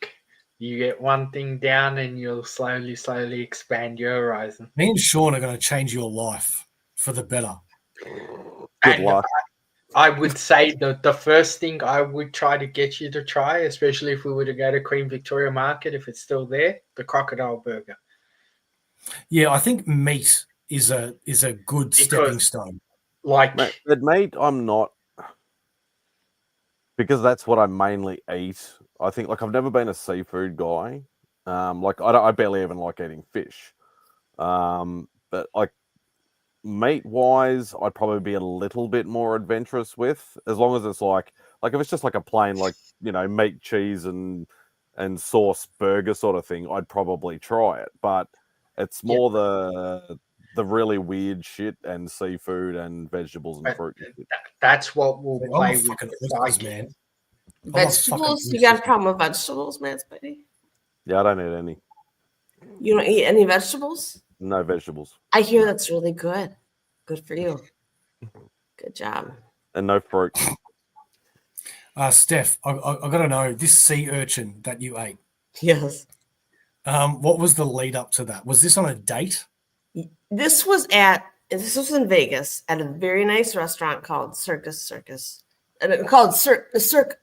You get one thing down and you'll slowly expand your horizon. Me and Sean are going to change your life for the better. Good luck. I would say the first thing I would try to get you to try, especially if we were to go to Queen Victoria Market, if it's still there, the crocodile burger. Yeah, I think meat is a good stepping stone. Like, but meat, I'm not, because that's what I mainly eat. I think, like, I've never been a seafood guy. Like, I barely even like eating fish. But like, meat wise, I'd probably be a little bit more adventurous with, as long as it's like if it's just like a plain, like, you know, meat, cheese and sauce burger sort of thing, I'd probably try it. But it's more the really weird shit and seafood and vegetables and fruit. That's what we'll play with. Oysters, man. Vegetables? You got a problem with vegetables, man, Spidey? Yeah, I don't eat any. You don't eat any vegetables? No vegetables. I hear that's really good. Good for you. Good job. And no fruit. Steph, I got to know, this sea urchin that you ate. Yes. What was the lead up to that? Was this on a date? This was in Vegas at a very nice restaurant called Circus. And it called not Cirque du Soleil,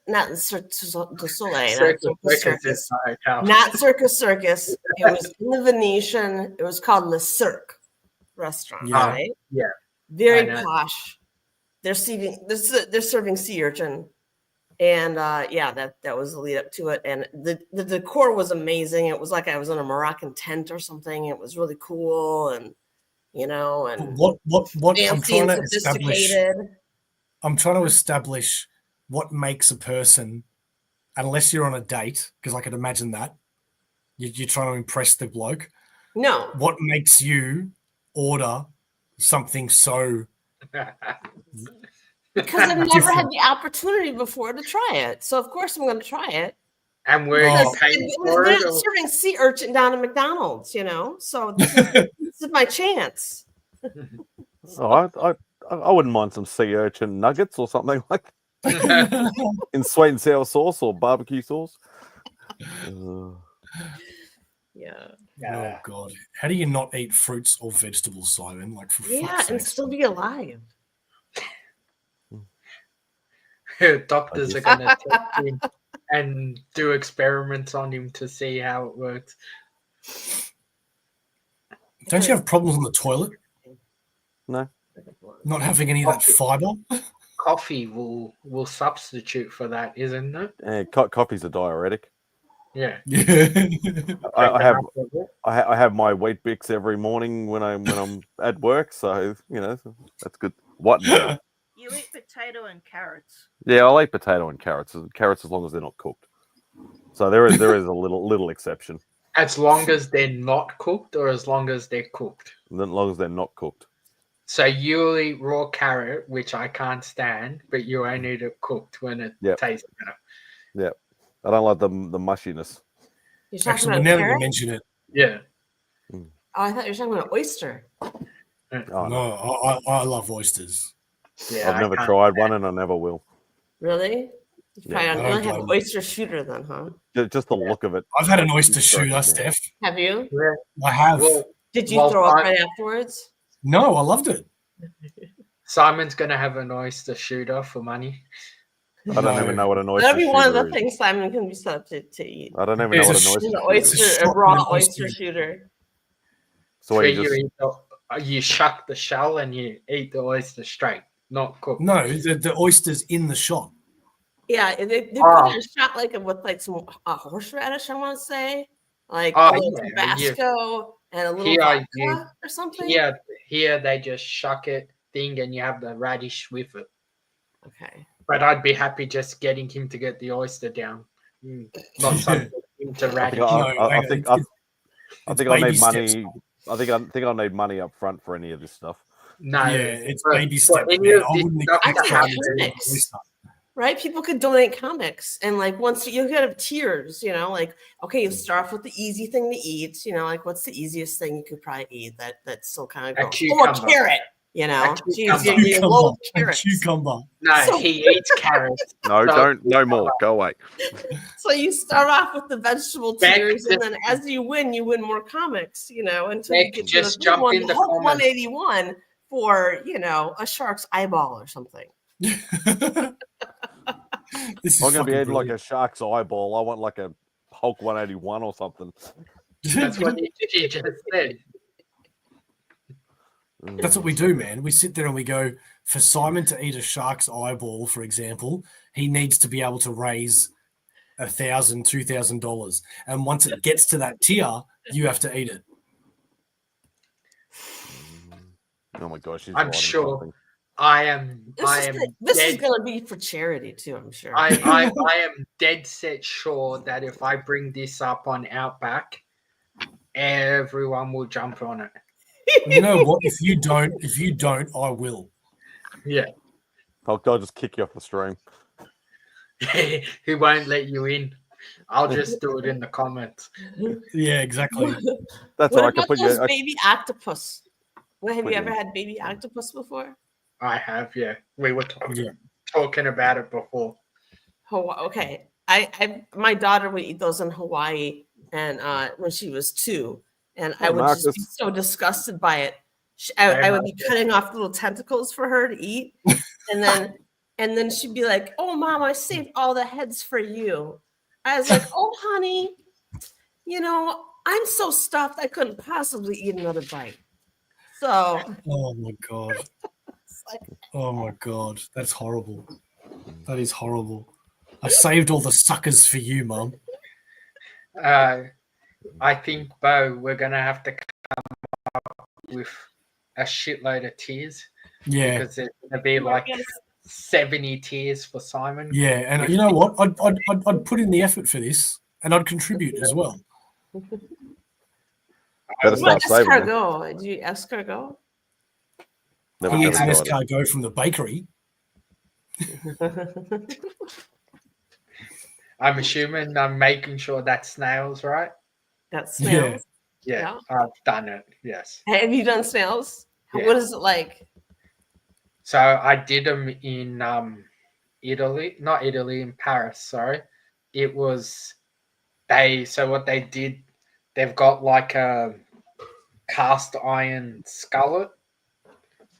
not Circus Circus. It was in the Venetian. It was called Le Cirque restaurant, right? Yeah, very posh. They're serving sea urchin, and that was the lead up to it. And the decor was amazing. It was like I was in a Moroccan tent or something. It was really cool, and and what fancy and sophisticated. I'm trying to establish what makes a person, unless you're on a date, because I could imagine that you're trying to impress the bloke. No. What makes you order something so? Because I've never had the opportunity before to try it, so of course I'm going to try it. And we're they're not serving sea urchin down at McDonald's, So this is my chance. I wouldn't mind some sea urchin nuggets or something like that. In sweet and sour sauce or barbecue sauce. Yeah. Oh God! How do you not eat fruits or vegetables, Simon? Like, for fuck's and sake. still be alive. Doctors are going to test him and do experiments on him to see how it works. Don't you have problems on the toilet? No. Not having any of that fiber? Coffee will substitute for that, isn't it? Coffee's a diuretic. Yeah. I have my wheat bix every morning when I'm at work, so that's good. What? You eat potato and carrots. Yeah, I'll eat potato and carrots. Carrots as long as they're not cooked. So there is a little exception. As long as they're not cooked, or as long as they're cooked? As long as they're not cooked. So you'll eat raw carrot, which I can't stand, but you only eat it cooked when it tastes better. Yeah, I don't like the mushiness. Actually, now that you mention it. Yeah. Oh, I thought you were talking about oyster. No, I love oysters. Yeah, I've never tried one, and I never will. Really? You probably don't have an oyster shooter then, huh? Just the look of it. I've had an oyster shooter, Steph. Have you? I have. Well, did you throw up right afterwards? No, I loved it. Simon's going to have an oyster shooter for money. I don't even know what an oyster That'll be one of the is. things Simon can be set up to eat. I don't even know what an oyster is. A raw oyster shooter. So you shuck the shell and you eat the oyster straight, not cooked. No, the oyster's in the shot. Yeah, they put it in a shot with some horseradish, I want to say. like Oh, a little yeah, Tabasco and a little Here vodka or something? here they just shuck it thing and you have the radish with it. Okay. But I'd be happy just getting him to get the oyster down, not something into radish. I think I baby need steps. money. I think I need money up front for any of this stuff. No, Yeah, it's but baby for steps, any man. of I this wouldn't stuff expect to I someone think to do comics. this stuff. Right? People could donate comics. And like once you have tiers, you know, like, okay, you start off with the easy thing to eat, you know, like what's the easiest thing you could probably eat that's still kind of gross? Oh, a carrot, you know. Jeez, you love carrots. Cucumber. No, So- he eats carrots. No, So- no more. Go away. So you start off with the vegetable Beck, tiers, and just- then as you win more comics, you know, until Beck, you get to just the jump one, in the Hulk comments. 181 for, you know, a shark's eyeball or something. This is I'm going to be eating like brilliant. a shark's eyeball. I want like a Hulk 181 or something. That's what he just said. That's what we do, man. We sit there and we go, for Simon to eat a shark's eyeball, for example, he needs to be able to raise $1,000, $2,000. And once it gets to that tier, you have to eat it. Oh my gosh, she's I'm writing sure. something. This is going to be for charity too, I'm sure. I am dead set sure that if I bring this up on Outback, everyone will jump on it. You know what? If you don't, I will. Yeah. I'll just kick you off the stream. He won't let you in. I'll just do it in the comments. Yeah, exactly. That's What all right. I can about put those you. baby octopus? Have you Put ever you- had baby octopus before? I have, yeah. We were Yeah. talking about it before. Okay. My daughter would eat those in Hawaii and when she was 2. And I Hey, would just be Marcus. so disgusted by it. I would be cutting off little tentacles for her to eat. And then she'd be like, "Oh, Mom, I saved all the heads for you." I was like, "Oh, honey, you know, I'm so stuffed I couldn't possibly eat another bite." So Oh my god. Oh my god. That's horrible. That is horrible. I saved all the suckers for you, Mum. I think, Bo, we're going to have to come up with a shitload of tiers. Yeah. Because there's going to be like 70 tiers for Simon. Yeah, and you know what? I'd put in the effort for this, and I'd contribute as well. Better start saving them. escargot. Do you escargot? Never He eats an tried it. escargot from the bakery. I'm assuming I'm making sure that's snails, right? That's snails. Yeah, I've done it. Yes. Have you done snails? Yeah. What is it like? So I did them in Italy, not Italy, in Paris. Sorry, it was So what they did, they've got like a cast iron skillet,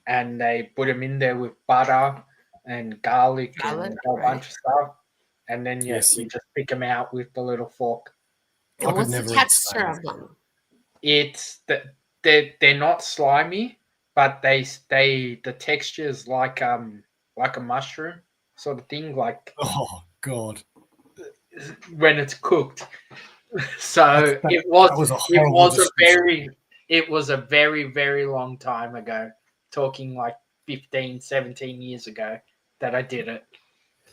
and they put them in there with butter and garlic and a whole bunch of stuff, and then you just pick them out with the little fork. And what's the texture of them? It's they're not slimy, but the texture is like a mushroom sort of thing, like Oh god. when it's cooked. So it was a very, very long time ago, talking like 15, 17 years ago that I did it.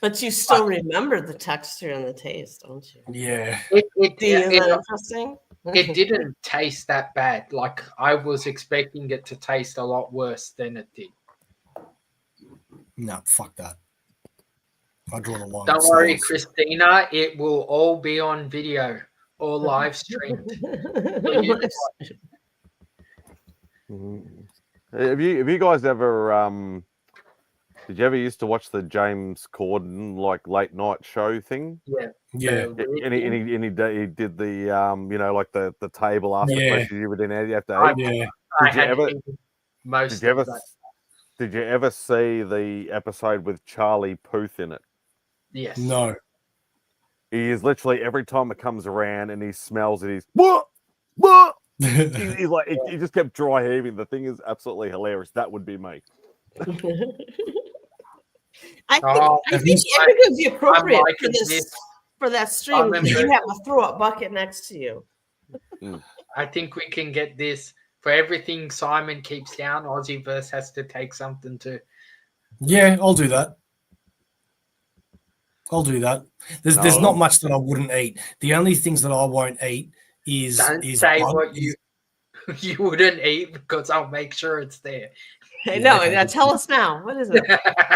But you still remember the texture and the taste, don't you? Yeah. Interesting? It didn't taste that bad. Like I was expecting it to taste a lot worse than it did. No, fuck that. I draw the line. Don't worry, Christina. It will all be on video or live streamed. Have you guys ever did you ever used to watch the James Corden like late night show thing? Yeah. And he did the like the table after questions you didn't have to eat. Did you ever see the episode with Charlie Puth in it? Yes. No. He is literally every time it comes around and he smells it, he's what? He's like he just kept dry heaving. The thing is absolutely hilarious. That would be me. I think it would be appropriate for that stream because you have a throw up bucket next to you. I think we can get this for everything Simon keeps down. Aussieverse has to take something too. Yeah, I'll do that. There's not much that I wouldn't eat. The only things that I won't eat is Don't is say bug- what you wouldn't eat because I'll make sure it's there. I Yeah, know. okay, Now good tell us now. What is it?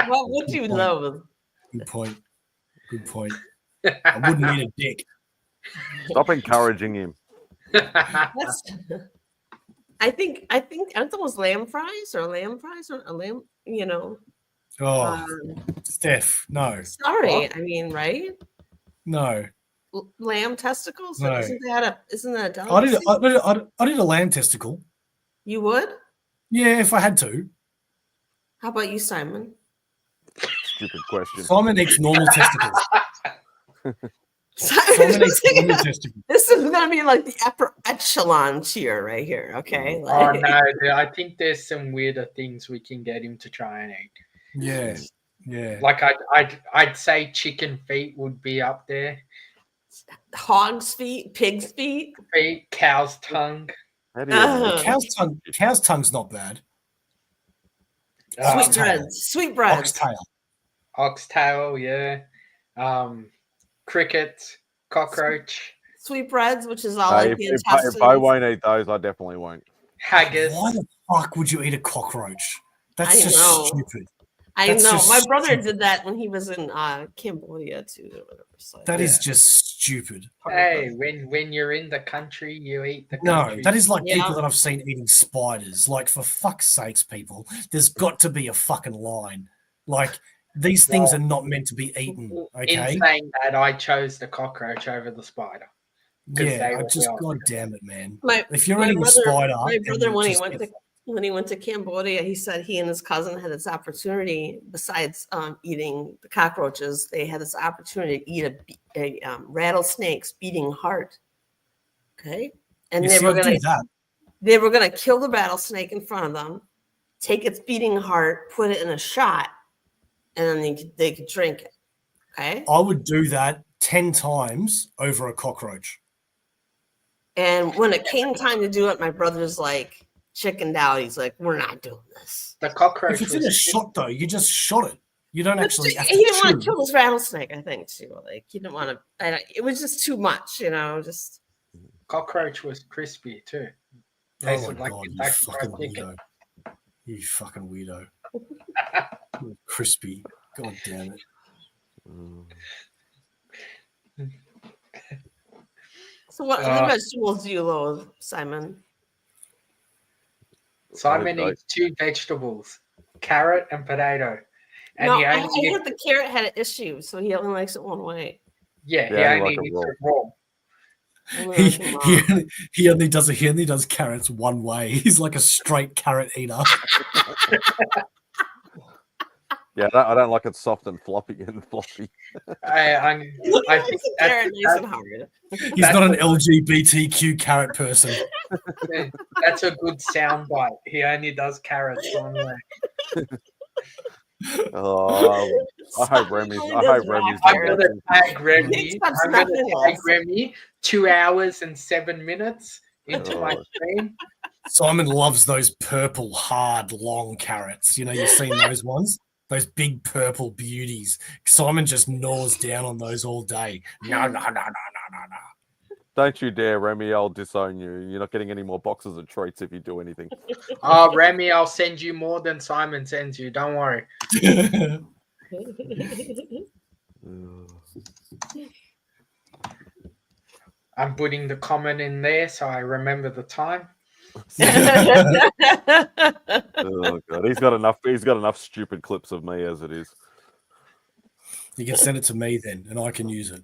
What would you point. loathe? Good point. I wouldn't eat a dick. Stop encouraging him. That's, I think aren't those lamb fries or a lamb? You know. Oh, Steph, no, Sorry, I mean, right? no. Lamb testicles? No. Isn't that a I'd delicacy? eat a lamb testicle. You would? Yeah, if I had to. How about you, Simon? Stupid question. Simon eats normal testicles. Simon Simon eats normal testicles. This is gonna be like the upper echelon tier right here. Okay. Oh Like, no, dude, I think there's some weirder things we can get him to try and eat. Yeah. Like I'd say chicken feet would be up there. hog's feet, pig's feet. Feet, cow's tongue. How do you Cow's tongue's not bad. Sweet breads. Oxtail. Oxtail, yeah. Cricket, cockroach, Sweet breads, which is all like the intestines. if I won't eat those, I definitely won't. haggis. Why the fuck would you eat a cockroach? That's I just know. stupid. I That's know. just My brother stupid. did that when he was in Cambodia too, or whatever. So, That is just stupid. Hey, when you're in the country, you eat the No, country. that is like Yeah. people that I've seen eating spiders. Like, for fuck's sakes, people, there's got to be a fucking line. Like, these things are not meant to be eaten. Okay. In saying that, I chose the cockroach over the spider. Yeah, god damn it, man. If you're my eating a brother- spider, my then brother when he just went to Cambodia, he said he and his cousin had this opportunity. Besides eating the cockroaches, they had this opportunity to eat a rattlesnake's beating heart. Okay, and they were gonna kill the rattlesnake in front of them, take its beating heart, put it in a shot, and then they could drink it. Okay, I would do that 10 times over a cockroach. and when it came time to do it, my brother's like chickened out. He's like, "We're not doing this." The cockroach. If it's in a shot, though, you just shot it. You don't actually have to He didn't want to chew. kill this rattlesnake, I think, too. Like, he didn't want to. It was just too much, just. Cockroach was crispy too. Oh my Tasted like god, you Kentucky fucking Fried Chicken. weirdo. You fucking weirdo. Crispy. God damn it. So, what other vegetables do you loathe, Simon? Simon eats 2 vegetables, carrot and potato. And No, he I only heard the carrot had an issue, so he only likes it one way. he Yeah, only like a eats raw. it raw. Only like them raw. He only does carrots one way. He's like a straight carrot eater. Yeah, I don't like it soft and floppy and floppy. I He think likes the carrot nice and hard. He's not an LGBTQ carrot person. that's a good soundbite. He only does carrots one way. Oh, I hope Remy's. I'm gonna tag Remy. Nick's got I'm gonna nothing tag else. Remy 2 hours and 7 minutes into my stream. Simon loves those purple, hard, long carrots. You've seen those ones? Those big purple beauties. Simon just gnaws down on those all day. No. Don't you dare, Remy. I'll disown you. You're not getting any more boxes of treats if you do anything. Oh, Remy, I'll send you more than Simon sends you. Don't worry. I'm putting the comment in there so I remember the time. Oh god, he's got enough stupid clips of me as it is. You can send it to me then, and I can use it.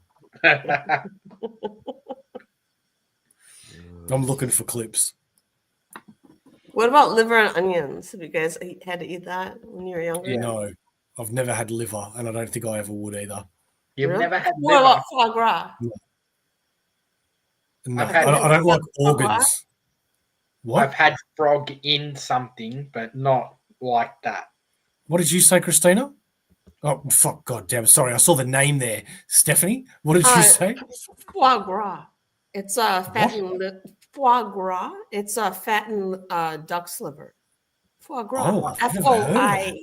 I'm looking for clips. What about liver and onions? Have you guys had to eat that when you were younger? No, I've never had liver, and I don't think I ever would either. You've Really? never had What liver. about foie gras? No, I've had- I don't like Foie gras? organs. What? I've had frog in something, but not like that. What did you say, Christina? Oh, fuck, god damn it. Sorry, I saw the name there. Stephanie, what did you say? Foie gras. It's fattened foie gras. It's a fattened duck's liver. Foie gras. Oh, I've never heard of that.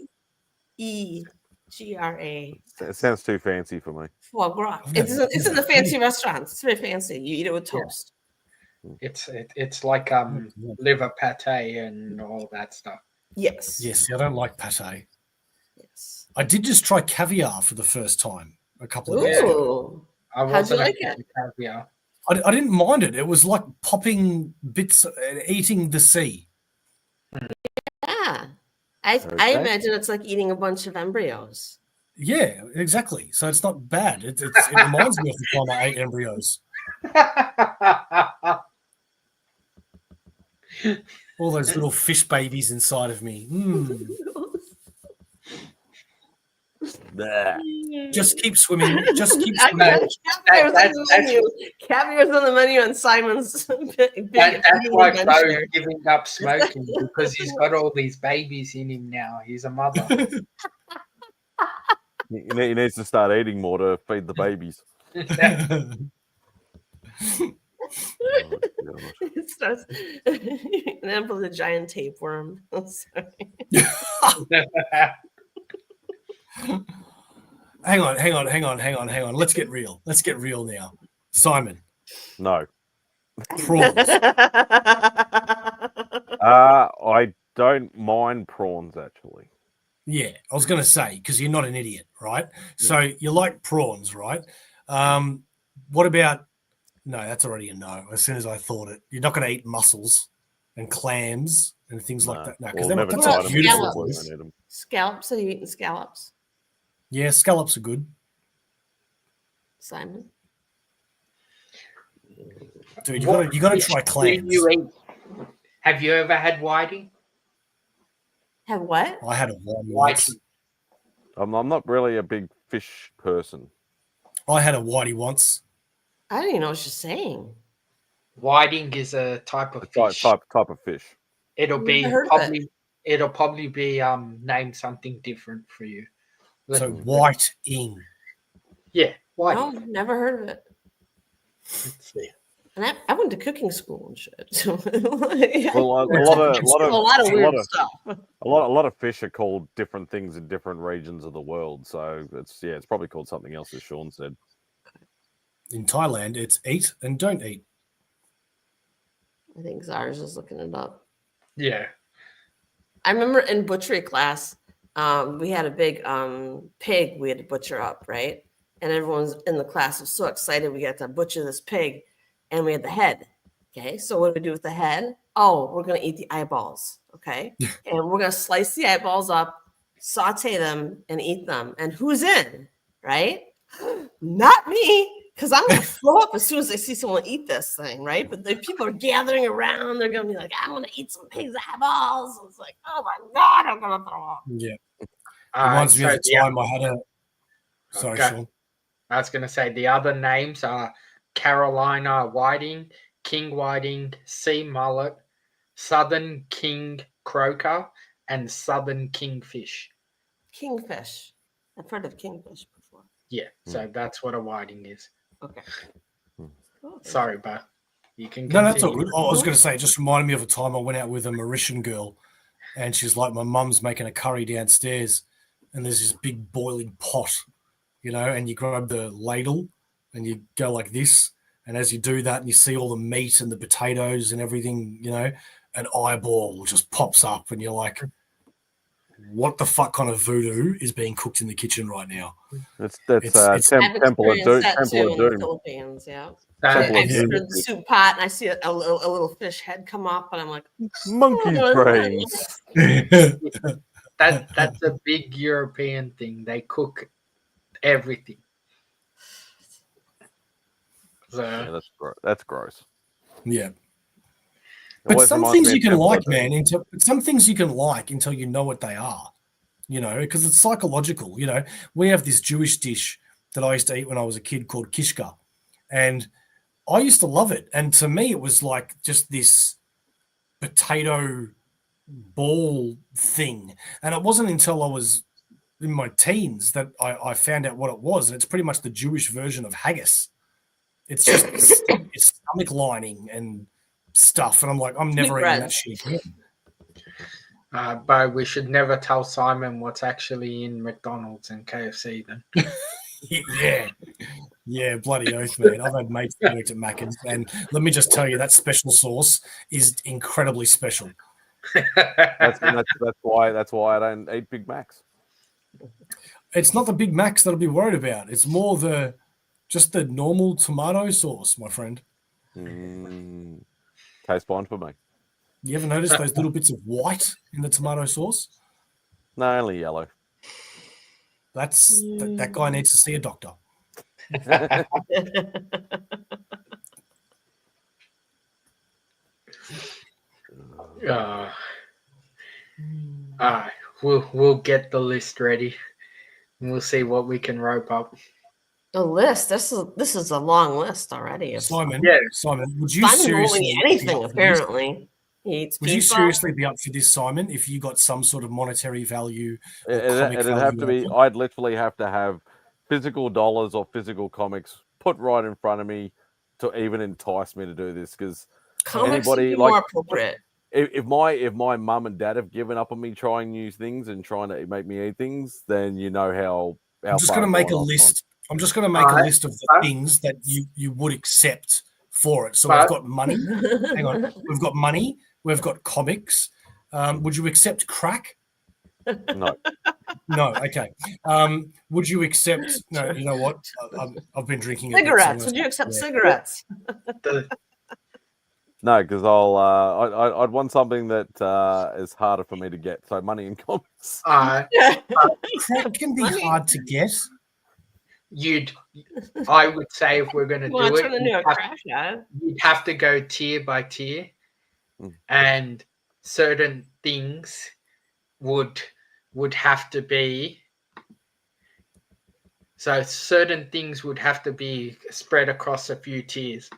Foiegra. It sounds too fancy for me. Foie gras. I've It's never- in the fancy restaurants. It's very fancy. You eat it with toast. It's like liver pate and all that stuff. Yes. Yes, I don't like pate. Yes. I did just try caviar for the first time a couple of days ago. Ooh. I How'd you wasn't like a it? caviar. I didn't mind it. It was like popping bits and eating the sea. Yeah. I Okay. imagine it's like eating a bunch of embryos. Yeah, exactly. So it's not bad. It reminds me of the time I ate embryos. All those little fish babies inside of me. Nah. Just keep swimming. Just keep swimming. Caviar's on the menu on Simon's. That's why Bo's giving up smoking because he's got all these babies in him now. He's a mother. He needs to start eating more to feed the babies. Oh, gosh. It starts, and then for the giant tapeworm. I'm sorry. Hang on. Let's get real. Let's get real now. Simon, No. prawns. I don't mind prawns, actually. Yeah, I was going to say, because you're not an idiot, right? So you like prawns, right? What about, no, that's already a no. As soon as I thought it, you're not going to eat mussels and clams and things like that. No, because Well, they're never not tried such them beautiful before, foods. so I don't eat them. Scallops? Are you eating scallops, Yeah, scallops are good. Simon? Dude, you got to try clams. Have you ever had whiting? Have what? I had a whiting once. Whiting. I'm not really a big fish person. I had a whitey once. I don't even know what you're saying. Whiting is a type of fish. Type of fish. It'll Never be heard of probably it'll probably be named something different for you. So whiting. Yeah, whiting. No, never heard of it. Let's see. And I went to cooking school and shit. So, Well, a lot of weird stuff. A lot of fish are called different things in different regions of the world. So it's probably called something else, as Sean said. In Thailand, it's eat and don't eat. I think Zara's is looking it up. Yeah. I remember in butchery class, we had a big pig we had to butcher up, right? And everyone's in the class was so excited we got to butcher this pig, and we had the head. Okay, so what do we do with the head? Oh, we're gonna eat the eyeballs. Okay, and we're gonna slice the eyeballs up, saute them, and eat them. And who's in? Right? Not me, because I'm gonna throw up as soon as I see someone eat this thing, right? But the people are gathering around, they're gonna be like, I want to eat some pig's eyeballs. It's like, oh my god, I'm gonna throw up. Yeah. Reminds me of the time I had a. Sorry, Sean. I was gonna say the other names are Carolina whiting, king whiting, sea mullet, southern king croaker, and southern kingfish. Kingfish. I've heard of kingfish before. Yeah, so that's what a whiting is. Okay. Cool. Sorry, but you can. No, that's all good. I was going to say, it just reminded me of a time I went out with a Mauritian girl, and she's like, my mum's making a curry downstairs, and there's this big boiling pot, and you grab the ladle and you go like this, and as you do that, and you see all the meat and the potatoes and everything, an eyeball just pops up, and you're like, what the fuck kind of voodoo is being cooked in the kitchen right now? It's Temple of Doom. Temple of Doom. Philippines, yeah. Temple I of Doom. the soup pot and I see a little fish head come up, and I'm like, monkey brains. That's a big European thing. They cook everything. So Yeah, that's gross. Yeah. It But always some reminds things me you of can Temple of like, Doom. man. Some things you can like until you know what they are, because it's psychological. We have this Jewish dish that I used to eat when I was a kid called kishka, and I used to love it. And to me, it was like just this potato ball thing. And it wasn't until I was in my teens that I found out what it was. And it's pretty much the Jewish version of haggis. It's just it's stomach lining and stuff, and I'm like, I'm never eating that shit again. But we should never tell Simon what's actually in McDonald's and KFC then. Yeah, bloody oath, man. I've had mates that worked at Macca's, and let me just tell you, that special sauce is incredibly special. That's why I don't eat Big Macs. It's not the Big Macs that I'll be worried about. It's more just the normal tomato sauce, my friend. Tastes fine for me. You ever noticed those little bits of white in the tomato sauce? No, only yellow. That guy needs to see a doctor. We'll get the list ready. And we'll see what we can rope up. A list. This is a long list already. Simon, would you Simon seriously won't eat anything? Apparently, he eats would pizza. you seriously be up for this, Simon? If you got some sort of monetary value, It'd have to be. I'd literally have to have physical dollars or physical comics put right in front of me to even entice me to do this. Because comics would be more appropriate. If my mum and dad have given up on me trying new things and trying to make me eat things, then you know how I'm just going to make a list. I'm just going to make a list of the things that you would accept for it. So we've got money. Hang on. We've got money. We've got comics. Would you accept crack? No. No. Okay. Would you accept? No. You know what? I've been drinking cigarettes. Would you accept cigarettes? No, because I'd want something that is harder for me to get. So money and comics. Crack can be hard to get. I would say if we're going to do it, you'd have to go tier by tier, and certain things would have to be. So certain things would have to be spread across a few tiers.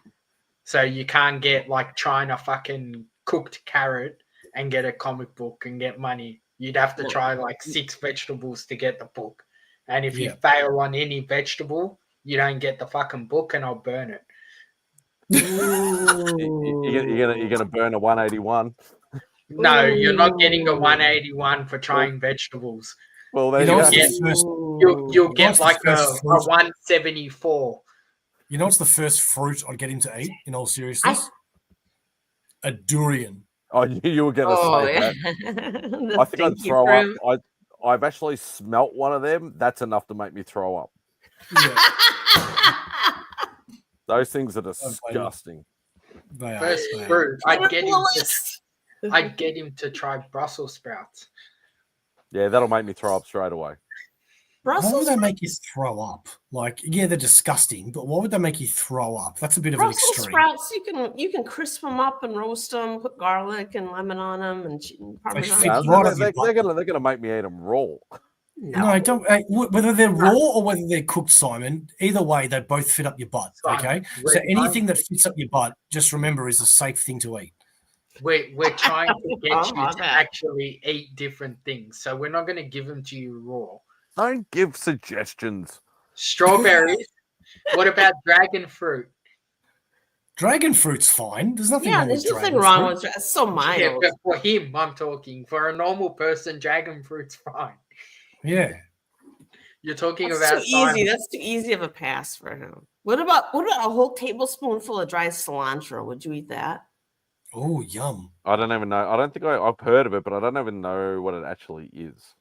So you can't get like China fucking cooked carrot and get a comic book and get money. You'd have to try like 6 vegetables to get the book. And if you fail on any vegetable, you don't get the fucking book, and I'll burn it. You're gonna burn a 181. No, you're not getting a 181 for trying vegetables. Well, you'll get like a 174. You know what's the first fruit I'd get him to eat? In all seriousness, a durian. Oh, you were going to say that. I think I'd throw up. I've actually smelt one of them. That's enough to make me throw up. Yeah. Those things are disgusting. First fruit, I'd get him to try Brussels sprouts. Yeah, that'll make me throw up straight away. Why would they make you throw up? Like, yeah, they're disgusting, but why would they make you throw up? That's a bit of an extreme. Sprouts, you can crisp them up and roast them, put garlic and lemon on them, and parmesan. They're gonna make me eat them raw. No, don't. Whether they're raw or whether they're cooked, Simon. Either way, they both fit up your butt. Okay, so anything that fits up your butt, just remember, is a safe thing to eat. We're trying to get you to actually eat different things, so we're not going to give them to you raw. Don't give suggestions. Strawberries. What about dragon fruit? Dragon fruit's fine. There's nothing wrong with dragon fruit. There's nothing wrong with it. It's so mild. Yeah, but for him, I'm talking. For a normal person, dragon fruit's fine. Yeah. You're talking That's about too easy. That's too easy of a pass for him. What about a whole tablespoonful of dry cilantro? Would you eat that? Oh, yum. I don't even know. I don't think I've heard of it, but I don't even know what it actually is.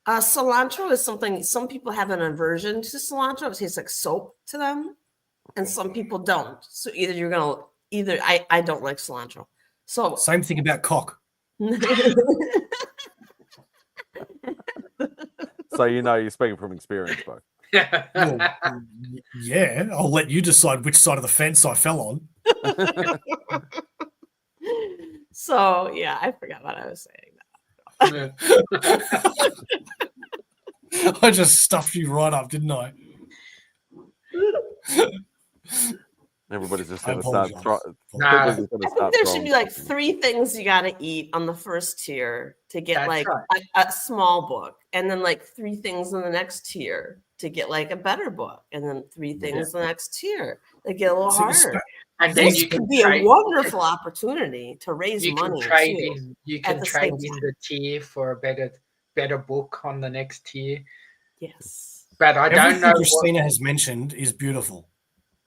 Cilantro is something, some people have an aversion to cilantro. It tastes like soap to them, and some people don't. So I don't like cilantro. So same thing about cock. So you're speaking from experience, bro. Well, yeah, I'll let you decide which side of the fence I fell on. So yeah, I forgot what I was saying. I just stuffed you right up, didn't I? Everybody's just I going to start. apologize. Nah. I think there should be like 3 things you got to eat on the first tier to get That's like right. a small book, and then like 3 things in the next tier to get like a better book, and then 3 things in the next tier that get a little harder. And then This you could can be a trade. wonderful opportunity to raise You can money trade too. in. You at can the trade same in the tier for a better book on the next tier. Yes. But I don't Everything know Christina has mentioned is beautiful.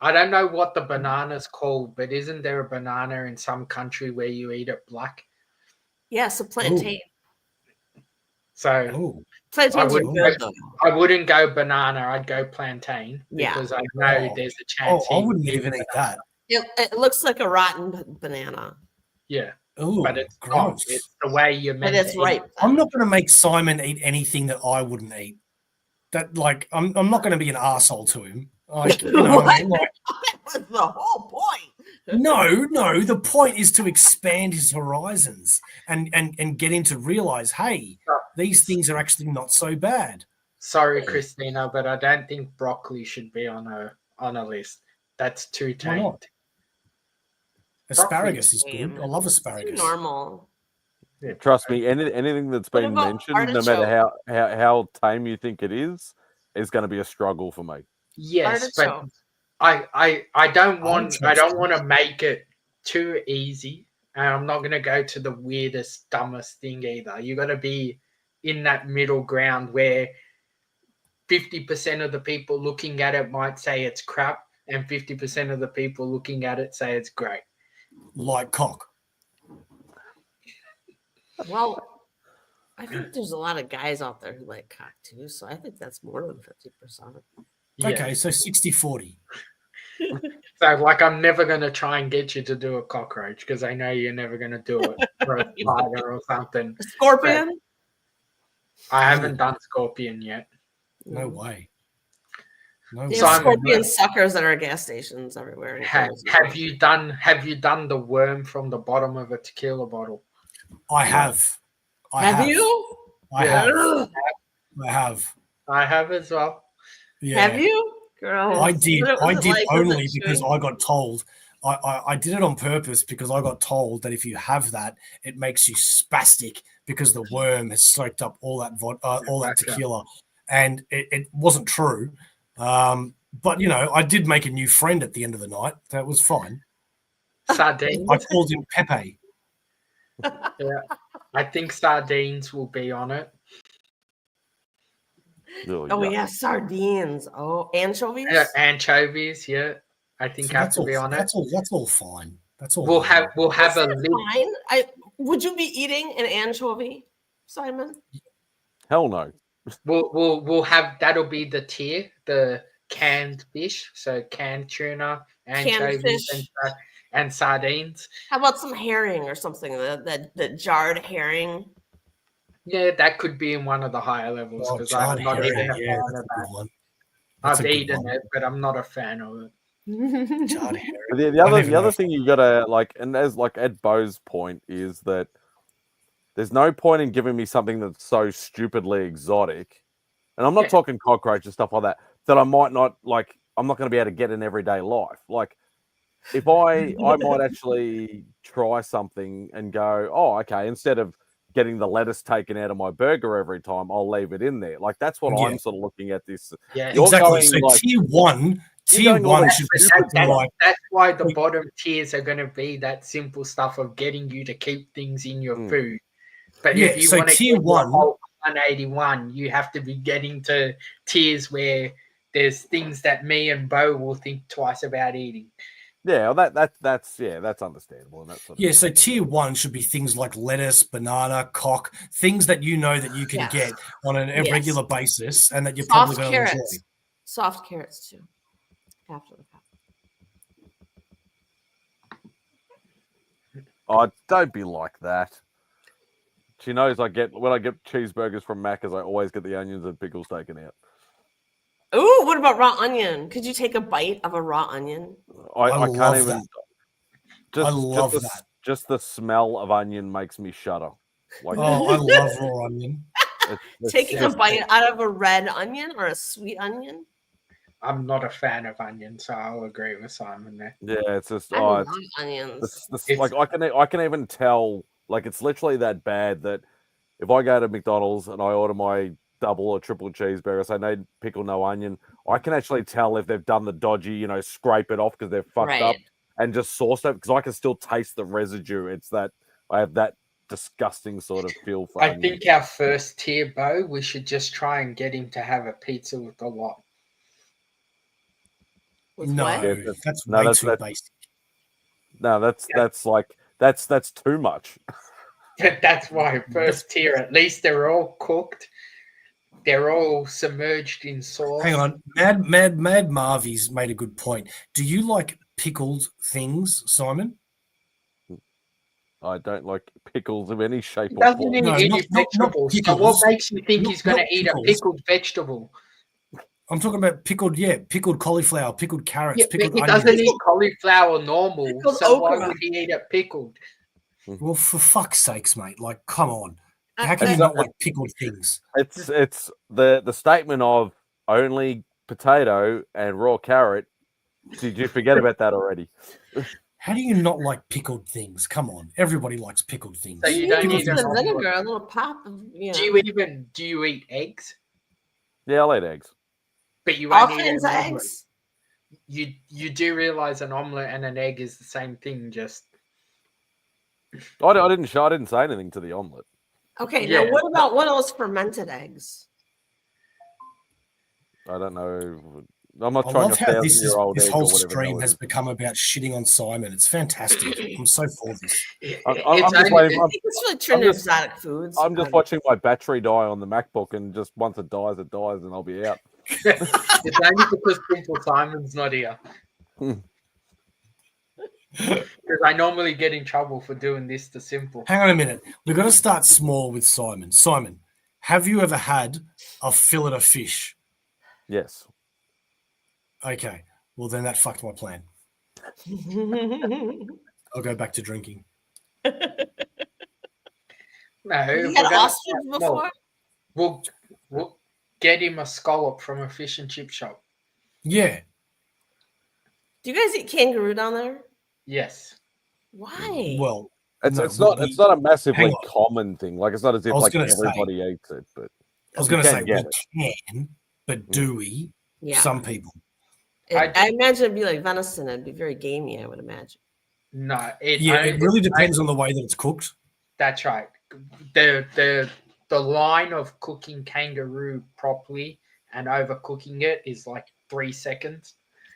I don't know what the banana's called, but isn't there a banana in some country where you eat it black? Yes, a plantain. So plantains are good though. I wouldn't go banana. I'd go plantain Yeah. because I know there's a chance. I wouldn't even eat that. It looks like a rotten banana. Yeah. Ooh, but it's gross. not. It's the way you're meant But it's to right. eat. I'm not going to make Simon eat anything that I wouldn't eat. That like I'm not going to be an arsehole to him. Like you know, what I mean? Like, that was the whole point. no. The point is to expand his horizons and get him to realize, hey, these things are actually not so bad. Sorry, Christina, but I don't think broccoli should be on a list. That's too Why not? tamed. Asparagus is good. I love asparagus. Too normal. Yeah, trust me, anything that's been about mentioned, no matter how tame you think it is going to be a struggle for me. Yes, but I don't want to make it too easy, and I'm not going to go to the weirdest, dumbest thing either. You got to be in that middle ground where 50% of the people looking at it might say it's crap, and 50% of the people looking at it say it's great. Like cock. Well, I think there's a lot of guys out there who like cock too, so I think that's more than 50%. Yeah. Okay, so 60-40. So, like, I'm never going to try and get you to do a cockroach because I know you're never going to do it for a spider or something. A scorpion? But I haven't done scorpion yet. No way. No There's scorpion suckers at our gas stations everywhere. Have you done the worm from the bottom of a tequila bottle? I have. Have you? I have. I have. I have as well. Yeah. Have you? Girl. I did. I did only because I got told. I did it on purpose because I got told that if you have that, it makes you spastic because the worm has soaked up all that tequila, and it wasn't true. But you know, I did make a new friend at the end of the night. That was fine. Sardines. I called him Pepe. Yeah, I think sardines will be on it. Oh yeah, sardines. Oh, anchovies. Anchovies. Yeah, I think have to be on it. That's all fine. That's all. We'll have a fine. Would you be eating an anchovy, Simon? Hell no. We'll have that'll be the tier, the canned fish, so canned tuna, anchovies, and sardines. How about some herring or something? The jarred herring. Yeah, that could be in one of the higher levels because I'm not even a fan of that. I've eaten it, but I'm not a fan of it. The other thing you gotta like, and as like Ed Bo's point is that there's no point in giving me something that's so stupidly exotic, and I'm not talking cockroach and stuff like that I might not like. I'm not going to be able to get in everyday life. Like if I might actually try something and go, oh, okay, instead of getting the lettuce taken out of my burger every time, I'll leave it in there. Like that's what I'm sort of looking at this. Yeah, exactly. So like, tier one should be something like. That's why the bottom tiers are going to be that simple stuff of getting you to keep things in your food. But if you want to tier get one, 181, you have to be getting to tiers where there's things that me and Bo will think twice about eating. Yeah, that's understandable. And that's so tier one should be things like lettuce, banana, cock, things that you know that you can get on a regular basis, and that you're probably going to enjoy. Soft carrots too. After the cup. Oh, don't be like that. She knows when I get cheeseburgers from Macca's, I always get the onions and pickles taken out. Ooh, what about raw onion? Could you take a bite of a raw onion? I can't even. I love that. Just the smell of onion makes me shudder. Like, I love raw onion. Taking a bite out of a red onion or a sweet onion? I'm not a fan of onion, so I'll agree with Simon there. Yeah, it's just I love onions. like I can even tell, like, it's literally that bad that if I go to McDonald's and I order my double or triple cheeseburger, say no pickle, no onion, I can actually tell if they've done the dodgy, scrape it off because they're fucked up and just sauce it, because I can still taste the residue. It's that I have that disgusting sort of feel for onion. think our first tier, Bo, we should just try and get him to have a pizza with a lot. With No, what? Yeah, that's no, way that's- too that's- basic. No, that's too much. That's why first tier, at least they're all cooked. They're all submerged in sauce. Hang on, Mad Marvy's made a good point. Do you like pickled things, Simon? I don't like pickles of any shape He or doesn't form. eat No, any not vegetables. So pickles. what makes you think Not- he's going to not eat a pickles. pickled vegetable? I'm talking about pickled cauliflower, pickled carrots, Yeah, pickled he onions. doesn't eat cauliflower normal, Pickled so why okra. would he eat it pickled? Well, for fuck's sakes, mate! Like, come on. I- How can you It's not not- like pickled things? It's the statement of only potato and raw carrot. Did you forget about that already? How do you not like pickled things? Come on, everybody likes pickled things. So you don't need eat a an little omelette. vinegar, a little pop of Do you eat eggs? Yeah, I'll eat eggs. But you all won't eat kinds an of omelette. eggs. You do realize an omelette and an egg is the same thing, just I didn't say anything to the omelet. Okay, Yeah. now what else fermented eggs? I don't know. I'm not I trying love a how this 1,000-year-old this egg whole or whatever. stream the has hell become about shitting on Simon. It's fantastic. I'm so for this. I'm it's just only, waiting. I think it's really turned to exotic foods. I'm just watching my battery die on the MacBook, and just once it dies, and I'll be out. it's only because Simple Simon's not here. Because I normally get in trouble for doing this to Simple. Hang on a minute. We've got to start small with Simon. Simon, have you ever had a fillet of fish? Yes. Okay. Well, then that fucked my plan. I'll go back to drinking. No, You we're had gonna- ostrich before? We'll get him a scallop from a fish and chip shop. Yeah. Do you guys eat kangaroo down there? Yes. Why? Well, It's no, it's not we- it's not a massively hang on. common thing. Like, it's not as if I was like gonna say- everybody eats it, but I was you going to can say get we can, but do we? yeah. Some people. I imagine it'd be like venison. It'd be very gamey, I would imagine. No. Yeah, it really depends on the way that it's cooked. That's right. The line of cooking kangaroo properly and overcooking it is like 3 seconds.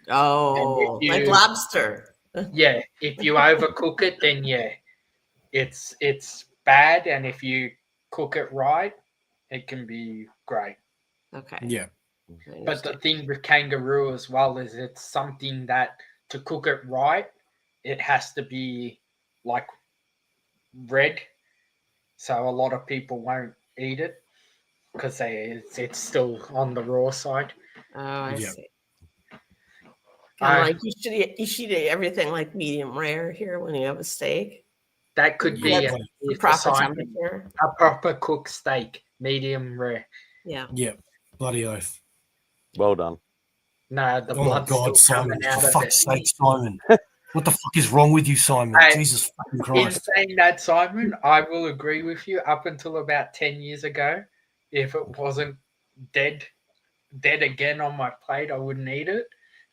Oh, And if like you- lobster. Yeah, if you overcook it, then yeah, it's bad. And if you cook it right, it can be great. Okay. Yeah. I But the understand. thing with kangaroo as well is it's something that to cook it right, it has to be like red. So a lot of people won't eat it because it's still on the raw side. Oh, I Yeah. see. I- Like you should eat everything like medium rare here when you have a steak. That could be Yeah, a, The a proper sign- temperature. a proper cooked steak, medium rare. Yeah. Yeah. Bloody oath. well done. No, the Oh my blood's God, still Simon. coming out For of fuck's it. sake, Simon. What the fuck is wrong with you, Simon? Hey, Jesus fucking In Christ. saying that, Simon, I will agree with you. Up until about 10 years ago, if it wasn't dead again on my plate, I wouldn't eat it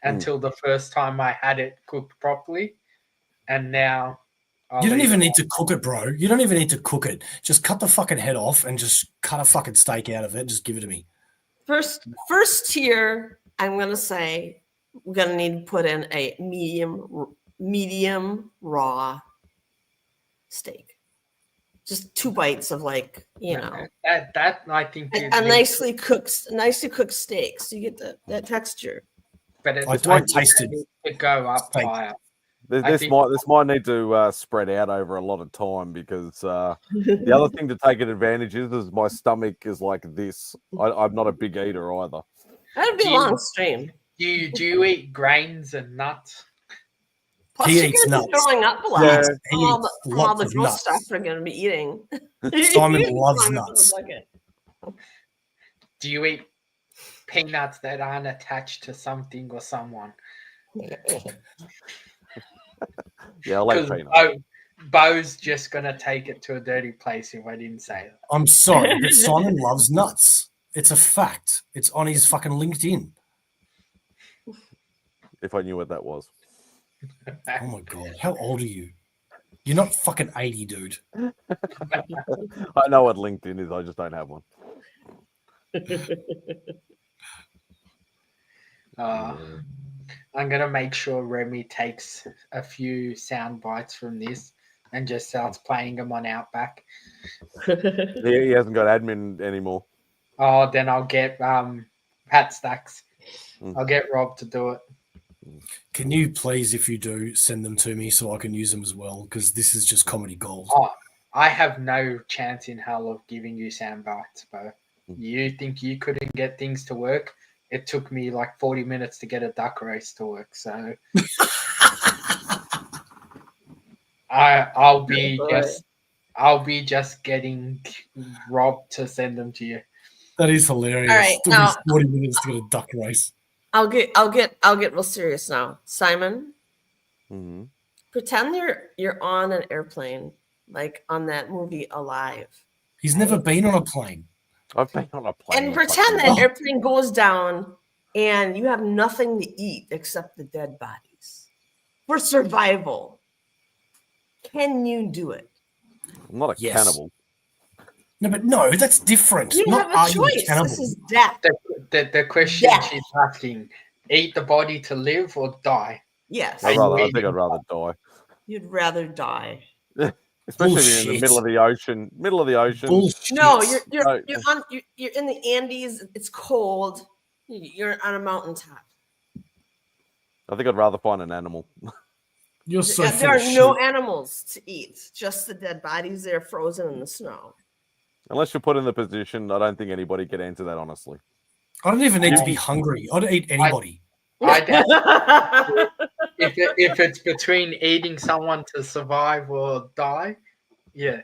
until the first time I had it cooked properly. And now You don't eat even it. need to cook it, bro. You don't even need to cook it. Just cut the fucking head off and just cut a fucking steak out of it. Just give it to me. First tier, I'm gonna say we're gonna need to put in a medium raw steak. Just 2 bites of that I think a nicely cooked steak, so you get that texture. but I tasted to go up steak. higher. This, I this think- might this might need to spread out over a lot of time, because the other thing to take advantage is my stomach is like this. I'm not a big eater either. That'd be a Do you- long stream. Do you eat grains and nuts? Plus, He you're eats gonna be nuts. throwing up a lot. Yeah, he from all eats from all lots the of gross nuts. stuff they're gonna be eating. Simon You're loves throwing up in the nuts. bucket. Do you eat peanuts that aren't attached to something or someone. Yeah, I like Because peanuts. Bo's just gonna take it to a dirty place if I didn't say that. I'm sorry, but Simon loves nuts. It's a fact. It's on his fucking LinkedIn. If I knew what that was. Oh my god, how old are you? You're not fucking 80, dude. I know what LinkedIn is. I just don't have one. I'm gonna make sure Remy takes a few sound bites from this and just starts playing them on Outback. He hasn't got admin anymore. Oh, then I'll get Pat Stacks. Mm. I'll get Rob to do it. Can you please, if you do, send them to me so I can use them as well? Because this is just comedy gold. Oh, I have no chance in hell of giving you sound bites, Bo. You think you couldn't get things to work? It took me like 40 minutes to get a duck race to work. So I'll be just getting Rob to send them to you. That is hilarious. All right, It took now- me 40 minutes to get a duck race. I'll get real serious now. Simon, Mm-hmm. pretend you're on an airplane, like on that movie Alive. He's never been on a plane. I've been on a plane. And pretend that airplane goes down and you have nothing to eat except the dead bodies for survival. Can you do it? I'm not a Yes. cannibal. No, that's different. You Not have are a you a choice. cannibal? This is death. The question Yeah. she's asking: eat the body to live or die? Yes. I Right. think I'd rather die. You'd rather die. Especially if you're in the Bullshit. middle of the ocean. Bullshit. No, No. you're in the Andes. It's cold. You're on a mountaintop. I think I'd rather find an animal. You're so There full are of no shit. animals to eat. Just the dead bodies. They're frozen in the snow. Unless you're put in the position, I don't think anybody could answer that honestly. I don't even need to be hungry. I'd eat anybody. If it's between eating someone to survive or die, yeah.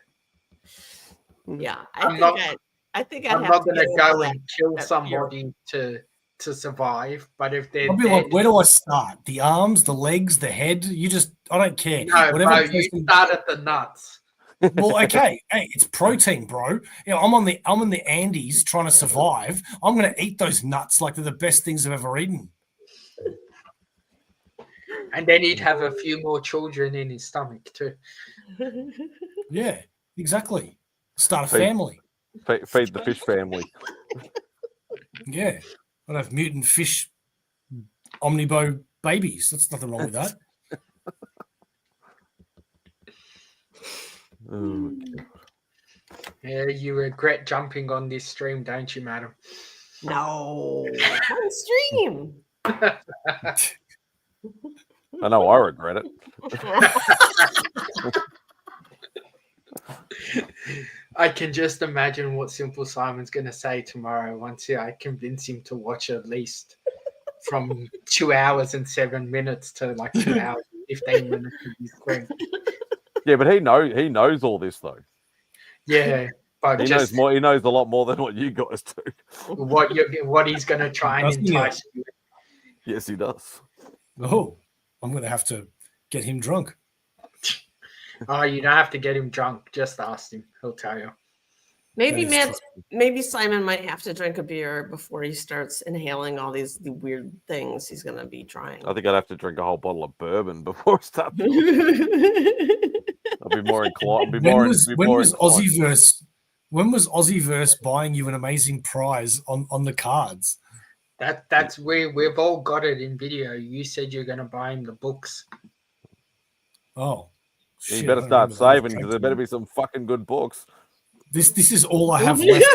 Yeah, I'm I think I'm I'd not have to gonna get go over and kill that somebody to survive, but if they're I'd be dead, like, where do I start? The arms, the legs, the head? I don't care. no, Whatever bro, you person- start at the nuts. Well, okay. Hey, it's protein, bro. I'm in the Andes trying to survive. I'm gonna eat those nuts like they're the best things I've ever eaten. And then he'd have a few more children in his stomach too. Yeah, exactly. Start a Feed- family. Feed the fish family. Yeah. I'd have mutant fish omnibo babies. That's nothing wrong with that. Oh, Yeah, you regret jumping on this stream, don't you, madam? No, on stream. I know I regret it. I can just imagine what Simple Simon's going to say tomorrow once I convince him to watch at least from 2 hours and 7 minutes to like 2 hours and 15 minutes of his screen. Yeah, but he knows all this though. Yeah, but He knows more. He knows a lot more than what you guys do. what he's going to try and Doesn't he? entice you. Yes, he does. Oh, I'm going to have to get him drunk. Oh, you don't have to get him drunk. Just ask him. He'll tell you. Maybe That is maybe Simon might have to drink a beer before he starts inhaling all the weird things he's gonna be trying. I think I'd have to drink a whole bottle of bourbon before I start. I'll be more inclined. When was Aussieverse? When was Aussieverse buying you an amazing prize on the cards? That's where we've all got it in video. You said you're going to buy him the books. Oh, You shit, better I don't start remember that. saving because there better be some fucking good books. This is all I have left.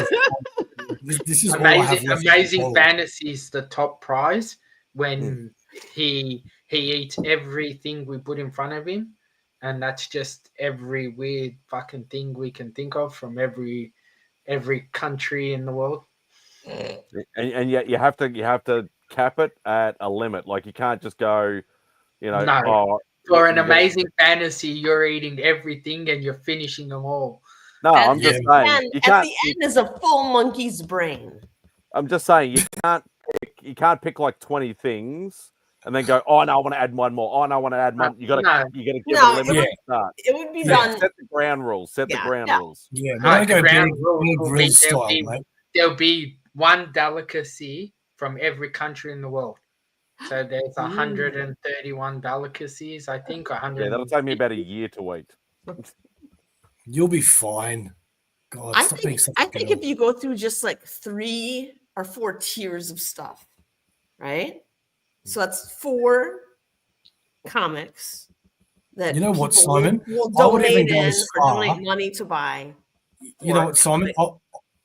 This is all I have left. Amazing Fantasy is the top prize when he eats everything we put in front of him, and that's just every weird fucking thing we can think of from every country in the world. And yet you have to cap it at a limit. Like you can't just go, No. For an Amazing Fantasy, you're eating everything and you're finishing them all. No, I'm just saying. At the end is a full monkey's brain. I'm just saying you can't pick like 20 things and then go, oh no, I want to add one more. Oh no, I want to add one. You gotta give No, a limit start. It would be Set done. the ground rules. Set the ground rules. Yeah, we're gonna go ground big will grill be, style, mate. there'll be one delicacy from every country in the world. So there's 131 delicacies, I think. 100. Yeah, that'll take me about a year to eat. You'll be fine. God, I stop being think such I a think girl. if you go through just like 3 or 4 tiers of stuff, right? So that's 4 comics that You know what, people Simon? will I would even donate go in as or far. donate money to buy. You know what, Simon?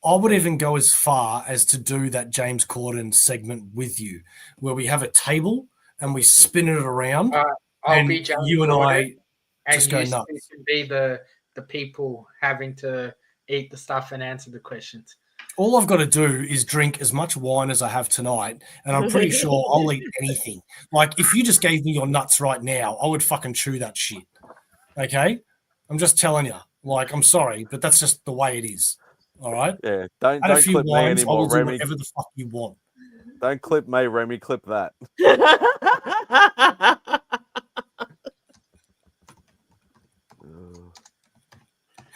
I would even go as far as to do that James Corden segment with you, where we have a table and we spin it around, I'll and be James you and Corden, I just and go you nuts. can be the people having to eat the stuff and answer the questions. All I've got to do is drink as much wine as I have tonight, and I'm pretty sure I'll eat anything. Like, if you just gave me your nuts right now, I would fucking chew that shit. Okay? I'm just telling you. Like, I'm sorry, but that's just the way it is. All right? Yeah, don't Add a few clip me wines, I anymore, will do Remy. whatever the fuck you want. Don't clip me, Remy. Clip that.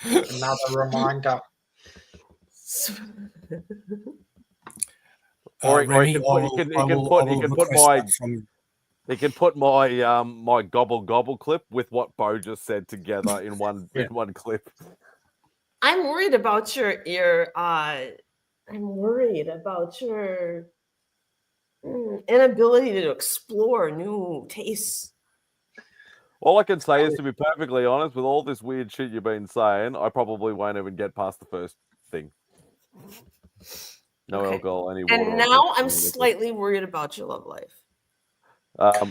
Another reminder. Or Remy, he can put my my gobble gobble clip with what Bo just said together in one clip. I'm worried about your inability to explore new tastes. All I can say is, to be perfectly honest, with all this weird shit you've been saying, I probably won't even get past the first thing. No alcohol, any water. And now I'm slightly worried about your love life. Oh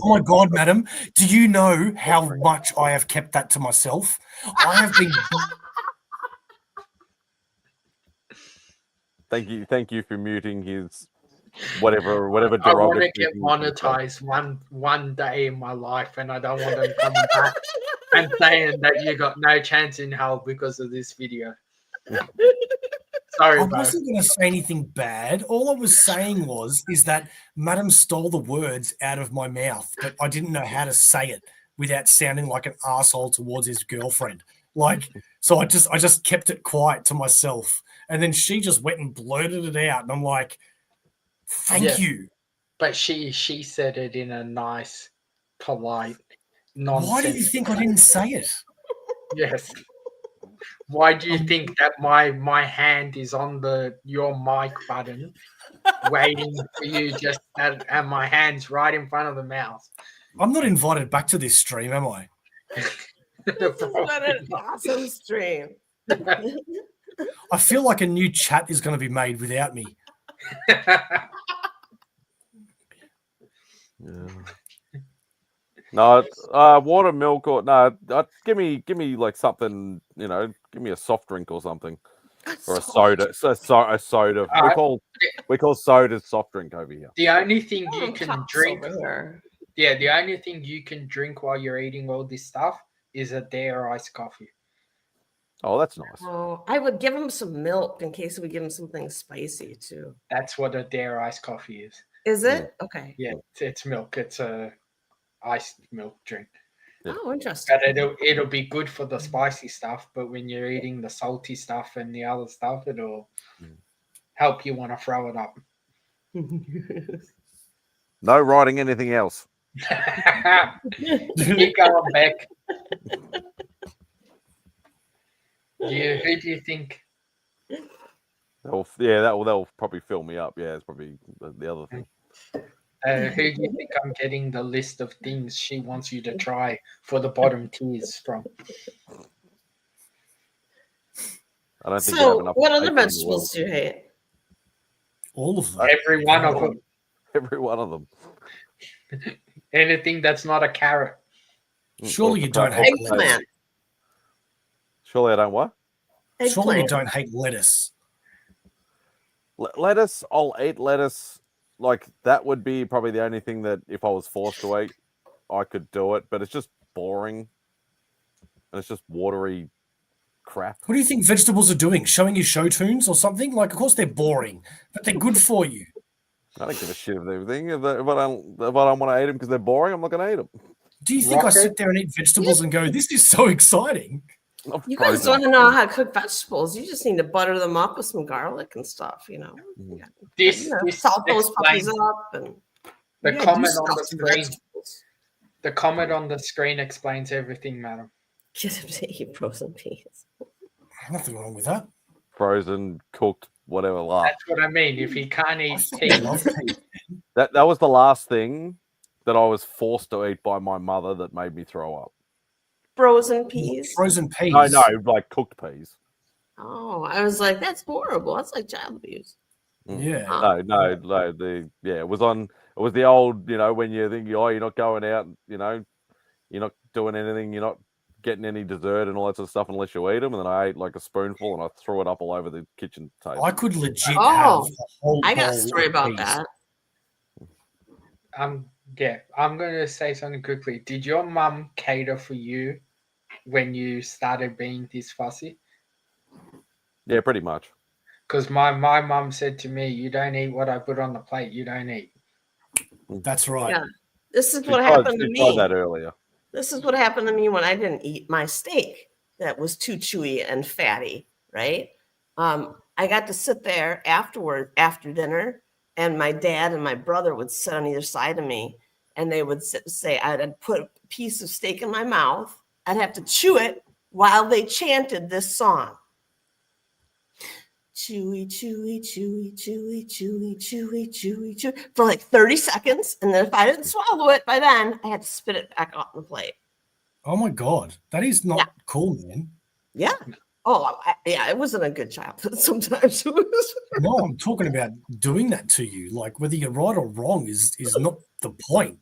my god, madam! Do you know how much I have kept that to myself? I have been. Thank you for muting his whatever I want to derogatory. get monetized one day in my life, and I don't want them coming back and saying that you got no chance in hell because of this video. Sorry, I wasn't going to say anything bad. All I was saying is that Madam stole the words out of my mouth, but I didn't know how to say it without sounding like an asshole towards his girlfriend. Like, so I just kept it quiet to myself, and then she just went and blurted it out, and I'm like, "Thank you." But she said it in a nice, polite, nonsense. Why do you think I didn't say it? Yes. Why do you think that my hand is on your mic button, waiting for you and my hand's right in front of the mouse? I'm not invited back to this stream, am I? This is not an awesome stream. I feel like a new chat is going to be made without me. Yeah. No, water, milk, or no. Give me like something. Give me a soft drink or something, or a soda. A soda. We call soda soft drink over here. The only thing you can drink over here. Yeah, the only thing you can drink while you're eating all this stuff is a Dare iced coffee. Oh, that's nice. Oh, I would give him some milk in case we give him something spicy too. That's what a Dare iced coffee is. Is it? Okay. Yeah, it's milk. It's a iced milk drink. Oh, interesting. But it'll be good for the spicy stuff, but when you're eating the salty stuff and the other stuff, it'll help you want to throw it up. No writing anything else. Keep going, Beck. Who do you think? That'll probably fill me up. Yeah, it's probably the other thing. Who do you think I'm getting the list of things she wants you to try for the bottom tiers from? I don't think. So, what other vegetables do you hate? All of them. Every one of them. Every one of them. Anything that's not a carrot. Surely you don't hate eggplant. Surely I don't what? Eggplant. Surely you don't hate lettuce. Lettuce, I'll eat lettuce. Like, that would be probably the only thing that if I was forced to eat, I could do it. But it's just boring. And it's just watery crap. What do you think vegetables are doing? Showing you show tunes or something? Like, of course they're boring, but they're good for you. I don't give a shit of everything. If I don't want to eat them because they're boring, I'm not going to eat them. Do you think I sit there and eat vegetables and go, this is so exciting? You guys don't know how to cook vegetables. You just need to butter them up with some garlic and stuff, you know. This salt those puppies explains up and the do comment on stuff the to screen. vegetables. The comment on the screen explains everything, madam. Get him to eat frozen peas. Nothing wrong with that. Frozen, cooked, whatever. That's what I mean. If he can't eat peas, That was the last thing that I was forced to eat by my mother that made me throw up. Frozen peas. Frozen peas. No, like cooked peas. Oh, I was like, that's horrible. That's like child abuse. Yeah. No. It was the old, when you think, you're not going out, you're not doing anything, you're not getting any dessert and all that sort of stuff unless you eat them. And then I ate like a spoonful and I threw it up all over the kitchen table. I could legit have a whole I got a bowl story of about peas. that. yeah, I'm going to say something quickly. Did your mum cater for you when you started being this fussy? Yeah, pretty much. Because my mum said to me, you don't eat what I put on the plate, you don't eat. That's right. Yeah. This is what happened to She me. tried that earlier. This is what happened to me when I didn't eat my steak that was too chewy and fatty, right? I got to sit there after dinner, and my dad and my brother would sit on either side of me, and they would say, I'd put a piece of steak in my mouth. I'd have to chew it while they chanted this song. Chewy, chewy, chewy, chewy, chewy, chewy, chewy, chewy, for like 30 seconds. And then if I didn't swallow it by then, I had to spit it back on the plate. Oh my God. That is not cool, man. Yeah. Oh, it wasn't a good childhood sometimes. No, I'm talking about doing that to you. Like, whether you're right or wrong is not the point.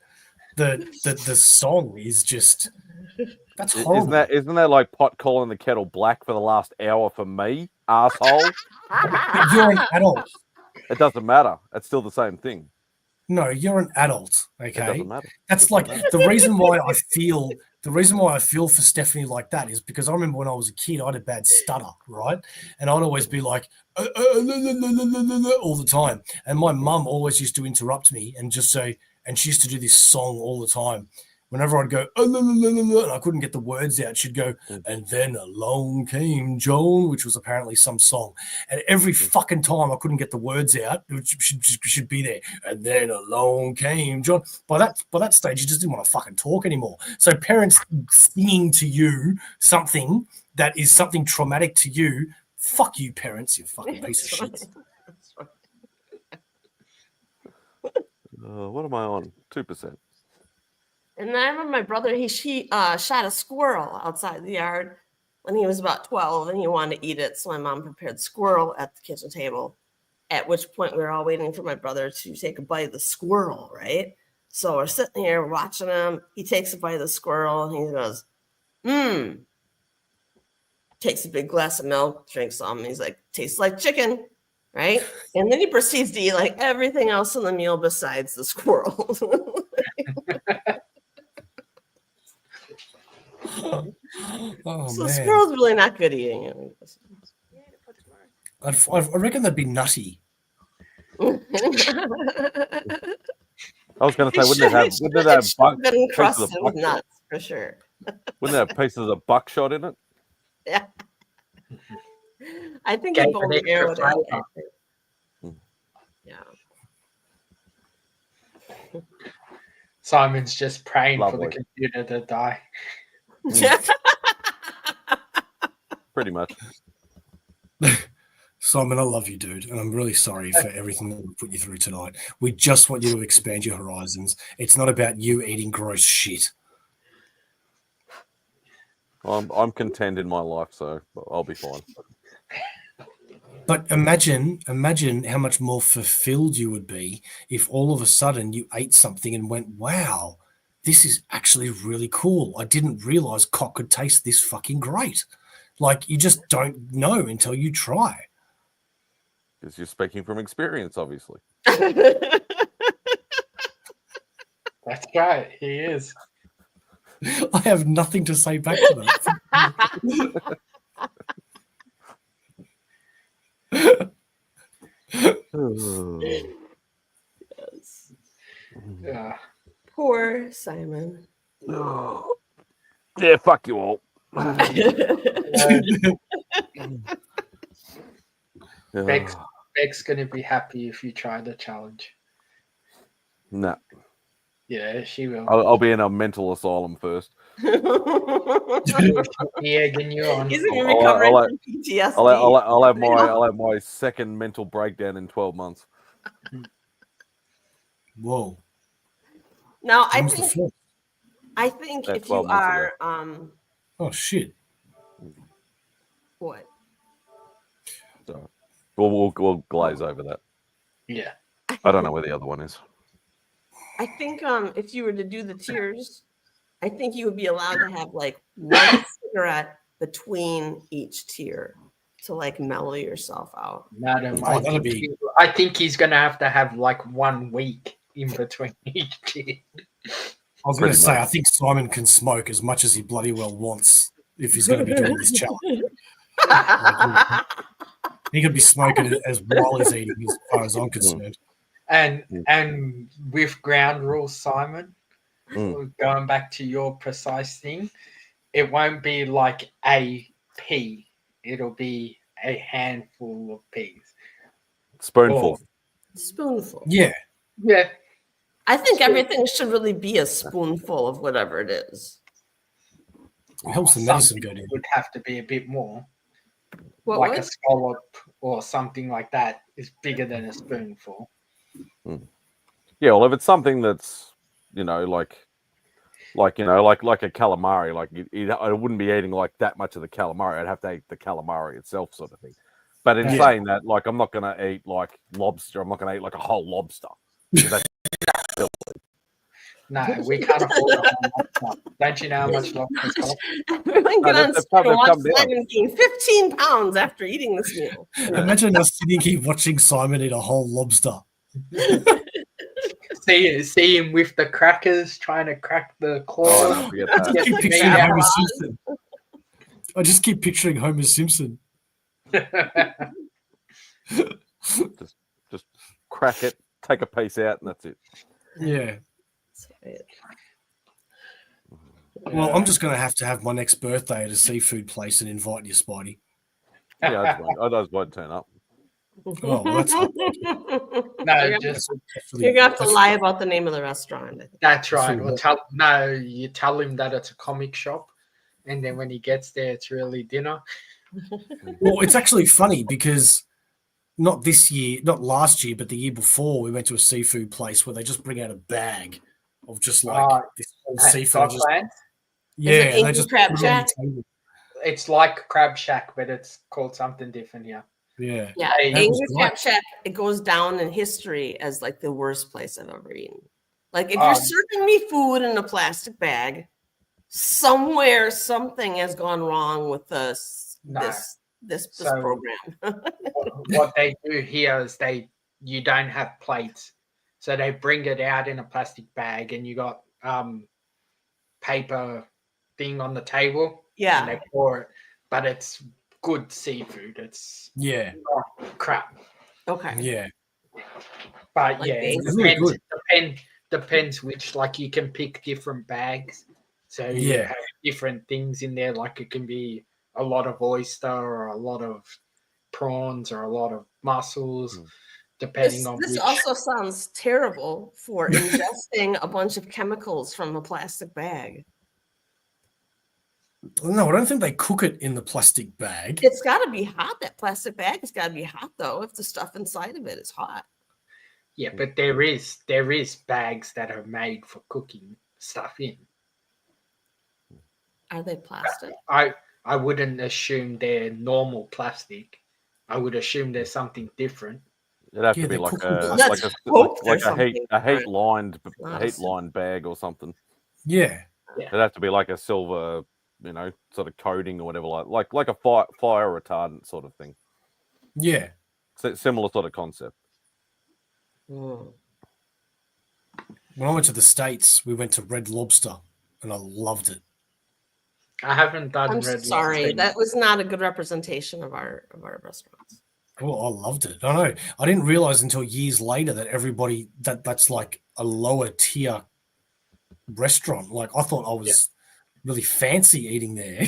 The song is just, that's horrible. Isn't that like pot calling the kettle black for the last hour for me, asshole? But you're an adult. It doesn't matter. It's still the same thing. No, you're an adult. Okay, It doesn't matter. That's like the reason why I feel for Stephanie like that is because I remember when I was a kid, I had a bad stutter, right? And I'd always be like all the time. And my mum always used to interrupt me and just say, and she used to do this song all the time. Whenever I'd go, and I couldn't get the words out, she'd go, and then along came Joan, which was apparently some song. And every fucking time I couldn't get the words out, which should be there. And then along came John. By that stage, you just didn't want to fucking talk anymore. So parents singing to you something that is something traumatic to you, fuck you, parents, you fucking piece of shit. What am I on? 2%. And I remember my brother, he shot a squirrel outside the yard when he was about 12, and he wanted to eat it. So my mom prepared squirrel at the kitchen table, at which point we were all waiting for my brother to take a bite of the squirrel, right? So we're sitting here watching him. He takes a bite of the squirrel, and he goes, takes a big glass of milk, drinks some, and he's like, tastes like chicken, right? And then he proceeds to eat like everything else in the meal besides the squirrel. Oh, so man. squirrel's really not good eating. I reckon that'd be nutty. I was going to say, wouldn't it have been encrusted pieces of with buckshot? nuts for sure? Wouldn't it have pieces of buckshot in it? Yeah. I think it both arrowed out. Yeah. Simon's just praying for Lovely. the computer to die. Pretty much. Simon, I love you, dude, and I'm really sorry for everything that we put you through tonight. We just want you to expand your horizons. It's not about you eating gross shit. I'm content in my life, so I'll be fine. But imagine how much more fulfilled you would be if all of a sudden you ate something and went, wow, this is actually really cool. I didn't realize cock could taste this fucking great. Like, you just don't know until you try. Because you're speaking from experience, obviously. That's right, he is. I have nothing to say back to that. Yes. Yeah. Poor Simon. Yeah, fuck you all. Beck's gonna be happy if you try the challenge. No, Yeah, she will. I'll be in a mental asylum first. He's Be egging you on. gonna be recovering from PTSD. I'll have my second mental breakdown in 12 months. Whoa. Now I When's the think That's if you 12 months ago. are Oh shit. what? So we'll glaze over that. Yeah. I don't know where the other one is. I think if you were to do the tiers, I think you would be allowed to have like one cigarette between each tier to like mellow yourself out. Madam, Oh, that'd be. I think he's gonna have to have like 1 week in between each tier. I was going to say, I think Simon can smoke as much as he bloody well wants if he's going to be doing this challenge. He could be smoking as while he's eating, as far as I'm concerned. And with ground rules, Simon, going back to your precise thing, it won't be like a pea. It'll be a handful of peas. Spoonful. Spoonful. Yeah. Yeah. I think everything should really be a spoonful of whatever it is. It helps the medicine go down. Would have to be a bit more. What like would? a scallop or something like that is bigger than a spoonful. Yeah, well, if it's something that's, like a calamari, like I wouldn't be eating like that much of the calamari. I'd have to eat the calamari itself, sort of thing. But in saying that, like, I'm not going to eat like lobster. I'm not going to eat like a whole lobster. No, we can't afford a whole lobster. Don't you know how much lobsters cost? Everyone get on screen and watch Simon gain 15 pounds after eating this meal. Imagine us sitting here watching Simon eat a whole lobster. See him with the crackers trying to crack the claw. Oh, no, I keep picturing Homer Simpson. I just keep picturing Homer Simpson. just crack it, take a piece out, and that's it. Yeah. Well, I'm just going to have my next birthday at a seafood place and invite you, Spidey. Yeah, I just won't turn up. Oh, well, that's not No, you're going to have to lie about the name of the restaurant. That's right. You tell him that it's a comic shop, and then when he gets there, it's really dinner. Well, it's actually funny because not last year, but the year before, we went to a seafood place where they just bring out a bag of just like this whole seafood. Yeah, and they just crab shack. It's like Crab Shack, but it's called something different here. Yeah. Yeah. Angry Crab Shack, it goes down in history as like the worst place I've ever eaten. Like if you're serving me food in a plastic bag, somewhere something has gone wrong with this program. What they do here is you don't have plates. So they bring it out in a plastic bag and you got paper thing on the table. Yeah. And they pour it. But it's good seafood. It's not crap. Okay. Yeah. But like it depends which, like you can pick different bags. So you have different things in there. Like it can be a lot of oyster or a lot of prawns or a lot of mussels, depending on this which. also sounds terrible for ingesting a bunch of chemicals from a plastic bag. No, I don't think they cook it in the plastic bag. It's got to be hot. That plastic bag has got to be hot, though, if the stuff inside of it is hot. Yeah, but there is bags that are made for cooking stuff in. Are they plastic? I wouldn't assume they're normal plastic. I would assume there's something different. It'd have to be like a heat lined bag or something. Yeah. It'd have to be like a silver, sort of coating or whatever, like a fire retardant sort of thing. Yeah. Similar sort of concept. When I went to the States, we went to Red Lobster, and I loved it. I haven't done I'm Red sorry, Lobster. that was not a good representation of our restaurants. Oh, I loved it. I know. I didn't realize until years later that that's like a lower tier restaurant. Like I thought I was really fancy eating there.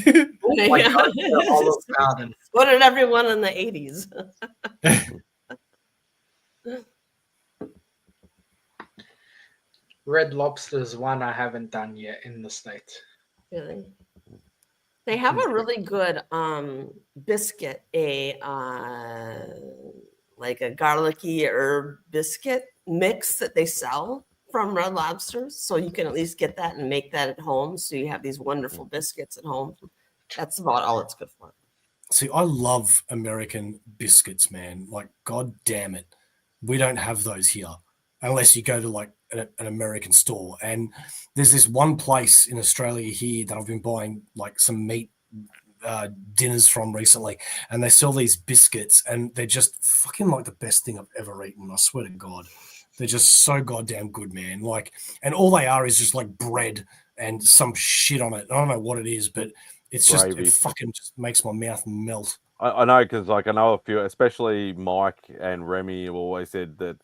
Like going to Olive Garden. What did everyone in the 80s? Red Lobster's one I haven't done yet in the States. Really? They have a really good biscuit, like a garlicky herb biscuit mix that they sell from Red Lobster. So you can at least get that and make that at home. So you have these wonderful biscuits at home. That's about all it's good for. See, I love American biscuits, man. Like, god damn it. We don't have those here unless you go to like an American store. And there's this one place in Australia here that I've been buying like some meat dinners from recently, and they sell these biscuits, and they're just fucking like the best thing I've ever eaten. I swear to God, they're just so goddamn good, man. Like, and all they are is just like bread and some shit on it. I don't know what it is, but it's just Gravy. it fucking just makes my mouth melt. I know, because like I know a few, especially Mike and Remy, have always said that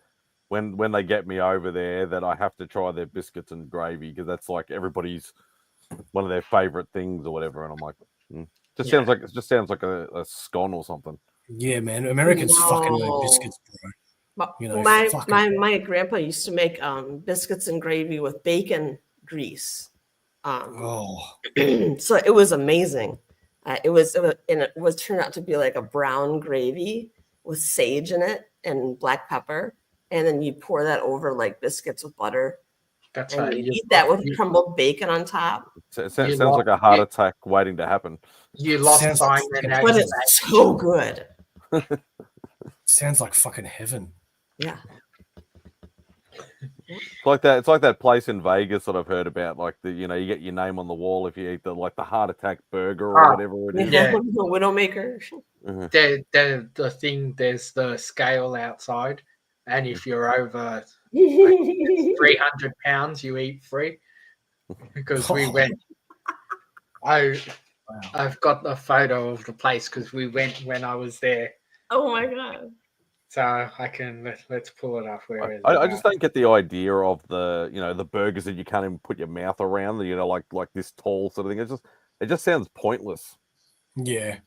when they get me over there, that I have to try their biscuits and gravy, because that's like everybody's one of their favorite things or whatever. And I'm like, it just sounds like a scone or something. Yeah, man, Americans fucking know biscuits, bro. You know, my grandpa used to make biscuits and gravy with bacon grease. So it was amazing. It was turned out to be like a brown gravy with sage in it and black pepper, and then you pour that over like biscuits with butter. That's and right. you eat that with crumbled bacon on top. It sounds like a heart attack waiting to happen. You lost Simon, but it's so good. Sounds like fucking heaven. Yeah. It's like that. It's like that place in Vegas that I've heard about. Like you get your name on the wall if you eat the heart attack burger or whatever it is. Yeah, the Widowmaker. The thing. There's the scale outside, and if you're over 300 pounds, you eat free. Because we went. I've got a photo of the place because we went when I was there. Oh my god. So I can let's pull it up. Where is it? I just don't get the idea of the burgers that you can't even put your mouth around. Like this tall sort of thing. It just sounds pointless. Yeah.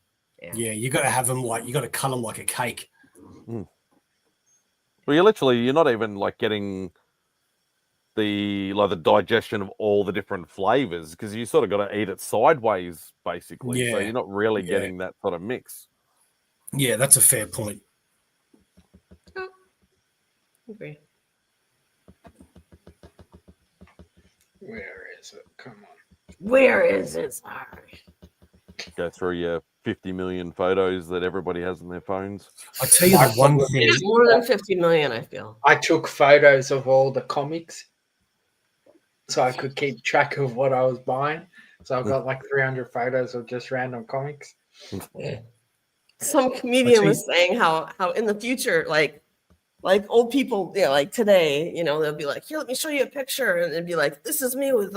You got to have them you got to cut them like a cake. Well, you're not even like getting the digestion of all the different flavors, because you sort of got to eat it sideways basically. Yeah. So you're not really getting that sort of mix. Yeah, that's a fair point. Okay. Where is it? Come on. Where is it? Sorry. Go through your 50 million photos that everybody has on their phones. I tell you the one thing. It's more than 50 million, I feel. I took photos of all the comics so I could keep track of what I was buying. So I've got like 300 photos of just random comics. Some comedian was saying how in the future, like old people, like today, they'll be like, here, let me show you a picture. And it'd be like, this is me with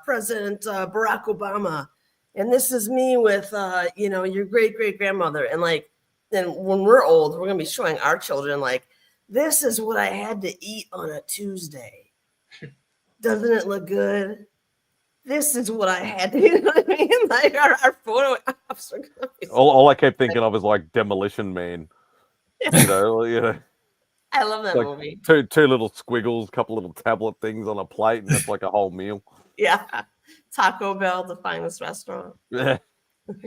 President Barack Obama. And this is me with, your great-great-grandmother. And then when we're old, we're going to be showing our children, this is what I had to eat on a Tuesday. Doesn't it look good? This is what I had to, you know what I mean? Like our photo apps are going to be all I kept thinking of is like Demolition Man. I love that movie. Two little squiggles, couple little tablet things on a plate, and it's like a whole meal. Yeah. Taco Bell, the finest restaurant. Yeah.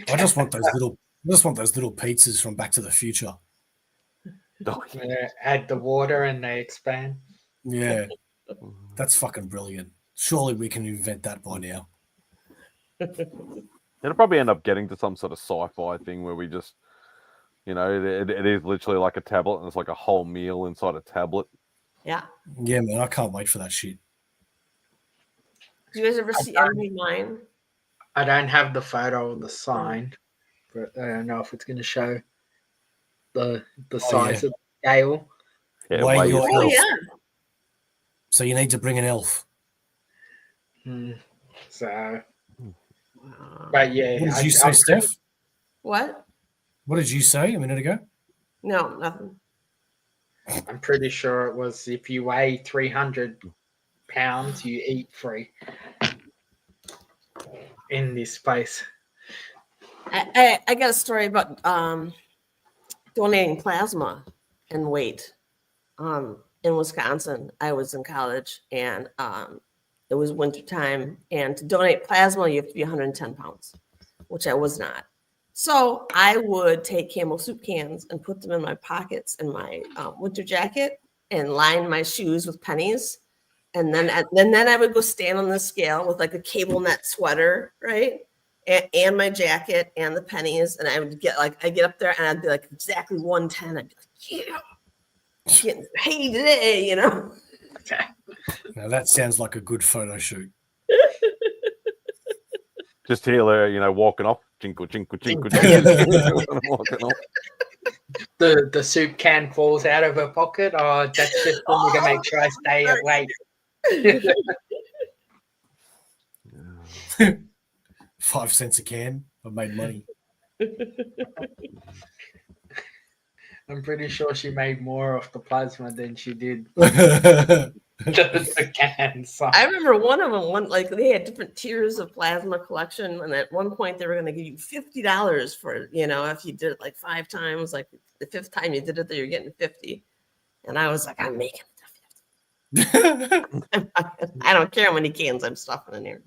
I just want those little pizzas from Back to the Future. Add the water and they expand. Yeah. That's fucking brilliant. Surely we can invent that by now. It'll probably end up getting to some sort of sci-fi thing where we just, it is literally like a tablet and it's like a whole meal inside a tablet. Yeah. Yeah, man, I can't wait for that shit. Did you guys ever see Enemy Mine? I don't have the photo of the sign, but I don't know if it's going to show the size of the scale. Yeah, yeah. So you need to bring an elf. So, but yeah. What did you say, Steph? What? What did you say a minute ago? No, nothing. I'm pretty sure it was if you weigh 300 pounds, you eat free in this place. I got a story about donating plasma and weight. In Wisconsin, I was in college, and it was wintertime. And to donate plasma, you have to be 110 pounds, which I was not. So I would take Camel soup cans and put them in my pockets in my winter jacket and line my shoes with pennies. And then I would go stand on the scale with like a cable net sweater, right? And my jacket and the pennies. And I would get up there and I'd be like exactly 110. I'd be like, yeah, getting paid today, Now that sounds like a good photo shoot. Just here, walking off, jinkle, jinkle, jinkle, jinkle. Walking off. The soup can falls out of her pocket. Oh, that's just for me to make sure I stay awake. 5 cents a can. I made money. I'm pretty sure she made more off the plasma than she did the cans. So. I remember one of them, they had different tiers of plasma collection. And at one point they were going to give you $50 for, if you did it like 5 times, like the 5th time you did it, you're getting 50. And I was like, I'm making it. I don't care how many cans I'm stuffing in here.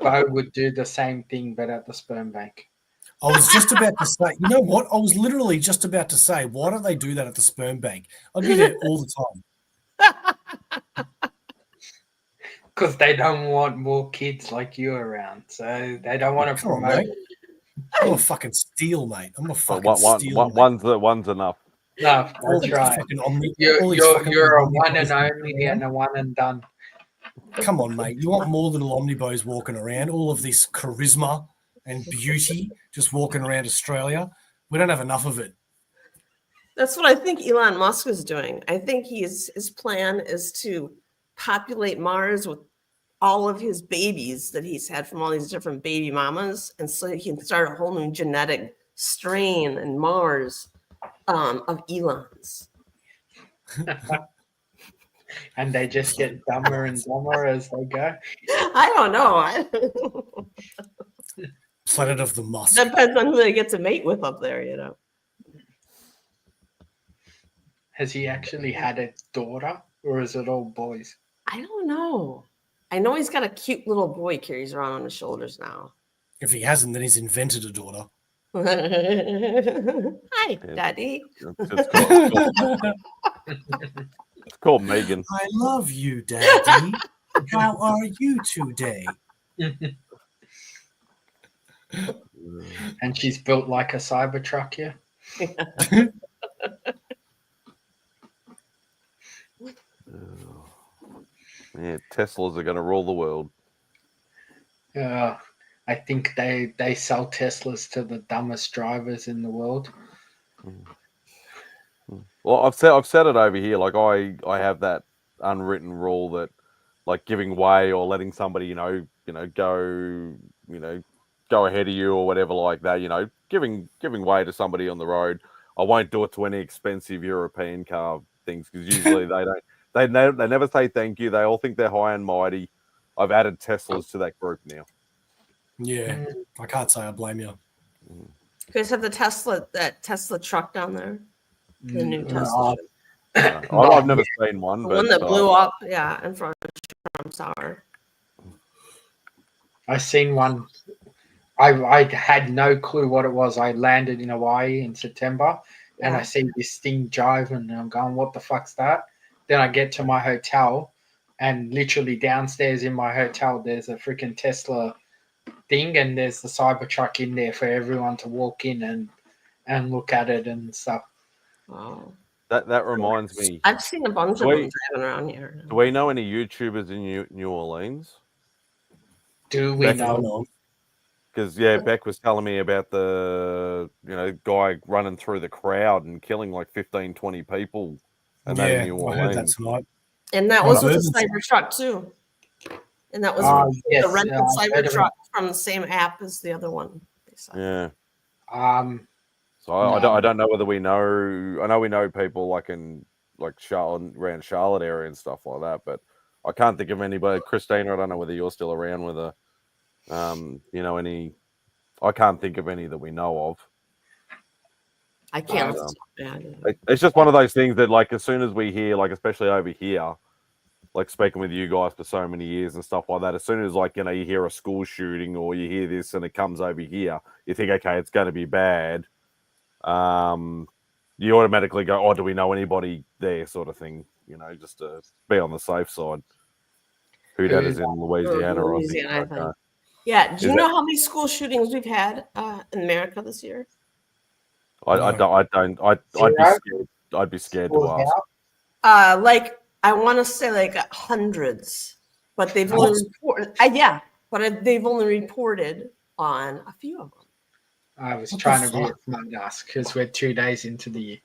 I would do the same thing, but at the sperm bank. I was just about to say, you know what? I was literally just about to say, why don't they do that at the sperm bank? I'd be there all the time. Because they don't want more kids like you around. So they don't want to promote. I'm a fucking steal, mate. I'm a fucking steal. One's enough. No, that's right. You're a one and only and a one and done. Come on, mate. You want more little omnibos walking around, all of this charisma and beauty just walking around Australia. We don't have enough of it. That's what I think Elon Musk is doing. I think his plan is to populate Mars with all of his babies that he's had from all these different baby mamas. And so he can start a whole new genetic strain in Mars of Elons. And they just get dumber and dumber as they go. I don't know. Planet of the Musk. Depends on who they get to mate with up there, Has he actually had a daughter, or is it all boys? I don't know. I know he's got a cute little boy he carries around on his shoulders now. If he hasn't, then he's invented a daughter. Hi, Daddy. It's called Megan. I love you, Daddy. How are you today? And she's built like a Cybertruck, yeah? Yeah, Teslas are going to rule the world. I think they sell Teslas to the dumbest drivers in the world. Well, I've said it over here. Like I have that unwritten rule that, like, giving way or letting somebody go ahead of you or whatever like that. Giving way to somebody on the road. I won't do it to any expensive European car things because usually they don't. They never say thank you. They all think they're high and mighty. I've added Teslas to that group now. Yeah, I can't say I blame you. You guys have that Tesla truck down there? The new Tesla. I've never seen one. The one that blew up, in front of Trump Tower. I seen one. I had no clue what it was. I landed in Hawaii in September, and I see this thing driving, and I'm going, what the fuck's that? Then I get to my hotel, and literally downstairs in my hotel, there's a freaking Tesla thing, and there's the Cybertruck in there for everyone to walk in and look at it and stuff. Wow. That reminds me. I've seen a bunch of them driving around here. Do we know any YouTubers in New Orleans? Do we know? Because Beck was telling me about the guy running through the crowd and killing like 15, 20 people. And that in New Orleans. I heard that tonight. And that was with the Cybertruck too. And that was the rental Cybertruck from the same app as the other one. Yeah. So So I don't know whether we know. I know we know people like in Charlotte, around Charlotte area and stuff like that, but I can't think of anybody. Christina, I don't know whether you're still around with her. Any? I can't think of any that we know of. I can't. It's just one of those things that, like, as soon as we hear, like, especially over here, like speaking with you guys for so many years and stuff like that, as soon as, like, you hear a school shooting or you hear this and it comes over here, you think, okay, it's going to be bad. You automatically go, oh, do we know anybody there, sort of thing, just to be on the safe side. Who that is in Louisiana, I think. Yeah. Do you know how many school shootings we've had in America this year? I don't. I'd be scared to ask. Like, I want to say like hundreds, but they've only reported. But they've only reported on a few of them. I was trying to be among us because we're 2 days into the year.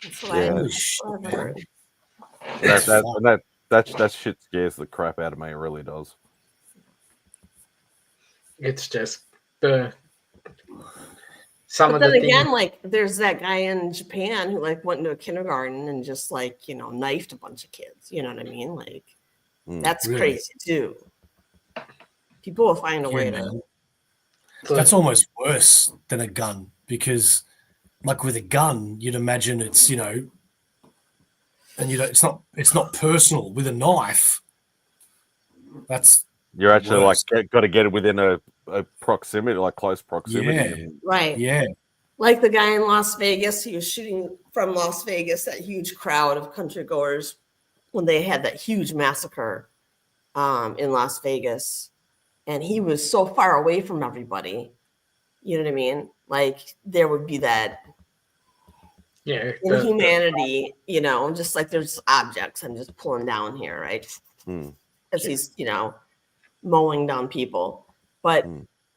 That's what I heard. That shit scares the crap out of me. It really does. It's just like, there's that guy in Japan who like went into a kindergarten and just like knifed a bunch of kids. You know what I mean? Like that's crazy too. People will find a way to. That's almost worse than a gun because, like with a gun, you'd imagine it's and it's not personal. With a knife, you're actually worse. Like got to get it within a proximity, like close proximity. Right. Yeah. Like the guy in Las Vegas, he was shooting from Las Vegas, that huge crowd of country goers when they had that huge massacre in Las Vegas. And he was so far away from everybody. You know what I mean? Like there would be that inhumanity, just like there's objects I'm just pulling down here, right? As he's, mowing down people. But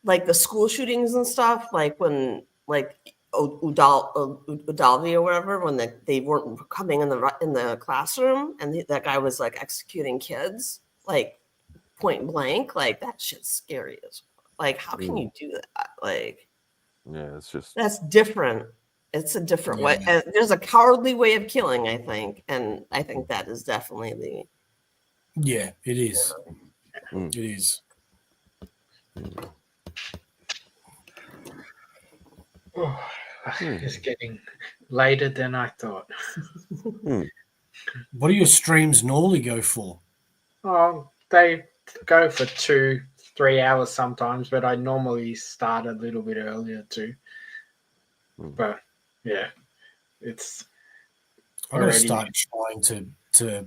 like the school shootings and stuff, like when like Udalvi or whatever, when they weren't coming in the classroom and that guy was like executing kids, like point blank, like that shit's scary as well. Like how can you do that? Like it's just that's different. It's a different way. There's a cowardly way of killing, I think, and I think that is definitely it is. It is. It's getting later than I thought. What do your streams normally go for? They go for 2-3 hours sometimes, but I normally start a little bit earlier too. But yeah, it's. I'm going to start trying to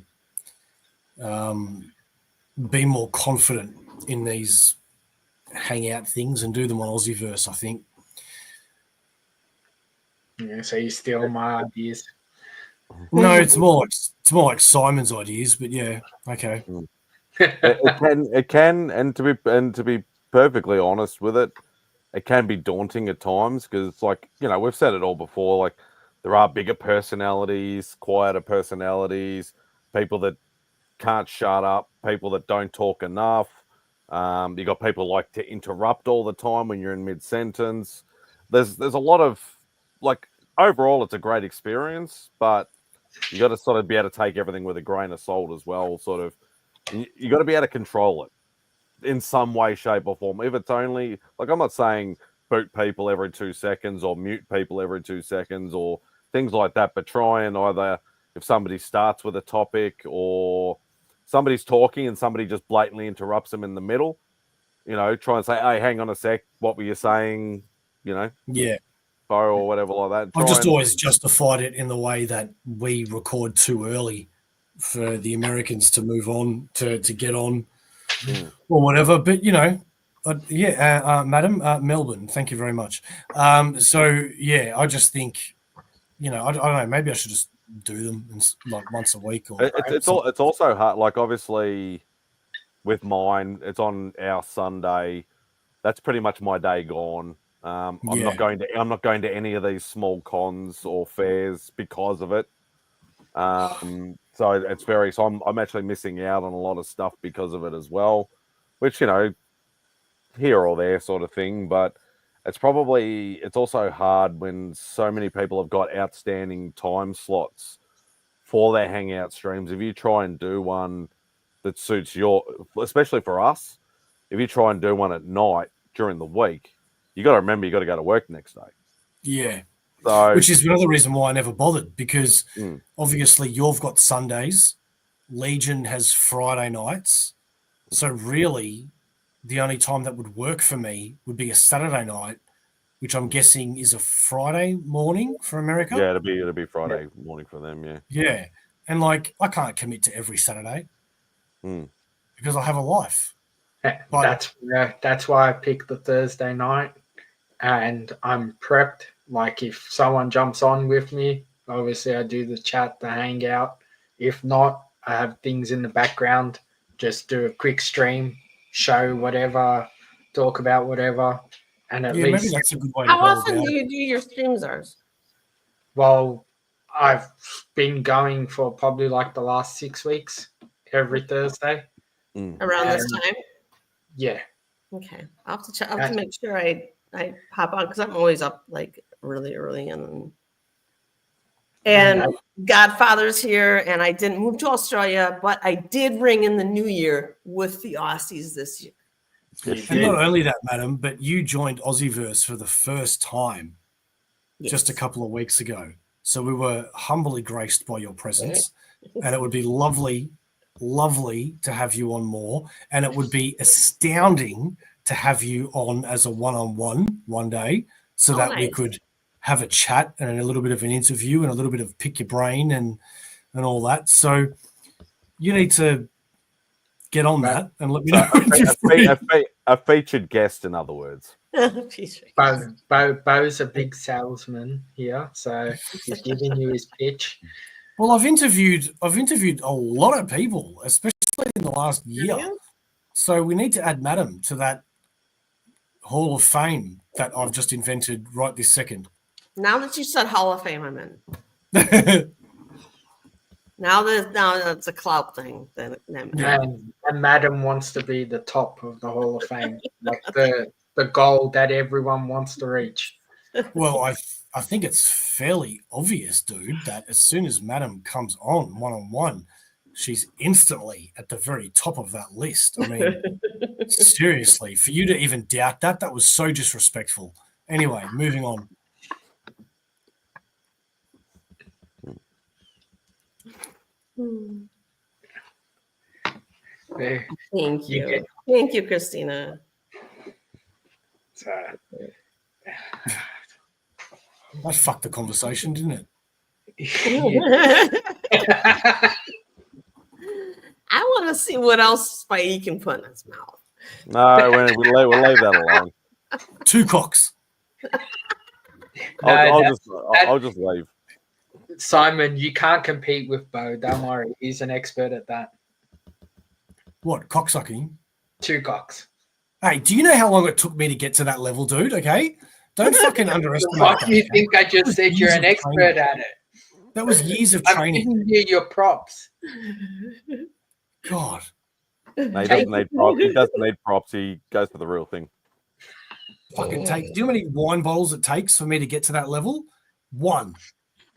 be more confident in these hangout things and do them on Aussieverse, I think. Yeah, so you steal my ideas. No, it's more like Simon's ideas, but yeah, okay. It can, and to be perfectly honest with it, it can be daunting at times because it's like we've said it all before. Like there are bigger personalities, quieter personalities, people that can't shut up, people that don't talk enough. You got people like to interrupt all the time when you're in mid sentence. There's a lot of like overall, it's a great experience, but you got to sort of be able to take everything with a grain of salt as well. Sort of, you got to be able to control it in some way, shape, or form. If it's only like I'm not saying boot people every 2 seconds or mute people every 2 seconds or things like that, but try and either if somebody starts with a topic or somebody's talking and somebody just blatantly interrupts them in the middle, try and say, hey, hang on a sec, what were you saying? Yeah. Or whatever like that. I've just always justified it in the way that we record too early for the Americans to move on, to get on or whatever. But, Madam, Melbourne, thank you very much. So, yeah, I just think, I don't know, maybe I should just do them like once a week. Or it's also hard. Like, obviously, with mine, it's on our Sunday. That's pretty much my day gone. I'm not going to any of these small cons or fairs because of it. So it's so I'm actually missing out on a lot of stuff because of it as well, which here or there sort of thing. But it's also hard when so many people have got outstanding time slots for their hangout streams. If you try and do one that suits especially for us, if you try and do one at night during the week, you got to remember you got to go to work the next day. Yeah. So, which is another reason why I never bothered, because obviously you've got Sundays, Legion has Friday nights. So really, the only time that would work for me would be a Saturday night, which I'm guessing is a Friday morning for America. Yeah, it'll be Friday morning for them. Yeah. Yeah, and like I can't commit to every Saturday because I have a life. But that's why I picked the Thursday night, and I'm prepped. Like if someone jumps on with me, obviously I do the chat, the hangout. If not, I have things in the background. Just do a quick stream, show whatever, talk about whatever, and at least maybe that's a good way to How go often about do it. you do your streams, Ars? Well, I've been going for probably like the last 6 weeks, every Thursday. Around this time? Yeah. Okay. I'll have to check. I'll have to make sure I hop on because I'm always up like really early and Godfather's here, and I didn't move to Australia, but I did ring in the new year with the Aussies this year. And not only that, madam, but you joined Aussieverse for the first time just a couple of weeks ago. So we were humbly graced by your presence, and it would be lovely to have you on more. And it would be astounding to have you on as a one-on-one one day so that we could have a chat and a little bit of an interview and a little bit of pick your brain and all that. So you need to get on that and let me know. A featured guest, in other words. Bo's a big salesman here, so he's giving you his pitch. Well, I've interviewed a lot of people, especially in the last year. So we need to add Madam to that Hall of Fame that I've just invented right this second. Now that you said Hall of Fame, I'm in. Now that's a clout thing. And Madam wants to be the top of the Hall of Fame, like the goal that everyone wants to reach. Well, I think it's fairly obvious, dude, that as soon as Madam comes on one-on-one, she's instantly at the very top of that list. I mean, seriously, for you to even doubt that was so disrespectful. Anyway, moving on. Thank you. Thank you, Christina. That fucked the conversation, didn't it? I want to see what else Spidey can put in his mouth. No, we'll leave that alone. 2 cocks. I'll just leave. Simon, you can't compete with Bo. Don't worry. He's an expert at that. What, cocksucking? 2 cocks. Hey, do you know how long it took me to get to that level, dude? Okay? Don't fucking underestimate What do you think I just said? You're an expert at it. That was years of training. I'm giving you your props. God. No, he doesn't need props. He doesn't need props. He goes for the real thing. Fucking take. Do you know how many wine bottles it takes for me to get to that level? 1.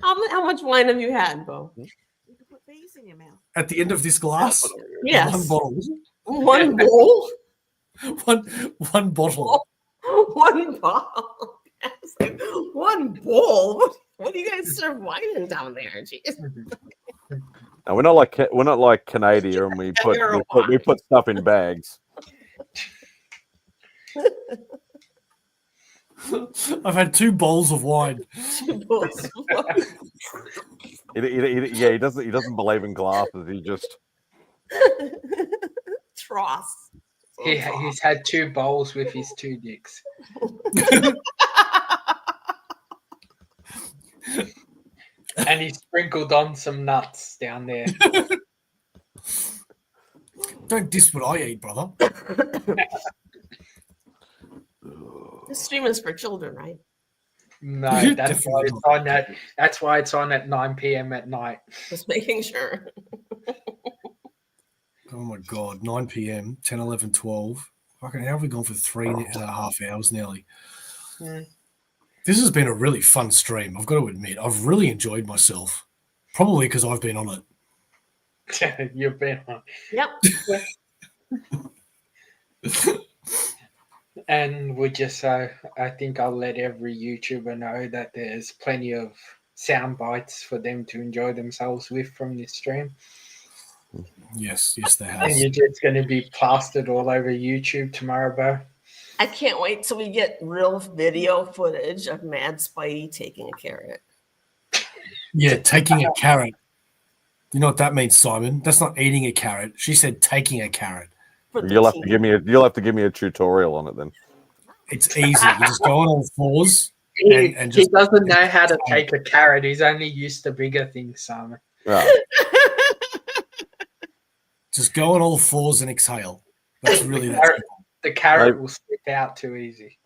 How much wine have you had, Bo? You can put these in your mouth. At the end of this glass? Yes. 1 bottle. 1 bowl? One bottle. 1 bottle. It's like 1 bowl. What do you guys serve wine in down there? Jeez. No, we're not like Canada, and we put stuff in bags. I've had 2 bowls of wine. 2 bowls of wine. He doesn't believe in glasses. He just Tross. He's had 2 bowls with his 2 dicks. And he sprinkled on some nuts down there. Don't diss what I eat, brother. This stream is for children, right? No, that's why it's on at. That's why it's on at 9 p.m. at night. Just making sure. Oh my God, 9 p.m., 10, 11, 12. Fucking how have we gone for 3.5 hours nearly? This has been a really fun stream. I've got to admit, I've really enjoyed myself. Probably because I've been on it. You've been on. Yep. And we just I think I'll let every YouTuber know that there's plenty of sound bites for them to enjoy themselves with from this stream. Yes, there And has. you're just going to be plastered all over YouTube tomorrow, Bo. I can't wait till we get real video footage of Mad Spidey taking a carrot. Yeah, taking a carrot. You know what that means, Simon? That's not eating a carrot. She said taking a carrot. You'll have to give me a tutorial on it then. It's easy. You just go on all fours. He doesn't know how to take a carrot. He's only used to bigger things, Simon. Yeah. Just go on all fours and exhale. That's really that. The carrot will slip out too easy.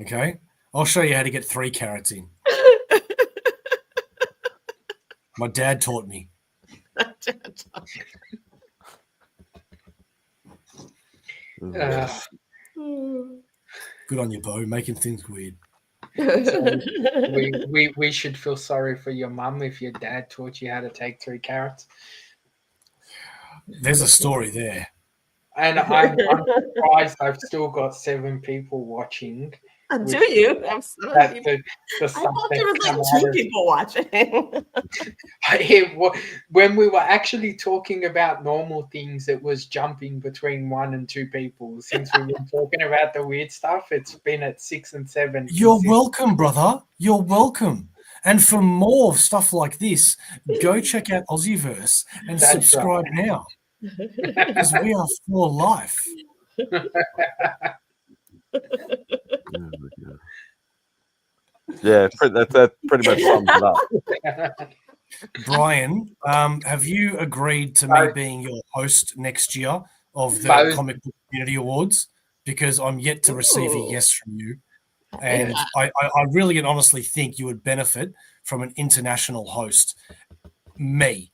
Okay. I'll show you how to get 3 carrots in. My dad taught me. Good on you, Bo, making things weird. So we should feel sorry for your mum if your dad taught you how to take 3 carrots. There's a story there. And I'm surprised I've still got 7 people watching. Do you? I'm sorry. I thought there was like 2 people watching. When we were actually talking about normal things, it was jumping between 1 and 2 people. Since we've been talking about the weird stuff, it's been at 6 and 7. You're welcome, brother. You're welcome. And for more stuff like this, go check out Aussieverse and subscribe now. Because we are for life. Yeah, that pretty much sums it up. Brian, have you agreed to me being your host next year of the Comic Book Community Awards? Because I'm yet to receive a yes from you. And I really and honestly think you would benefit from an international host. Me.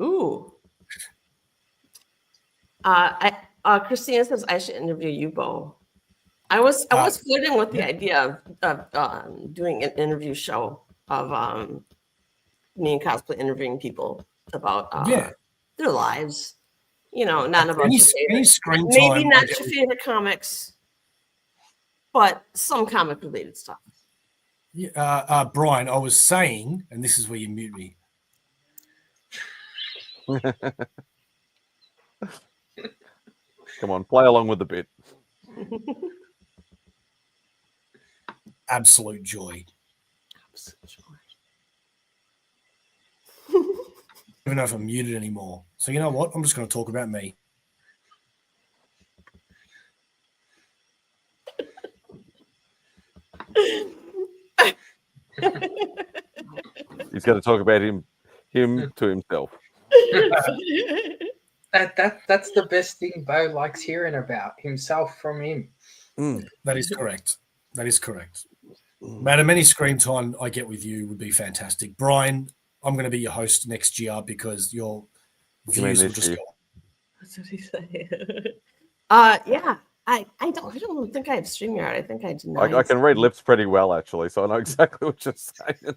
Ooh. Christina says I should interview you, Bo. I was flirting with the idea of doing an interview show of me and Cosplay interviewing people about their lives. You know, not about any screen time. Maybe not your favorite comics, but some comic related stuff. Brian, I was saying, and this is where you mute me. Come on, play along with the bit. Absolute joy. I don't know if I'm muted anymore. So you know what? I'm just going to talk about me. He's going to talk about him to himself. That's the best thing Bo likes hearing about, himself from him. That is correct. That is correct. Madam, any screen time I get with you would be fantastic. Brian, I'm going to be your host next year because your views will just go. That's what he said. Yeah. I don't think I have StreamYard. I think I do not. I can read lips pretty well, actually, so I know exactly what you're saying.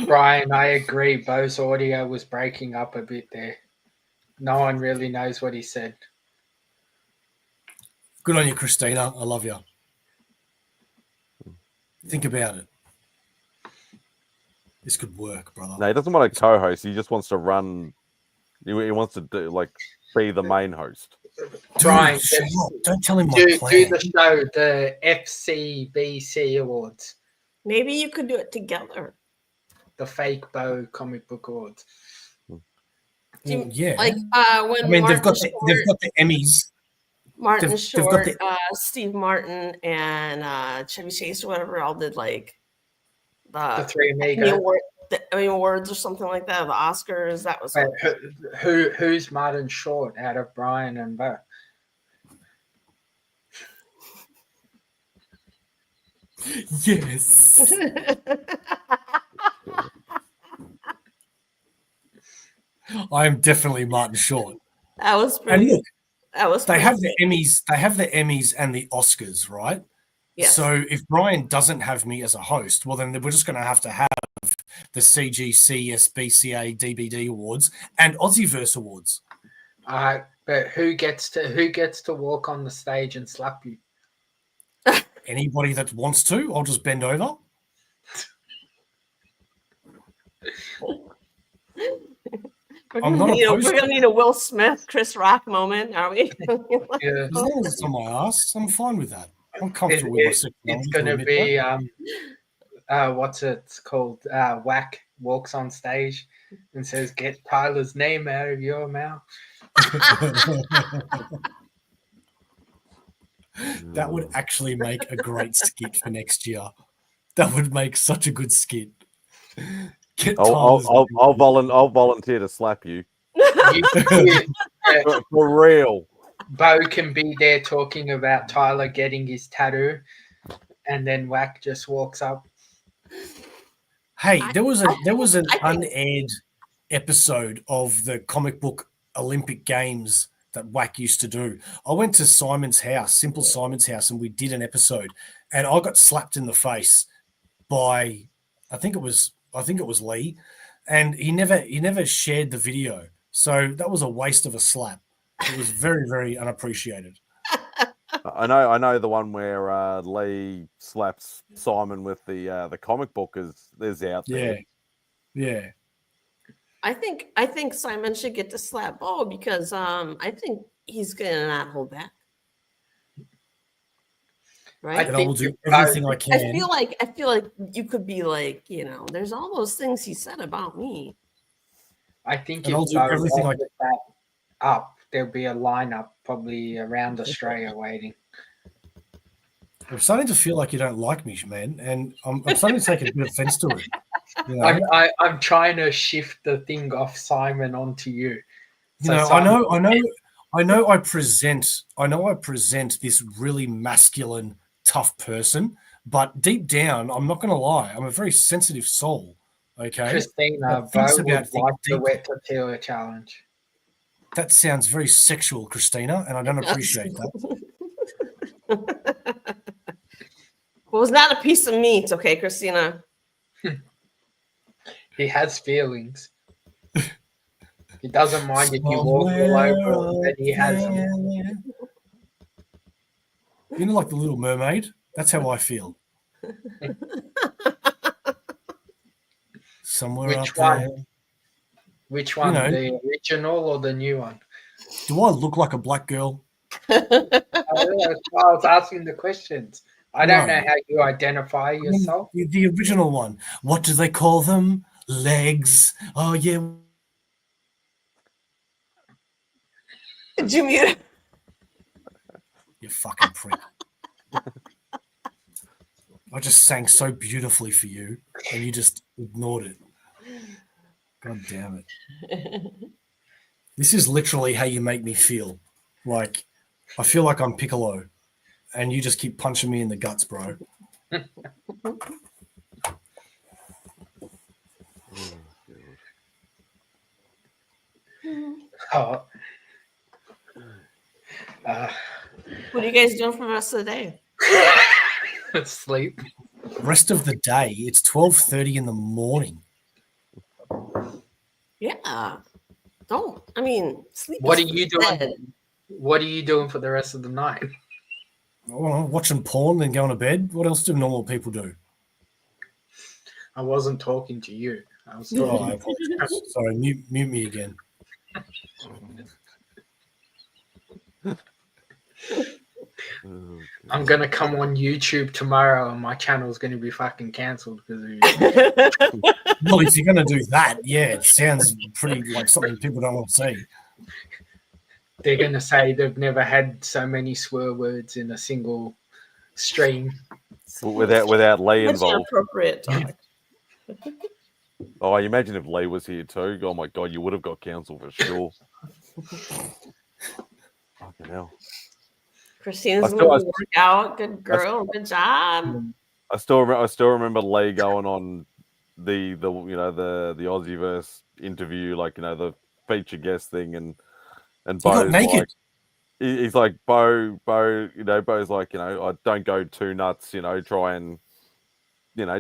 Brian, I agree. Bo's audio was breaking up a bit there. No one really knows what he said. Good on you, Christina. I love you. Think about it. This could work, brother. No, he doesn't want to co-host. He just wants to run. He wants to be the main host. Brian, don't tell him my plan. Do the show, the FCBC Awards. Maybe you could do it together. The fake Bo Comic Book Awards. Yeah. Like when they've got the Emmys. Martin Short, Steve Martin, and Chevy Chase or whatever all did like the 3 Amiga awards or something like that. The Oscars. That was who's Martin Short out of Brian and Bo? Yes. I am definitely Martin Short. That was And pretty. look, That was. they Pretty, have the Emmys. They have the Emmys and the Oscars, right? yes. So if Brian doesn't have me as a host, well, then we're just going to have the CGC, SBCA, DBD awards and Aussieverse awards. But who gets to walk on the stage and slap you? Anybody that wants to, I'll just bend over. We're I'm gonna, not need a, opposed we're to gonna need a Will Smith, Chris Rock moment, are we? Yeah. As long as it's on my ass, I'm fine with that. I'm comfortable with my sexuality. It's gonna be what's it called? Whack walks on stage and says, "Get Tyler's name out of your mouth." That would actually make a great skit for next year. That would make such a good skit. I'll volunteer to slap you. For real. Bo can be there talking about Tyler getting his tattoo, and then Whack just walks up. Hey, there was an unaired episode of the comic book Olympic Games that Whack used to do. I went to Simon's house, Simple Simon's house, and we did an episode, and I got slapped in the face by I think it was Lee, and he never shared the video. So that was a waste of a slap. It was very, very unappreciated. I know the one where Lee slaps Simon with the comic book is out there. Yeah. I think Simon should get to slap Bo because I think he's gonna not hold back. Right? And I will do everything I can. I feel like you could be like, there's all those things he said about me. I think and I'll do everything I can. Up, there'll be a lineup probably around Australia waiting. I'm starting to feel like you don't like me, man, and I'm starting to take a bit of offense to it. I'm trying to shift the thing off Simon onto you. I know. I present this really masculine, tough person, but deep down, I'm not going to lie. I'm a very sensitive soul. Okay, Christina, Bo would like the wet tortilla challenge. That sounds very sexual, Christina, and I don't appreciate that. Well, it's not a piece of meat, okay, Christina? He has feelings. He doesn't mind if you walk all over, but he has them. You know, like the Little Mermaid? That's how I feel. Somewhere Which up one? there. Which one, the original or the new one? Do I look like a black girl? I was asking the questions. I don't know how you identify yourself. The original one. What do they call them? Legs. Oh, yeah. Did you mute? You fucking prick. I just sang so beautifully for you, and you just ignored it. God damn it. This is literally how you make me feel. Like, I feel like I'm Piccolo, and you just keep punching me in the guts, bro. Oh. What are you guys doing for the rest of the day? Sleep. Rest of the day, it's 12:30 in the morning. Yeah. Sleep. What are you doing? What are you doing for the rest of the night? Well, watching porn, then going to bed. What else do normal people do? I wasn't talking to you. I was talking to you. Sorry, mute me again. I'm gonna come on YouTube tomorrow, and my channel is gonna be fucking cancelled because of you. Well, if you're gonna do that, yeah, it sounds pretty like something people don't want to see. They're gonna say they've never had so many swear words in a single stream without Lee involved. Appropriate. Oh, you imagine if Lee was here too. Oh my god, you would have got cancelled for sure. Fucking hell. Christina's gonna work out. Good girl. Good job. I still remember Lee going on the Aussieverse interview, like the feature guest thing, and He got Bo's naked. like, he's like, Bo, Bo's like, I don't go too nuts, try and,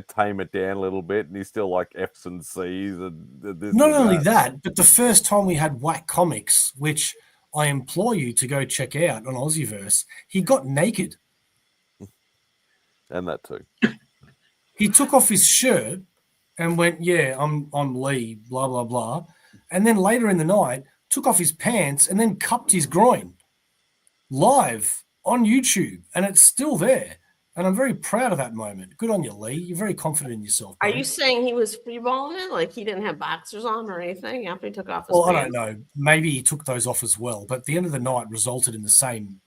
tame it down a little bit, and he's still like F's and C's and this Not and only that. that, but the first time we had Whack Comics, which I implore you to go check out on Aussieverse, he got naked. And that too. He took off his shirt and went, "Yeah, I'm Lee, blah blah blah," and then later in the night took off his pants and then cupped his groin live on YouTube, and it's still there. And I'm very proud of that moment. Good on you, Lee. You're very confident in yourself. Are Bro. you saying he was freeballing it? Like he didn't have boxers on or anything after he took off his Well, I pants? don't know. Maybe he took those off as well. But the end of the night resulted in the same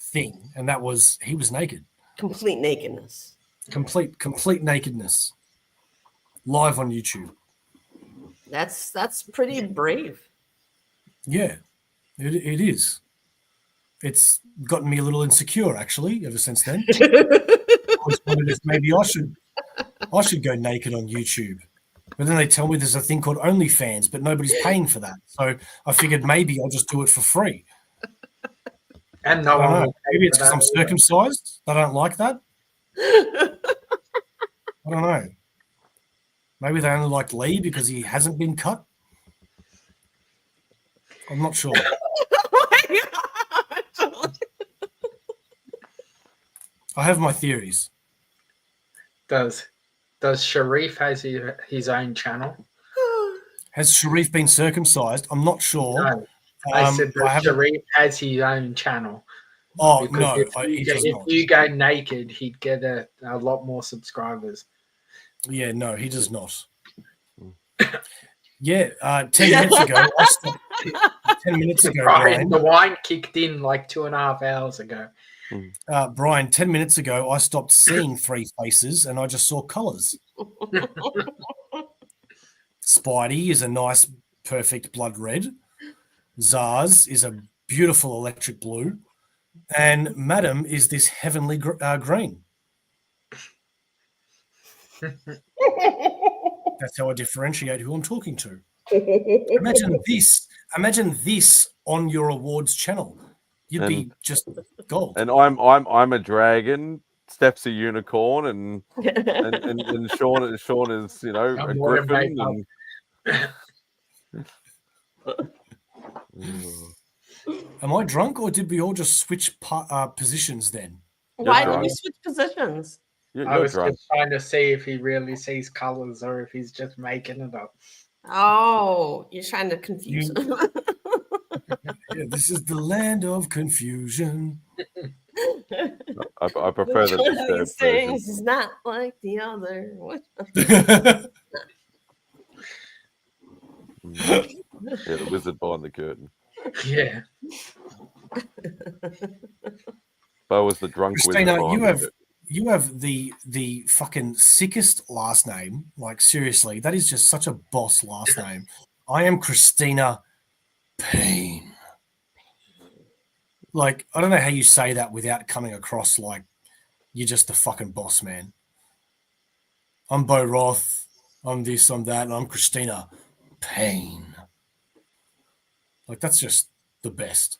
thing, and that was he was naked. Complete nakedness. Complete nakedness. Live on YouTube. That's pretty brave. Yeah, it is. It's gotten me a little insecure, actually, ever since then. I was wondering if maybe I should go naked on YouTube. But then they tell me there's a thing called OnlyFans, but nobody's paying for that. So I figured maybe I'll just do it for free. And no I don't one know. will pay Maybe it's for because I'm that either. circumcised. They don't like that. I don't know. Maybe they only like Lee because he hasn't been cut. I'm not sure. Oh my God. I have my theories. Does Sharif has his own channel? Has Sharif been circumcised? I'm not sure. No. I said that haven't- Sharif has his own channel. Oh, Because no, if he does if not. you go naked, he'd get a lot more subscribers. Yeah, no, he does not. Yeah, 10 minutes ago, I stopped. 10 minutes ago, Brian, Brian. the wine kicked in like 2.5 hours ago. Brian, 10 minutes ago, I stopped seeing three faces and I just saw colors. Spidey is a nice, perfect blood red. Zaz is a beautiful electric blue. And Madam is this heavenly green. That's how I differentiate who I'm talking to. Imagine this on your awards channel. You'd be just gold. And I'm a dragon. Steph's a unicorn, and Sean is a griffin. Am I drunk, or did we all just switch positions then? Why did drunk. we switch positions? You're I was drunk. just trying to see if he really sees colors or if he's just making it up. Oh, you're trying to confuse him. Yeah, this is the land of confusion. I prefer the Which one of disturbed these version. things is not like the other. What? Yeah, the wizard behind the curtain. Yeah. Bo was the drunk wizard Christina, behind the curtain. you have the fucking sickest last name. Like seriously, that is just such a boss last name. I am Christina Payne. Like, I don't know how you say that without coming across like you're just the fucking boss, man. I'm Bo Roth. I'm this, I'm that, and I'm Christina Payne. Like, that's just the best.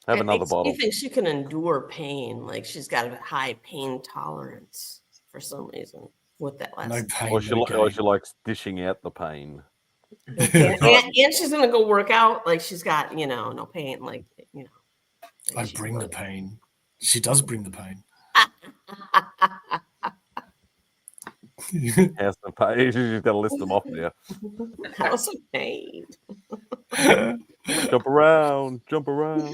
Have another You bottle. think she can endure pain? Like she's got a high pain tolerance for some reason with that last. No pain. Or no she likes dishing out the pain. gain. And she's gonna go work out like she's got no pain. Like I bring the pain. She does bring the pain. House of pain. She's got to list them off now. House of pain. Jump around. Jump around.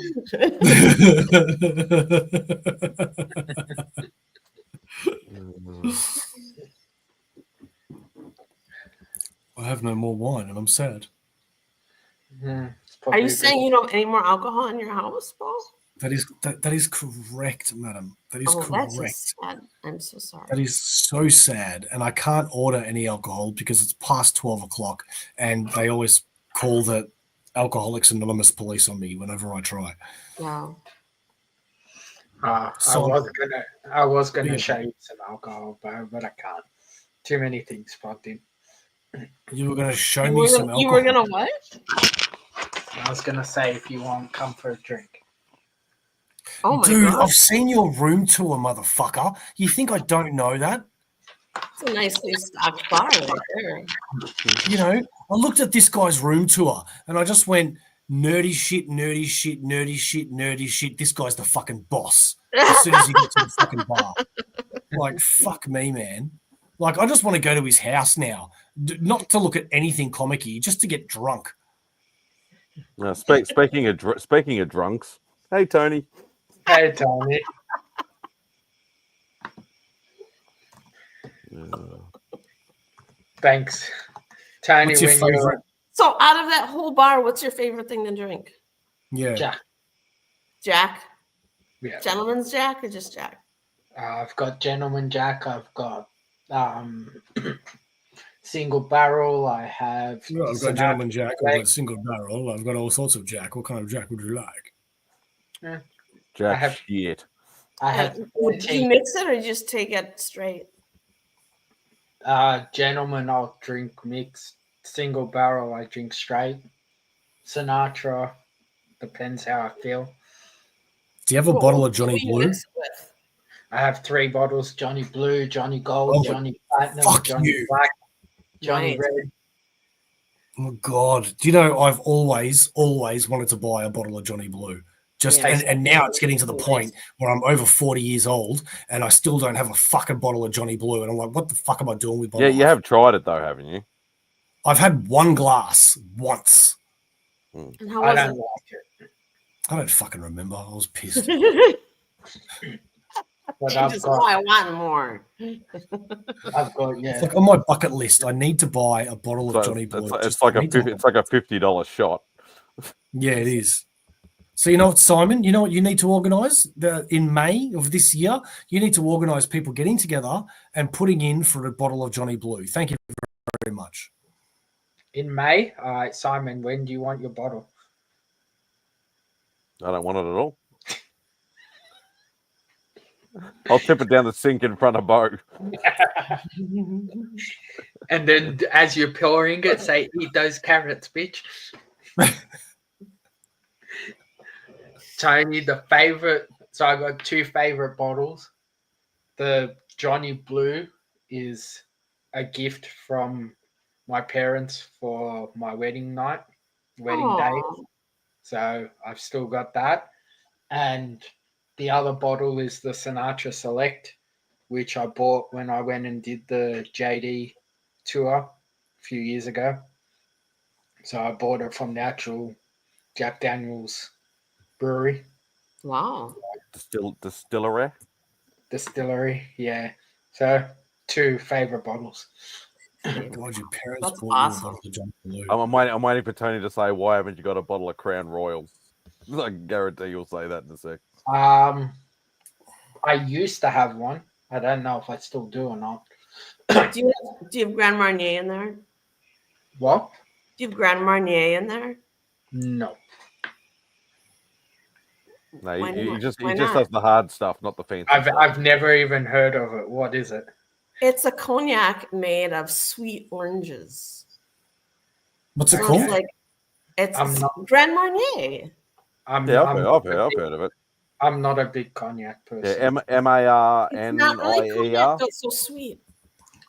I have no more wine and I'm sad. Are you saying you don't have any more alcohol in your house, Paul? That is correct, madam. That is That's correct. just sad. I'm so sorry. That is so sad. And I can't order any alcohol because it's past 12 o'clock and they always call the Alcoholics Anonymous police on me whenever I try. Wow. I was gonna show you some alcohol, but I can't. Too many things plugged in. You were going to show You me were some gonna, alcohol. you were gonna what? I was gonna say if you want, come for a drink. Oh my Dude, god, I've seen your room tour, motherfucker. You think I don't know that? it's a nicely stocked bar right there. You know, I looked at this guy's room tour and I just went, nerdy shit, nerdy shit, nerdy shit, nerdy shit. This guy's the fucking boss. As soon as you get to the fucking bar. Like, fuck me, man. Like, I just want to go to his house now. Not to look at anything comic-y, just to get drunk. Speaking of drunks, hey Tony. Hey, Tony. Thanks, Tony. What's your When you're favorite? So, out of that whole bar, what's your favorite thing to drink? Yeah. Jack, Jack, yeah, gentleman's Jack, or just Jack? I've got Gentleman Jack. I've got single barrel. I have. Well, I've got Gentleman Jack. I've got single barrel. I've got all sorts of Jack. What kind of Jack would you like? Jack have- shit. I have Do you 14. mix it or you just take it straight? Gentleman, I'll drink mixed. Single barrel, I drink straight. Sinatra, depends how I feel. Do you have a What- bottle what of Johnny do you Blue? mix it with? I have 3 bottles: Johnny Blue, Johnny Gold, Oh, Johnny Platinum, fuck Johnny you. Black, Johnny Nice. Red. Oh God! Do you know I've always wanted to buy a bottle of Johnny Blue. Just Yeah. and now it's getting to the point where I'm over 40 years old and I still don't have a fucking bottle of Johnny Blue. And I'm like, what the fuck am I doing with my Yeah, life? you have tried it though, haven't you? I've had one glass once. And how I was don't it? like it. I don't fucking remember. I was pissed. But You just, oh, I want more. It's like on my bucket list. I need to buy a bottle of Johnny Blue. It's like a $50 shot. Yeah, it is. So you know what, Simon? You know what you need to organise in May of this year? You need to organise people getting together and putting in for a bottle of Johnny Blue. Thank you very much. In May, all right, Simon, when do you want your bottle? I don't want it at all. I'll tip it down the sink in front of Bo. And then as you're pouring it, say, eat those carrots, bitch. Tony, the favorite. So I got 2 favorite bottles. The Johnny Blue is a gift from my parents for my wedding night, wedding day. Aw. So I've still got that. And the other bottle is the Sinatra Select, which I bought when I went and did the JD tour a few years ago. So I bought it from the actual Jack Daniels brewery. Wow. Distillery. Distillery, yeah. So 2 favorite bottles. God, your parents That's bought awesome. you a bottle of Johnny Blue. I'm waiting for Tony to say, why haven't you got a bottle of Crown Royal? I guarantee you'll say that in a sec. I used to have one. I don't know if I still do or not. Do you have Grand Marnier in there? What? Do you have Grand Marnier in there? No. No, Why he not? just Why does not? the hard stuff, not the fancy stuff. I've never even heard of it. What is it? It's a cognac made of sweet oranges. What's it So called? it's like it's I'm not- Grand Marnier. I'm I've heard of it. I'm not a big cognac person. Yeah, It's not like MARNIER. cognac, but it's so sweet.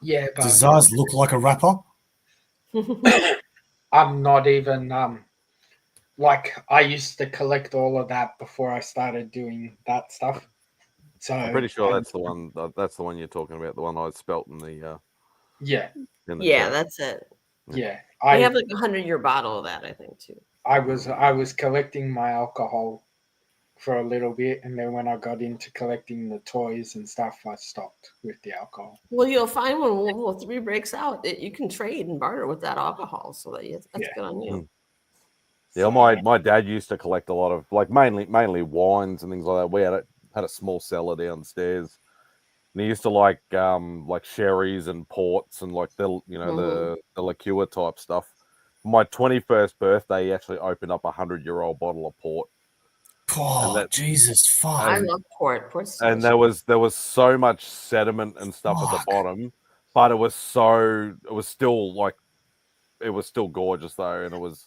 Yeah, but Does ours look like a rapper? I'm not even like I used to collect all of that before I started doing that stuff. So I'm pretty sure that's the one. That's the one you're talking about. The one I spelt in the. Yeah, In the Yeah, chat. that's it. yeah. I I have like a 100-year bottle of that, I think, too. I was collecting my alcohol for a little bit, and then when I got into collecting the toys and stuff, I stopped with the alcohol. Well, you'll find when World War III breaks out that you can trade and barter with that alcohol. So that's Yeah. good on you. Yeah, my dad used to collect a lot of like mainly wines and things like that. We had a small cellar downstairs, and he used to like sherries and ports and like the the liqueur type stuff. For my 21st birthday, he actually opened up a 100-year-old bottle of port. Oh, Jesus, fuck. I love port. Port's And there was so much sediment and stuff at the bottom, but it was still like it was still gorgeous though, and it was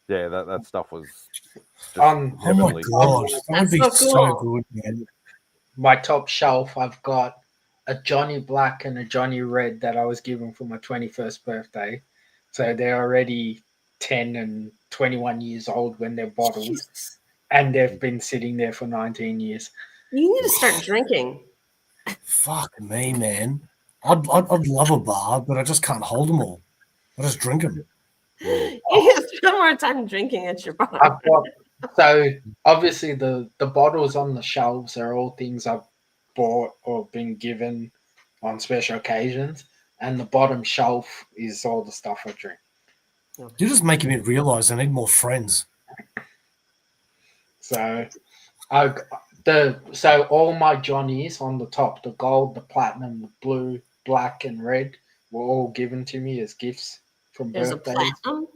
that stuff was just On Oh my heavenly. god, that would be That's so so cool. good, man. my top shelf, I've got a Johnny Black and a Johnny Red that I was given for my 21st birthday. So they're already 10 and 21 years old when they're bottled, Jesus. and they've been sitting there for 19 years. You need to start drinking. Fuck me, man. I'd love a bar, but I just can't hold them all. I just drink them. You spend more time drinking at your bar. I've got so obviously the bottles on the shelves are all things I've bought or been given on special occasions, and the bottom shelf is all the stuff I drink. You're just making me realize I need more friends. So all my Johnnies on the top, the gold, the platinum, the blue, black, and red, were all given to me as gifts from There's a birthdays. platinum.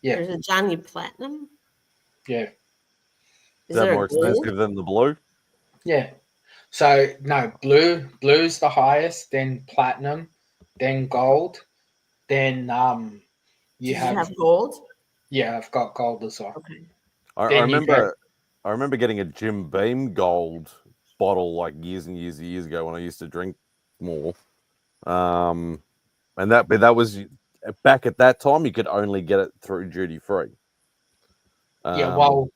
Yeah. There's a Johnny Platinum. Yeah. Is Is that there more a gold? expensive than the blue? Yeah. So no, blue's the highest, then platinum, then gold, then you Did have, you have gold? yeah, I've got gold as well. Okay. I Then you remember getting a Jim Beam gold bottle like years and years and years ago when I used to drink more. And that was back at that time you could only get it through duty free. Yeah, well,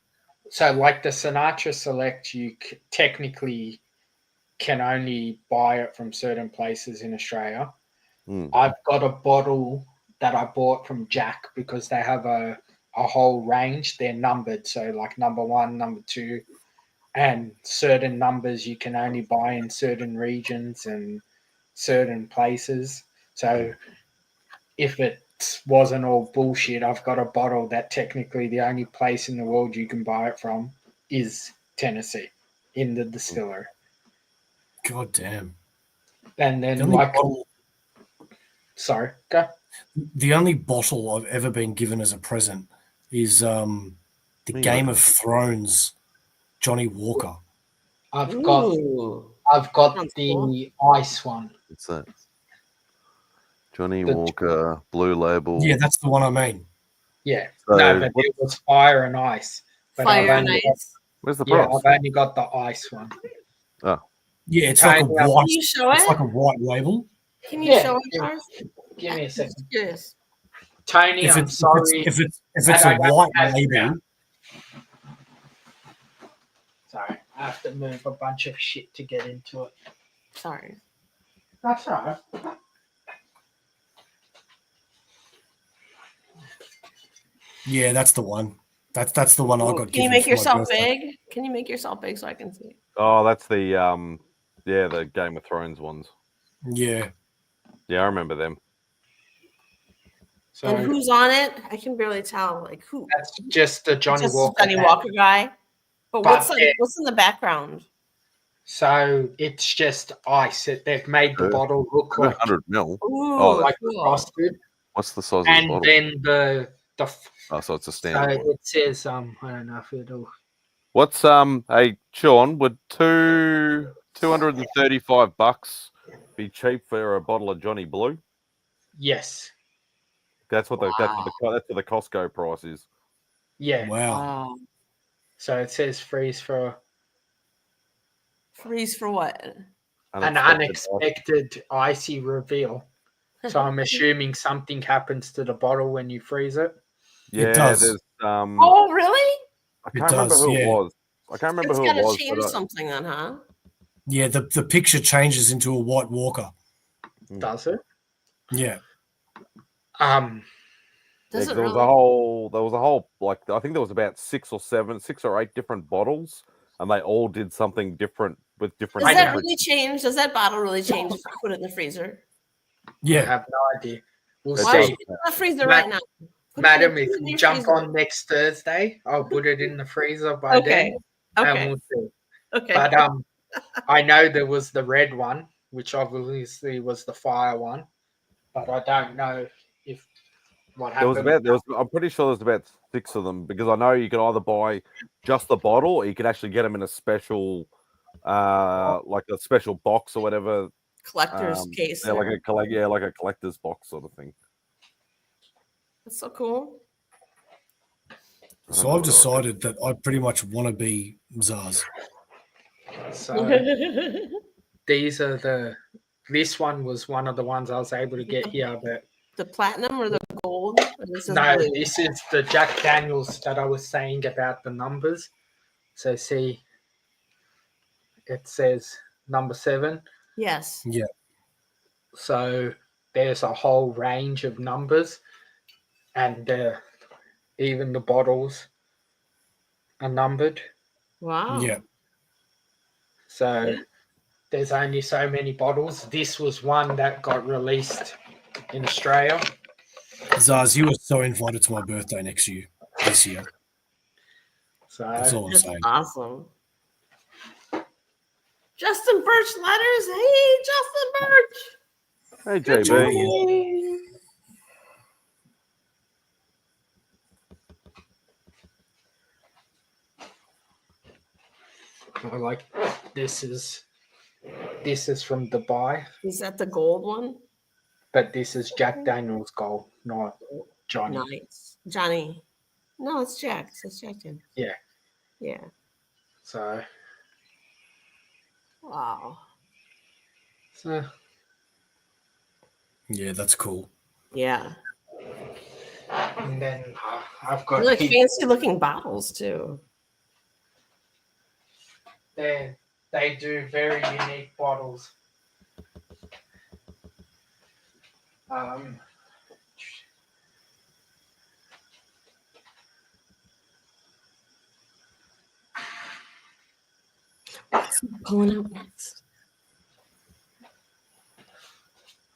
so like the Sinatra Select, you technically can only buy it from certain places in Australia. I've got a bottle that I bought from Jack because they have a whole range. They're numbered, so like number 1, number 2, and certain numbers you can only buy in certain regions and certain places. So if it wasn't all bullshit, I've got a bottle that technically the only place in the world you can buy it from is Tennessee in the distillery. God damn. And then The only, like, bottle, sorry, go. the only bottle I've ever been given as a present is the Game of Thrones Johnny Walker. I've got Sounds the cool. ice one. What's that? Johnny Walker Blue Label. Yeah, that's the one I mean. Yeah, So no, but it was fire and ice. But Fire and ice. Where's the yeah, price? I've only got the ice one. Oh, Yeah, it's like a Can white. you show It's it? like a white label. Can you show it, Charles? Give me a second. Just curious. Tony, I'm sorry. If it's that a I don't white have it label, now. Sorry, I have to move a bunch of shit to get into it. Sorry. That's all right. yeah, that's the one. That's the one I got Can given. you make for my yourself birthday. big? Can you make yourself big so I can see? oh, that's the the Game of Thrones ones. Yeah. Yeah, I remember them. So And who's on it? I can barely tell. Like who? that's just the Johnny Just Walker. Johnny Walker guy. But But what's in the background? So it's just ice. They've made the bottle look like 100 mil. Ooh, Oh, like cool. frosted, What's the size of and the bottle? then the Oh, so it's a so standard one. it says I don't know if it'll. What's hey Sean, would $235 be cheap for a bottle of Johnny Blue? Yes. That's what the Costco price is. Yeah. Wow. So it says freeze for Freeze for what? an unexpected icy reveal. So I'm assuming something happens to the bottle when you freeze it. Yeah, It does. there's Oh, really? I can't remember who it was. I can't remember It's who it gotta was. change But something then, huh? Yeah, the picture changes into a white walker. Does it? Yeah. Does it there really? was a whole like I think there was about 6 or 8 different bottles, and they all did something different with different. Does that really change? Does that bottle really change if you put it in the freezer? I Yeah. have no idea. We'll It Why does. see. don't you put it in the freezer right now? Madam, if you jump on next Thursday, I'll put it in the freezer by then, and we'll see. Okay. But I know there was the red one, which obviously was the fire one, but I don't know if what happened. I'm pretty sure there's about 6 of them because I know you can either buy just the bottle or you can actually get them in a special, like a special box or whatever. Collector's case. Yeah, like a collector's box sort of thing. That's so cool. So I've decided that I pretty much want to be Zaz. So these are this one was one of the ones I was able to get here, but the platinum or the gold? Or this is no, blue? this is the Jack Daniels that I was saying about the numbers. So see, it says number 7. Yes. Yeah. So there's a whole range of numbers, and even the bottles are numbered. Wow. Yeah. So there's only so many bottles. This was one that got released in Australia. Zaz, you are so invited to my birthday next year, this year. So That's all I'm That's saying. awesome. Justin Birch letters. Hey, Justin Birch. Hey, Good JB. morning. I like this is from Dubai, Is that the gold one? but this is Jack Daniels gold, not Johnny. Nice. Johnny. No, it's Jack. It's Jack Daniels. Yeah. Yeah. So Wow. Yeah, that's cool. Yeah. And then I've got Like fancy looking bottles too. They do very unique bottles. What's pulling out next?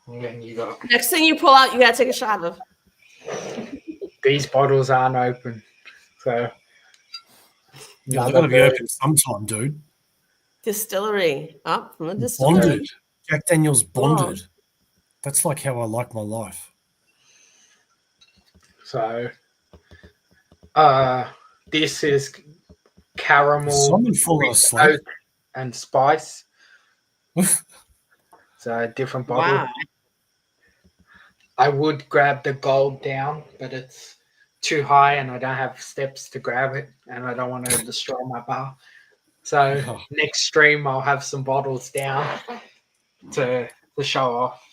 And then you got Next thing you pull out, you gotta take a shot of. these bottles aren't open, so Yeah, they're going to be open sometime, dude. Distillery. Up from the distillery. Bonded. Jack Daniels bonded. Oh. That's like how I like my life. So this is caramel, Someone falling asleep. oak, and spice. So a different bottle. Wow. I would grab the gold down, but it's too high and I don't have steps to grab it and I don't want to destroy my bar. So next stream I'll have some bottles down to show off.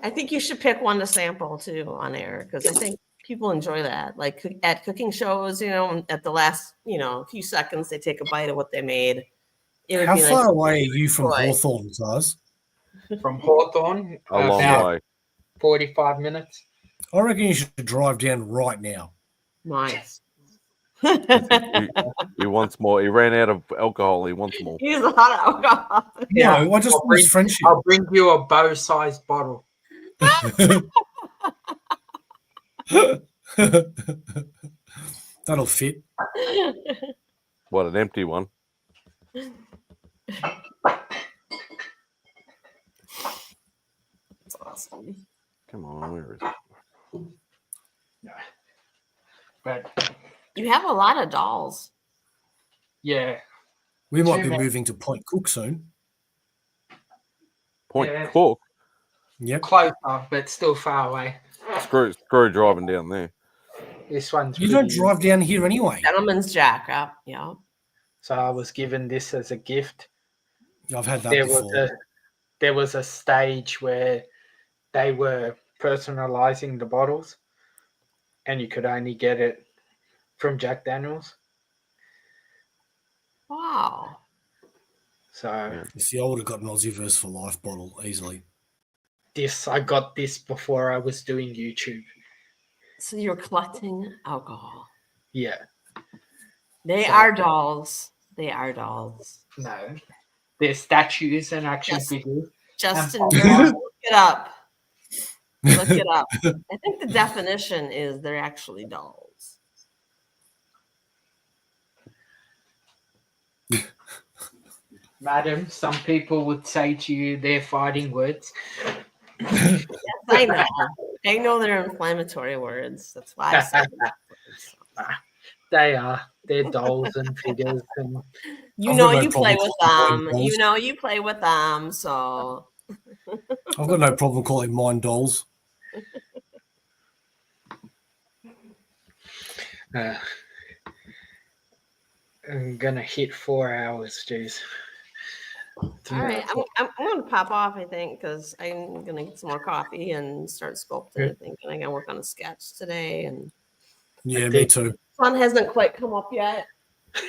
I think you should pick one to sample too on air because I think people enjoy that. Like at cooking shows, at the last, few seconds, they take a bite of what they made. How far away are you from Boy. Hawthorne, Zaz? From Hawthorne, A long about way. 45 minutes. I reckon you should drive down right now. Nice. He wants more. He ran out of alcohol. He wants more. He's a lot of alcohol. Yeah, I just want his friendship. I'll bring you a bow-sized bottle. That'll fit. What, an empty one? That's awesome. Come on, where is it? No. But You have a lot of dolls. yeah, We might Too be many. moving to Point Cook soon. Point Yeah. Cook. Yep. closer, but still far away. Screw driving down there. This one's You don't pretty- drive down here anyway. Gentleman's Jack. Yeah. So I was given this as a gift. I've had that There before. was a stage where they were personalizing the bottles, and you could only get it from Jack Daniels. Wow. So You see, I would have got an Aussie Verse for Life bottle easily. I got this before I was doing YouTube. So you're collecting alcohol. Yeah, They So- are dolls. They are dolls. no, they're statues and action Yes. figures. Justin, And- look it up. Look it up. I think the definition is they're actually dolls. Madam, some people would say to you they're fighting words. Yes, I know. I know they're inflammatory words. That's why I said that. They're dolls and figures and You I've know got no you play problem with calling them. dolls. You know you play with them. So I've got no problem calling mine dolls. I'm gonna hit 4 hours, jeez. All right, I'm going to pop off, I think, because I'm going to get some more coffee and start sculpting. I think, and I got to work on a sketch today. And yeah, me too. Sun hasn't quite come up yet.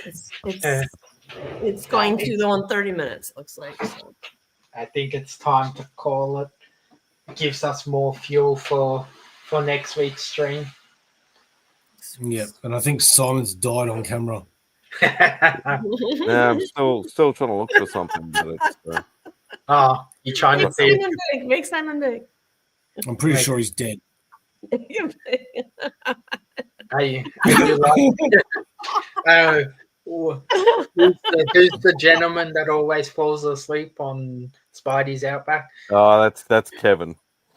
It's going to though in 30 minutes. Looks like. So. I think it's time to call it. Gives us more fuel for next week's stream. Yeah, and I think Simon's died on camera. Yeah, I'm still trying to look for something. But it's, oh, you're trying to see it. Make Simon big. I'm pretty sure he's dead. Are you like, who's the gentleman that always falls asleep on Spidey's Outback? Oh, that's Kevin.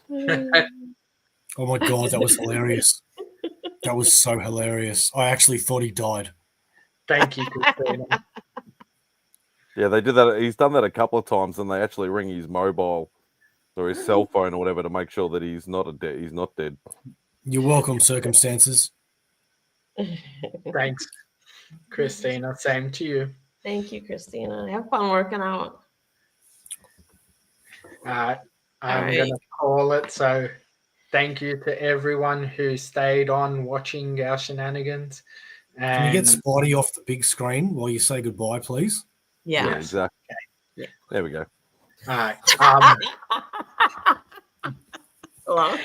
Oh my god, that was hilarious. That was so hilarious. I actually thought he died. Thank you, Christina. Yeah, they did that. He's done that a couple of times, and they actually ring his mobile or his cell phone or whatever to make sure that he's not dead. You're welcome, circumstances. Thanks, Christina. Same to you. Thank you, Christina. Have fun working out. I'm going to call it. So thank you to everyone who stayed on watching our shenanigans. And can you get Spidey off the big screen while you say goodbye, please? Yeah, exactly. Yeah. There we go. All right. Hello.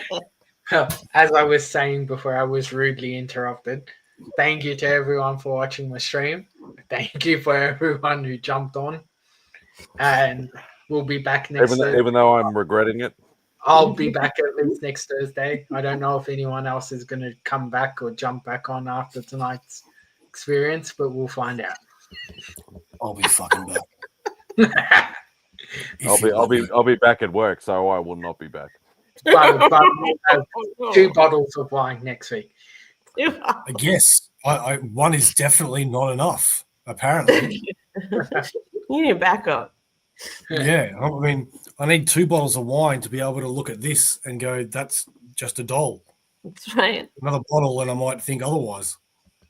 As I was saying before, I was rudely interrupted. Thank you to everyone for watching my stream. Thank you for everyone who jumped on. And we'll be back next Thursday. Even though I'm regretting it. I'll be back at least next Thursday. I don't know if anyone else is going to come back or jump back on after tonight's experience, but we'll find out. I'll be fucking back. I'll be back at work, so I will not be back. But we'll have 2 bottles of wine next week. I guess one is definitely not enough. Apparently, you need backup. Yeah, I mean, I need 2 bottles of wine to be able to look at this and go, "That's just a doll." That's right. Another bottle, and I might think otherwise.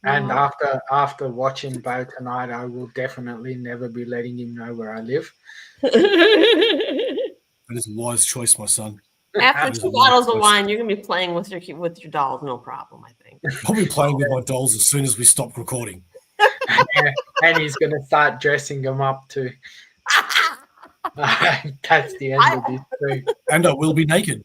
And after watching Bo tonight, I will definitely never be letting him know where I live. That is a wise choice, my son. After 2 bottles of wine, you're gonna be playing with your dolls, no problem. I think. I'll be playing with my dolls as soon as we stop recording. And he's gonna start dressing them up too. That's the end of this too. And I will be naked.